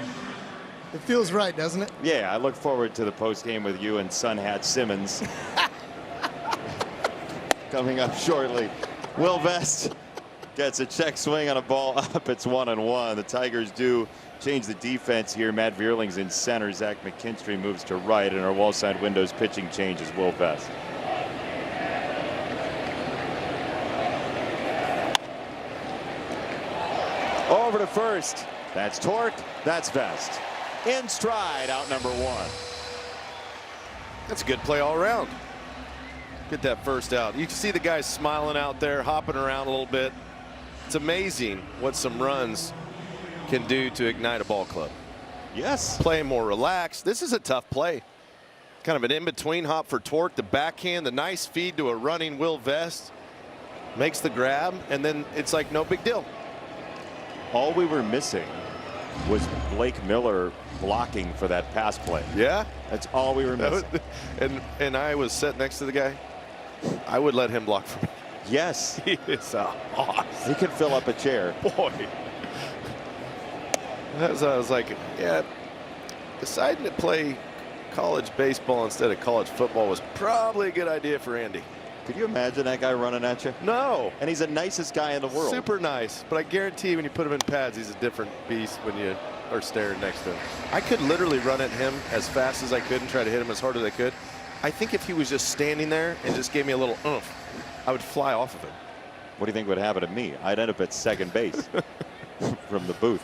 It feels right, doesn't it? Yeah, I look forward to the post game with you and Sun Hat Simmons. Coming up shortly. Will Vest gets a check swing on a ball up. It's 1-1. The Tigers do change the defense here. Matt Vierling's in center. Zach McKinstry moves to right, and our wall side windows pitching changes. Will Vest. Over to first. That's Torque. That's Vest. In stride, out number 1. That's a good play all around. Get that first out. You can see the guys smiling out there, hopping around a little bit. It's amazing what some runs can do to ignite a ball club. Yes. Playing more relaxed. This is a tough play. Kind of an in-between hop for Torque. The backhand, the nice feed to a running Will Vest. Makes the grab, and then it's like no big deal. All we were missing was Blake Miller blocking for that pass play. Yeah, that's all we were missing. And I was sitting next to the guy. I would let him block for me. Yes, he is awesome. He can fill up a chair. Boy, I was like, yeah, deciding to play college baseball instead of college football was probably a good idea for Andy. Could you imagine that guy running at you? No. And he's the nicest guy in the world. Super nice. But I guarantee when you put him in pads, he's a different beast when you are staring next to him. I could literally run at him as fast as I could and try to hit him as hard as I could. I think if he was just standing there and just gave me a little oomph, I would fly off of him. What do you think would happen to me? I'd end up at second base from the booth.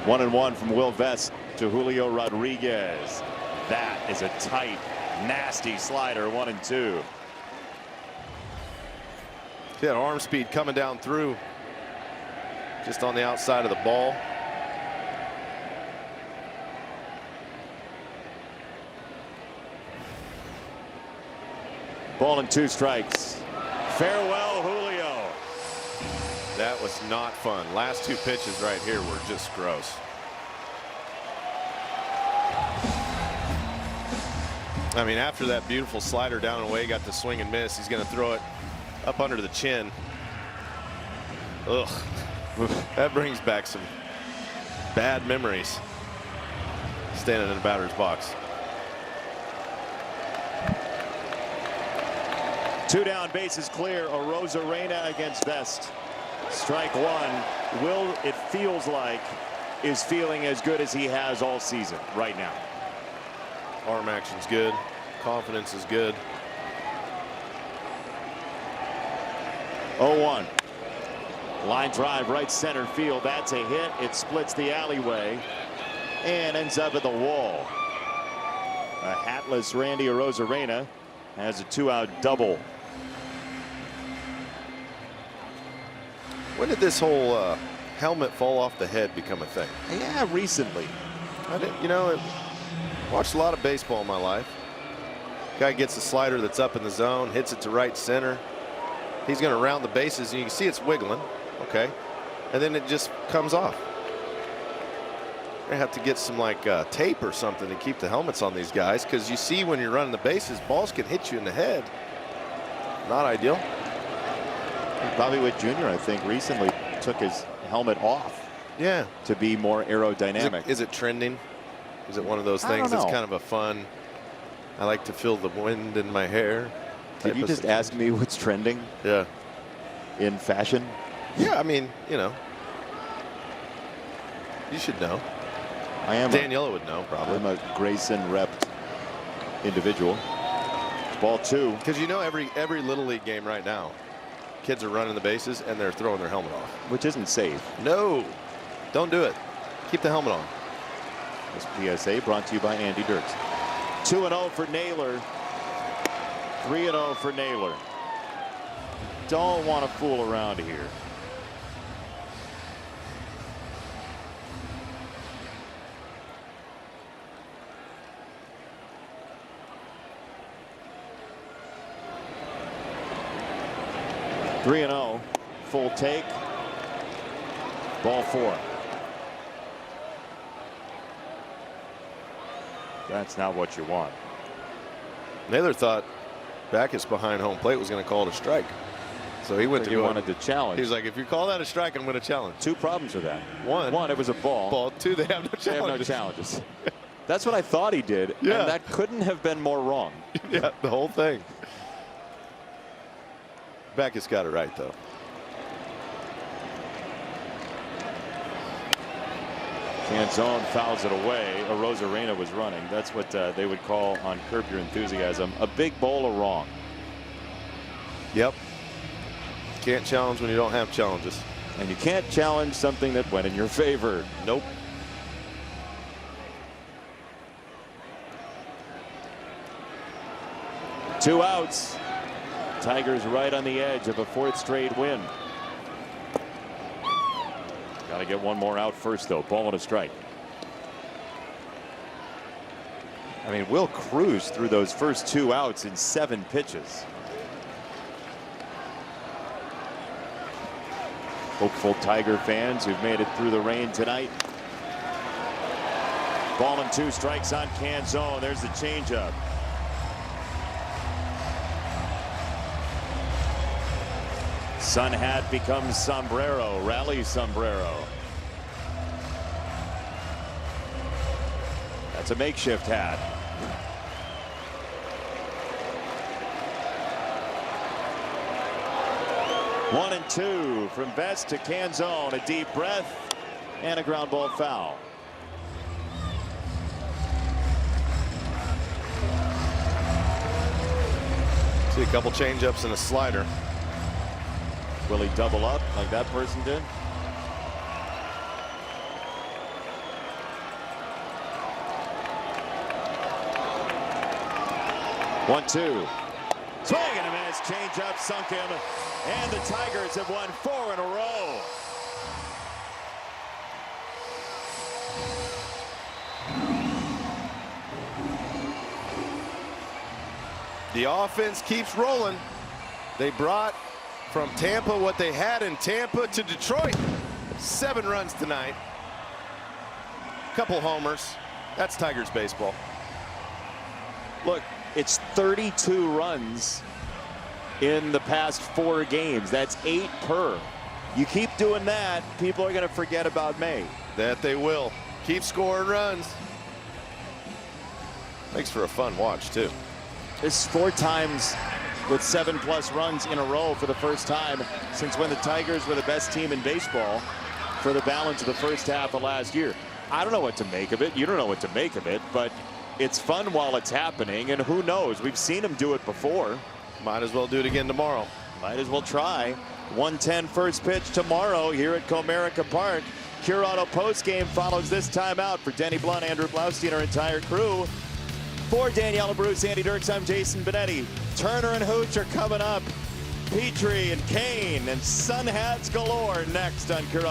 1-1 from Will Vest to Julio Rodriguez. That is a tight, nasty slider. 1-2. He had arm speed coming down through, just on the outside of the ball. Ball and 2 strikes. Farewell, Julio. That was not fun. Last 2 pitches right here were just gross. I mean, after that beautiful slider down and away, got the swing and miss. He's going to throw it up under the chin. Ugh. That brings back some bad memories. Standing in the batter's box. 2 down, bases clear. Arozarena against Vest. Strike 1. Will, it feels like, is feeling as good as he has all season right now. Arm action's good. Confidence is good. 0-1. Line drive right center field. That's a hit. It splits the alleyway and ends up at the wall. A hatless Randy Arozarena has a 2-out double. When did this whole helmet fall off the head become a thing? Yeah, recently. I watched a lot of baseball in my life. Guy gets a slider that's up in the zone, hits it to right center. He's going to round the bases, and you can see it's wiggling. Okay. And then it just comes off. I have to get some tape or something to keep the helmets on these guys, because you see when you're running the bases, balls can hit you in the head. Not ideal. Bobby Witt Jr., I think, recently took his helmet off. Yeah. To be more aerodynamic. Is it trending? Is it one of those things that's kind of a fun, I like to feel the wind in my hair? Did you just ask me what's trending? Yeah. In fashion? Yeah, I mean, you should know. I am. Daniela would know, probably. I'm a Grayson repped individual. Ball 2. Because every Little League game right now, kids are running the bases and they're throwing their helmet off. Which isn't safe. No, don't do it. Keep the helmet on. This PSA brought to you by Andy Dirks. 2-0 for Naylor. 3-0 for Naylor. Don't want to fool around here. (3-0), full take. Ball 4. That's not what you want. Naylor thought Backus behind home plate was going to call it a strike. So he went to go. Wanted to challenge. He was like, if you call that a strike, I'm going to challenge. 2 problems with that. One, it was a ball. 2, they have no challenges. They have no challenges. That's what I thought he did. Yeah. And that couldn't have been more wrong. Yeah, the whole thing. Backus got it right, though. Canzone fouls it away. Arozarena was running. That's what they would call on Curb Your Enthusiasm a big bowl of wrong. Yep. Can't challenge when you don't have challenges. And you can't challenge something that went in your favor. Nope. Two outs. Tigers right on the edge of a 4th straight win. Got to get one more out first, though. Ball and a strike. I mean, Will cruised through those first 2 outs in 7 pitches. Hopeful Tiger fans who've made it through the rain tonight. Ball and 2 strikes on Canzone. There's the changeup. Sun hat becomes sombrero. Rally sombrero. That's a makeshift hat. One and 2 from Best to Canzone. A deep breath and a ground ball foul. See a couple changeups and a slider. Will he double up like that person did? One, 2. Swing and a miss. Change up sunk him. And the Tigers have won 4 in a row. The offense keeps rolling. They brought from Tampa what they had in Tampa to Detroit. 7 runs tonight. Couple homers. That's Tigers baseball. Look, it's 32 runs in the past 4 games. That's 8 per. You keep doing that, people are going to forget about May. That they will. Keep scoring runs. Makes for a fun watch, too. This is 4 times with 7+ runs in a row for the first time since when the Tigers were the best team in baseball for the balance of the first half of last year. I don't know what to make of it. You don't know what to make of it, but it's fun while it's happening, and who knows? We've seen them do it before. Might as well do it again tomorrow. Might as well try. 1:10 first pitch tomorrow here at Comerica Park. Cure Auto postgame follows this timeout. For Denny Blunt, Andrew Blaustein, our entire crew. For Danielle Bruce, Andy Dirks, I'm Jason Benetti. Turner and Hooch are coming up. Petrie and Kane and sun hats galore next on Curtis.